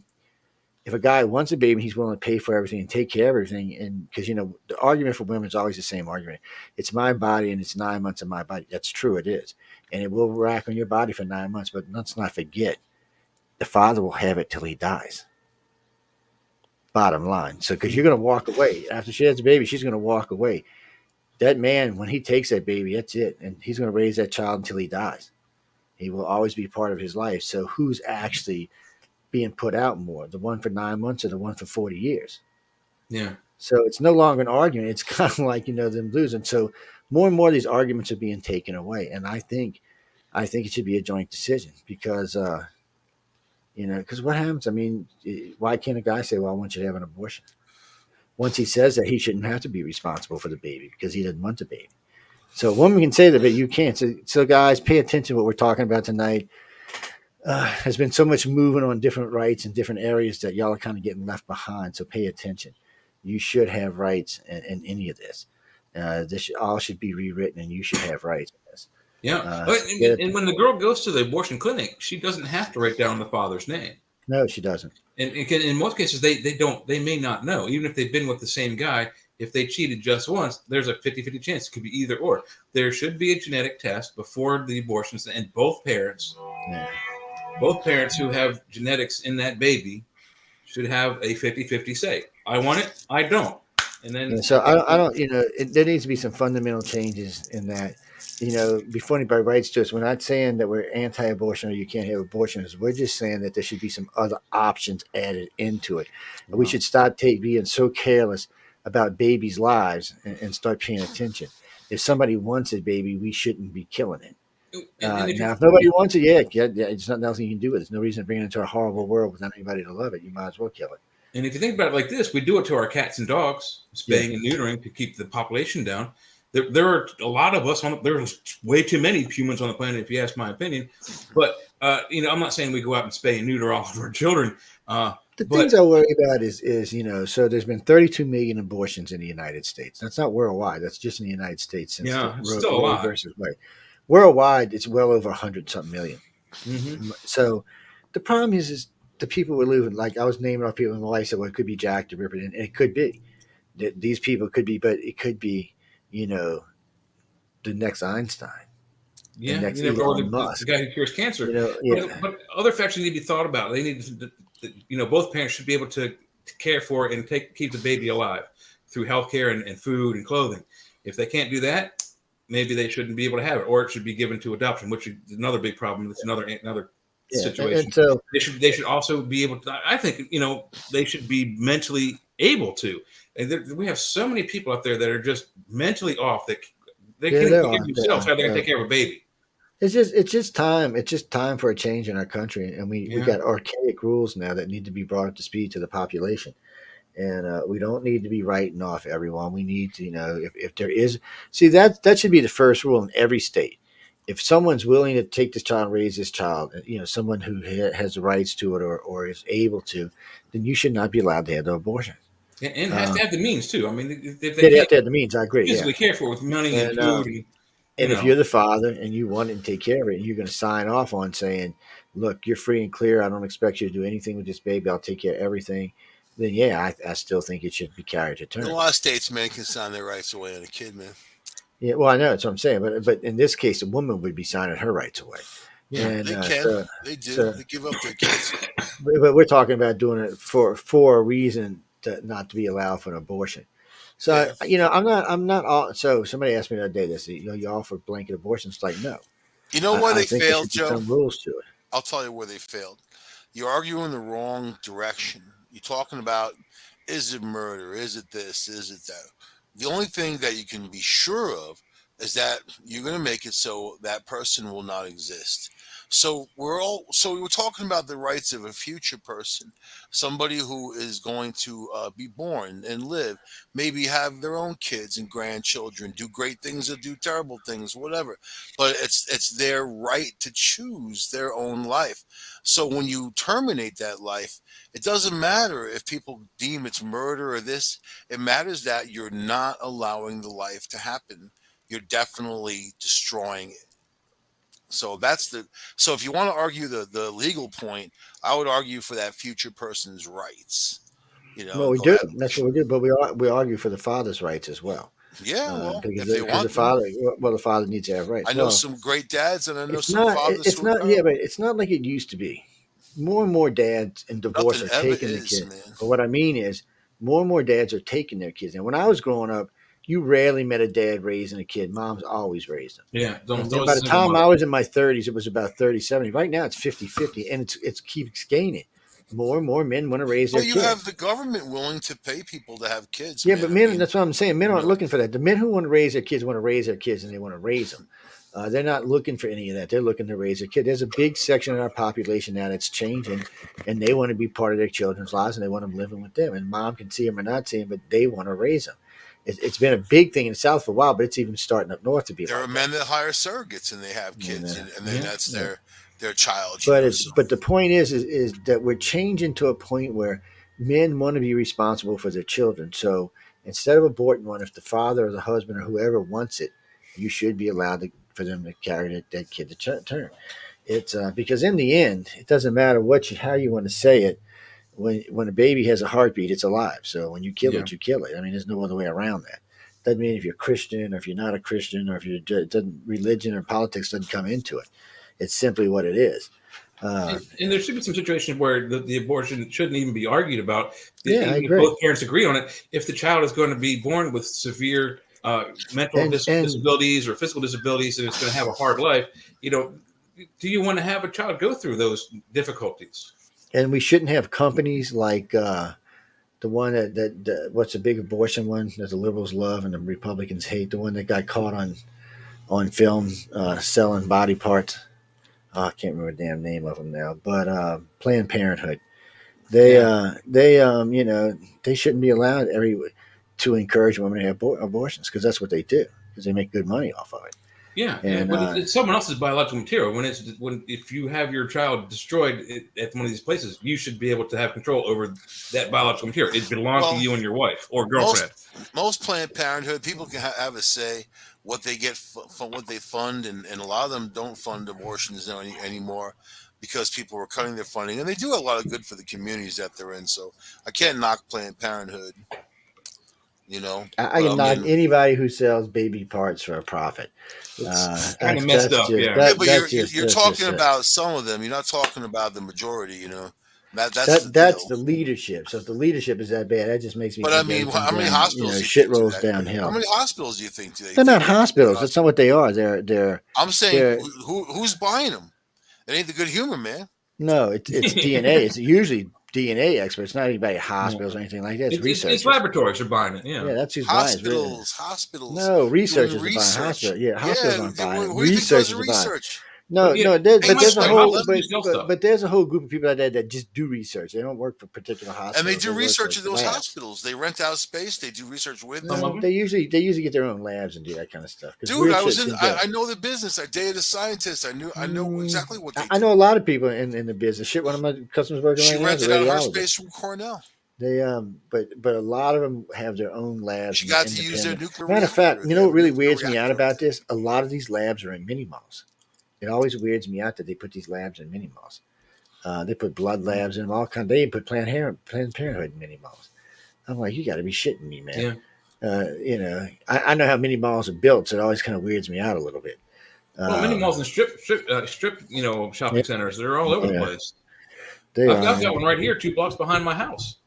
if a guy wants a baby, he's willing to pay for everything and take care of everything. And because, the argument for women is always the same argument. It's my body and it's 9 months of my body. That's true. It is. And it will rack on your body for 9 months. But let's not forget, the father will have it till he dies. Bottom line. So, because you're going to walk away. After she has a baby, she's going to walk away. That man, when he takes that baby, that's it. And he's going to raise that child until he dies. He will always be part of his life. So who's actually being put out more, the one for 9 months or the one for 40 years?
Yeah.
So it's no longer an argument. It's kind of like, them losing. So more and more of these arguments are being taken away. And I think it should be a joint decision because, because what happens? I mean, why can't a guy say, well, I want you to have an abortion? Once he says that, he shouldn't have to be responsible for the baby because he didn't want the baby. So a woman can say that, but you can't. So guys, pay attention to what we're talking about tonight. There's been so much moving on different rights in different areas that y'all are kind of getting left behind. So pay attention. You should have rights in any of this. This all should be rewritten, and you should have rights in this.
Yeah. And when the girl goes to the abortion clinic, she doesn't have to write down the father's name.
No, she doesn't.
And in most cases, they may not know. Even if they've been with the same guy, if they cheated just once, there's a 50-50 chance. It could be either or. There should be a genetic test before the abortions, and both parents who have genetics in that baby should have a 50-50 say. I want it, I don't. And then
so I don't, there needs to be some fundamental changes in that. Before anybody writes to us, we're not saying that we're anti-abortion or you can't have abortions. We're just saying that there should be some other options added into it. And we should stop being so careless about babies' lives and start paying attention. If somebody wants a baby, we shouldn't be killing it. Now, if nobody wants it, yeah, it's nothing else you can do with it. There's no reason to bring it into a horrible world without anybody to love it. You might as well kill it.
And if you think about it like this, we do it to our cats and dogs, spaying and neutering to keep the population down. There are a lot of us there's way too many humans on the planet, if you ask my opinion. But I'm not saying we go out and spay and neuter all of our children.
Things I worry about is so there's been 32 million abortions in the United States. That's not worldwide. That's just in the United States. Since
it's still a lot.
Versus Wade. Worldwide, it's well over 100-something million. Mm-hmm. So the problem is the people we're living, like I was naming off people, and my wife said, well, it could be Jack the Ripper, and it could be. These people could be, but it could be, the next Einstein, the
Yeah,
next
you never, or
Elon
the
Musk.
guy who cures cancer.
Yeah.
But other factors need to be thought about. They need to, both parents should be able to care for and keep the baby alive through healthcare and food and clothing. If they can't do that, maybe they shouldn't be able to have it, or it should be given to adoption, which is another big problem. It's another
Yeah,
situation.
and so
They should also be able to. I think they should be mentally able to. And we have so many people out there that are just mentally off that they
yeah,
can't even
there
take care
are.
of themselves. How they're going to take care of a baby?
It's just time. It's just time for a change in our country, and we
Yeah.
got archaic rules now that need to be brought up to speed to the population. And we don't need to be writing off everyone. We need to, if there is, see that should be the first rule in every state. If someone's willing to take this child and raise this child, someone who has the rights to it or is able to, then you should not be allowed to have the abortion.
And has to have the means too. I mean, if they
They have
can't
to have the means. I agree. Yeah,
physically care for it with money and
and
food, and
and if you're the father and you want it and take care of it, and you're going to sign off on saying, "Look, you're free and clear. I don't expect you to do anything with this baby. I'll take care of everything." Then yeah, I still think it should be carried to
In a
term.
lot of states, men can sign their rights away on a kid, man.
Yeah, well, I know that's what I'm saying, but in this case, a woman would be signing her rights away,
yeah,
and
They can.
so
They do.
so
They give up their kids.
but we're talking about doing it for a reason to not to be allowed for an abortion. So
Yeah.
I'm not all. So somebody asked me the other day this, you offer blanket abortions. It's like no,
You know why
I
they
think there
failed,
should be
Joe?
some rules to it.
I'll tell you where they failed. You're arguing the wrong direction. You're talking about, is it murder? Is it this? Is it that? The only thing that you can be sure of is that you're going to make it so that person will not exist. So we're talking about the rights of a future person, somebody who is going to be born and live, maybe have their own kids and grandchildren, do great things or do terrible things, whatever. But it's their right to choose their own life. So when you terminate that life, it doesn't matter if people deem it's murder or this. It matters that you're not allowing the life to happen. You're definitely destroying it. So that's the so if you want to argue the legal point, I would argue for that future person's rights.
Well, we
Go
do.
ahead.
That's what we do. But we argue for the father's rights as well,
Yeah, well,
because
if they
the
want them.
father, the father needs to have rights.
I know
Well,
some great dads and I know
it's
some
not.
fathers
It's
who are
not. Yeah, but
terrible.
it's not like it used to be. More and more dads in divorce
Nothing
are
ever
taking the
is,
kid.
man.
But what I mean is, more and more dads are taking their kids. And when I was growing up, you rarely met a dad raising a kid. Mom's always raised them.
yeah.
And
Almost
then
always
by
a
the
single
time
mother.
I was in my 30s, it was about 30-70. Right now, it's 50-50, and it's keeps gaining. More and more men want to raise
Well,
their
you have
kids.
the government willing to pay people to have kids,
Yeah,
man.
but
I
men,
mean,
that's what I'm saying. Men
you
aren't
know,
looking for that. The men who want to raise their kids want to raise their kids and they want to raise them. They're not looking for any of that. They're looking to raise their kid. There's a big section of our population now that's changing, and they want to be part of their children's lives and they want them living with them. And mom can see them or not see them, but they want to raise them. It's been a big thing in the South for a while, but it's even starting up north to be
there are
like that.
men that hire surrogates and they have
And,
kids, and then
Yeah.
that's
yeah.
their child. So
But the point is that we're changing to a point where men want to be responsible for their children. So instead of aborting one, if the father or the husband or whoever wants it, you should be allowed for them to carry that kid to term. It's because in the end, it doesn't matter how you want to say it. When a baby has a heartbeat, it's alive. So when you kill
Yeah.
it, you kill it. I mean, there's no other way around that. Doesn't mean if you're Christian or if you're not a Christian or if you doesn't religion or politics doesn't come into it. It's simply what it is.
And there should be some situations where the abortion shouldn't even be argued about,
Yeah, I
even if
agree.
both parents agree on it. If the child is going to be born with severe mental
And
disabilities or physical disabilities and it's going to have a hard life, do you want to have a child go through those difficulties?
and we shouldn't have companies like the one that what's the big abortion one that the liberals love and the Republicans hate. The one that got caught on film selling body parts. I can't remember the damn name of them now, but Planned Parenthood. They
Yeah.
they shouldn't be allowed to encourage women to have abortions because that's what they do because they make good money off of it.
Yeah,
And
but it's someone else's biological material. When if you have your child destroyed at one of these places, you should be able to have control over that biological material. It belongs to
well,
you and your wife or girlfriend.
most Planned Parenthood people can have a say what they get from what they fund, and a lot of them don't fund abortions anymore because people were cutting their funding, and they do a lot of good for the communities that they're in. So I can't knock Planned Parenthood. You know,
I can knock anybody who sells baby parts for a profit.
It's kind of messed up, yeah.
But you're talking about some of them. You're not talking about the majority. You know, that's
the leadership. So if the leadership is that bad, that just makes me.
But I mean, how many hospitals?
Shit rolls downhill.
How many hospitals do you think?
They're not hospitals. That's not what they are. They're.
I'm saying, who's buying them? It ain't the good humor, man.
No, it's DNA. It's usually DNA experts, not anybody hospitals or anything like that. It's researchers.
It's laboratories are buying it. Yeah,
that's who's
hospitals.
buying it.
Hospitals.
No, researchers are buying hospitals. Yeah, hospitals aren't buying it. Researchers are buying it. No, but there's a whole group of people that just do research. They don't work for particular hospitals.
And they do research in those hospitals. They rent out space. They do research with them.
They usually get their own labs and do that kind of stuff.
Dude, I know the business. I dated a scientist. I know exactly what they do.
I know a lot of people in the business. Shit, one of my customers working right now.
She rented out her space from Cornell.
They but a lot of them have their own labs.
She got to use their nuclear.
Matter of fact, you know what really weirds me out about this? A lot of these labs are in mini malls. It always weirds me out that they put these labs in mini malls. They put blood labs in them, all kinds. They even put Planned Parenthood in mini malls. I'm like, you got to be shitting me, man. Yeah. I know how mini malls are built, so it always kind of weirds me out a little bit.
Well, mini malls and strip, shopping centers, they're all over the place. I've got one right here, 2 blocks behind my house.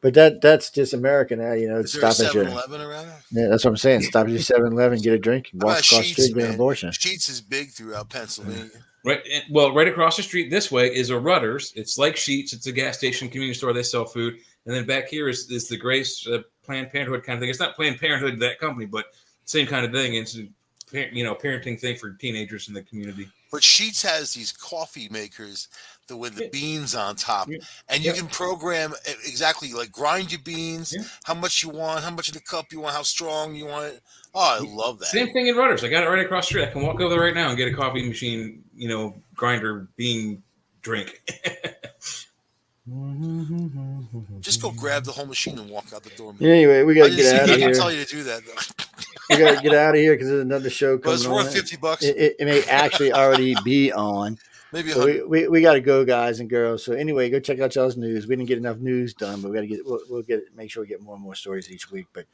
But that's just America now,
Is there a 7-Eleven around there?
Yeah, that's what I'm saying. Stop at your 7-Eleven, get a drink, walk across the street, get an abortion.
Sheetz is big throughout Pennsylvania.
Right. Well, right across the street this way is a Rutter's. It's like Sheetz. It's a gas station, convenience store. They sell food. And then back here is the Grace Planned Parenthood kind of thing. It's not Planned Parenthood, that company, but same kind of thing. It's a parenting thing for teenagers in the community.
But Sheetz has these coffee makers with the beans on top, and you can program exactly, like, grind your beans, how much you want, how much in the cup you want, how strong you want it. Oh, I love that.
Same thing in Rutter's. I got it right across the street. I can walk over there right now and get a coffee machine, grinder bean drink.
Just go grab the whole machine and walk out the door.
Man. Anyway, we got to get out of here.
I didn't tell you to do that, though.
We got to get out of here because there's another show coming on.
Well, it's worth $50.
It may actually already be on.
Maybe
so we got to go, guys and girls. So anyway, go check out y'all's news. We didn't get enough news done, but we got to make sure we get more and more stories each week. But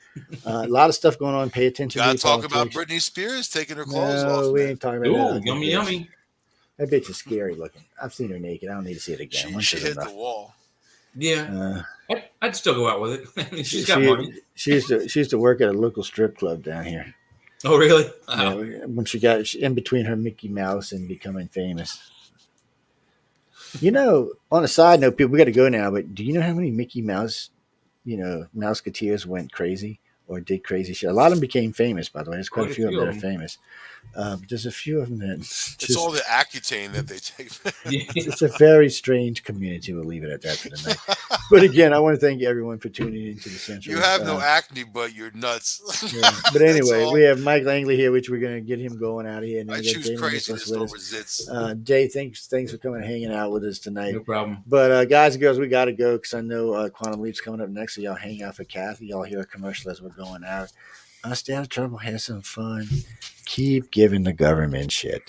a lot of stuff going on. Pay attention.
Got to talk about Britney Spears taking her clothes off.
No, we ain't talking about that.
Yummy, yummy.
That bitch is scary looking. I've seen her naked. I don't need to see it again.
She hit the wall.
Yeah, I'd still go out with it. She's got money.
She used to work at a local strip club down here.
Oh, really?
Wow. Yeah, when she got in between her Mickey Mouse and becoming famous. On a side note, people, we got to go now. But do you know how many Mickey Mouse, Mouseketeers went crazy or did crazy shit? A lot of them became famous, by the way. There's quite a few of them that are famous. But there's a few of them that
it's all the Accutane that they take.
It's a very strange community. We'll leave it at that for the night. But again, I want to thank everyone for tuning into the Centralist.
You have no acne, but you're nuts.
Yeah. But anyway, we have Mike Langley here, which we're going to get him going out of here. And
I choose craziness over zits.
Jay, thanks for coming and hanging out with us tonight.
No problem.
But guys and girls, we got to go because I know Quantum Leap's coming up next. So y'all hang out for Kathy. Y'all hear a commercial as we're going out. Stay out of trouble, have some fun. Keep giving the government shit.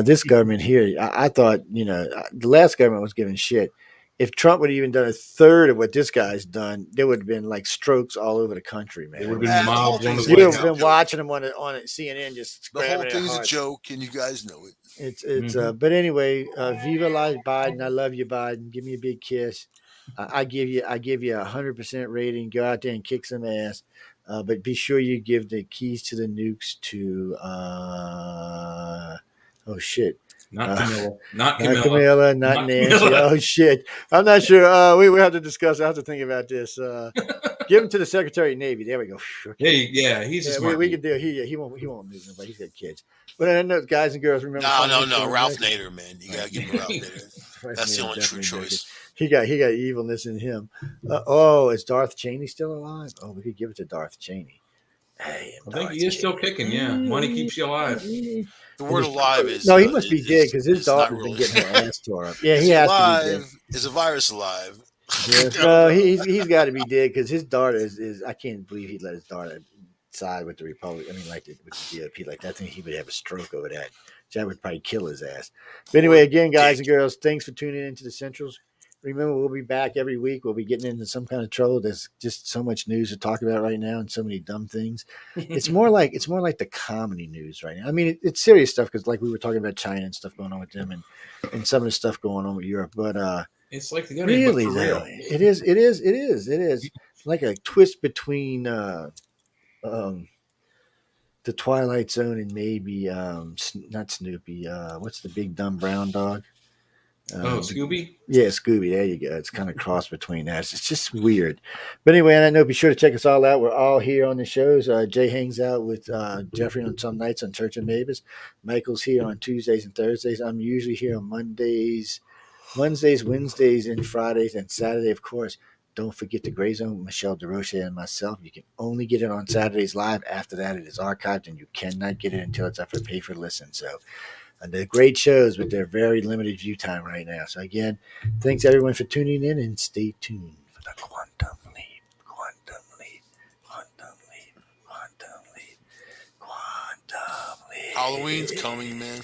This government here, I thought, the last government was giving shit. If Trump would have even done a third of what this guy's done, there would have been like strokes all over the country, man.
It would have been mobs on the
You would have been watching them on CNN just
the whole thing's a joke, and you guys know it.
It's but anyway, Viva la Biden. I love you, Biden. Give me a big kiss. I give you 100% rating. Go out there and kick some ass. But be sure you give the keys to the nukes to
Not Camilla.
Not Camilla, not Nancy. Oh shit. I'm not sure. We have to discuss. I have to think about this. Give them to the Secretary of Navy. There we go.
Okay. Hey, he's a smart.
We can do it. He won't move nobody. He's got kids. But I know, guys and girls, remember.
No. Ralph Nader, man. You gotta give him Ralph Nader. That's the only true choice.
He got evilness in him. Is Darth Cheney still alive? Oh, we could give it to Darth Cheney. Hey,
I think he is still kicking. Yeah, money keeps you alive.
The word alive is
he must be dead because his daughter's been getting her ass tore up. Yeah, he has to be dead.
Is a virus alive?
Yes, no, he's got to be dead because his daughter is. I can't believe he let his daughter side with the Republic. I mean, with the GOP like that. I think he would have a stroke over that. That would probably kill his ass. But anyway, again, guys and girls, thanks for tuning into the Centrals. remember, we'll be back every week. We'll be getting into some kind of trouble. There's just so much news to talk about right now, and so many dumb things. It's more like the comedy news right now. I mean, it's serious stuff because, like, we were talking about China and stuff going on with them, and some of the stuff going on with Europe. But
It's like the Onion,
really,
but for
though,
real.
it is like a twist between um, the Twilight Zone and maybe not Snoopy. What's the big dumb brown dog?
Oh, Scooby.
Yeah, Scooby. There you go. It's kind of cross between that. It's just weird. But anyway, and I know, be sure to check us all out. We're all here on the shows. Jay hangs out with Jeffrey on some nights on Church of Mavis. Michael's here on Tuesdays and Thursdays. I'm usually here on Mondays, Wednesdays, and Fridays, and Saturday, of course. Don't forget the Gray Zone with Michelle DeRoche and myself. You can only get it on Saturdays live. After that, it is archived, and you cannot get it until it's up for pay for listen. So, and they're great shows, but they're very limited view time right now. So again, thanks everyone for tuning in, and stay tuned for the Quantum Leap, Quantum Leap, Quantum Leap, Quantum Leap, Quantum Leap.
Halloween's coming, man.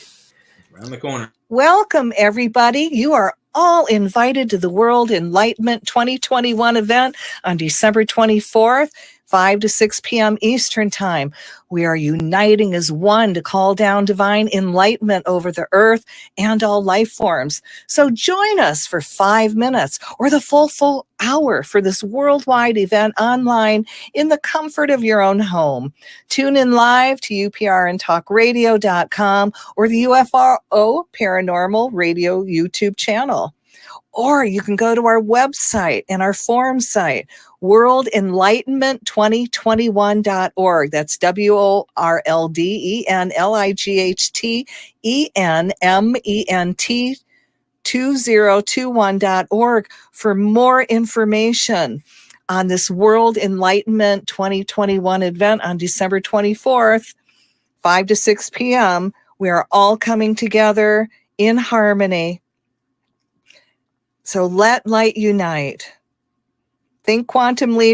Around the corner.
Welcome, everybody. You are all invited to the World Enlightenment 2021 event on December 24th, 5 to 6 p.m. Eastern Time. We are uniting as one to call down divine enlightenment over the earth and all life forms. So join us for 5 minutes or the full hour for this worldwide event online in the comfort of your own home. Tune in live to uprntalkradio.com or the UFRO Paranormal Radio YouTube channel. Or you can go to our website and our forum site, worldenlightenment2021.org. That's WORLDENLIGHTENMENT 2021.org for more information on this World Enlightenment 2021 event on December 24th, 5 to 6 p.m. We are all coming together in harmony. So let light unite. Think quantum leap.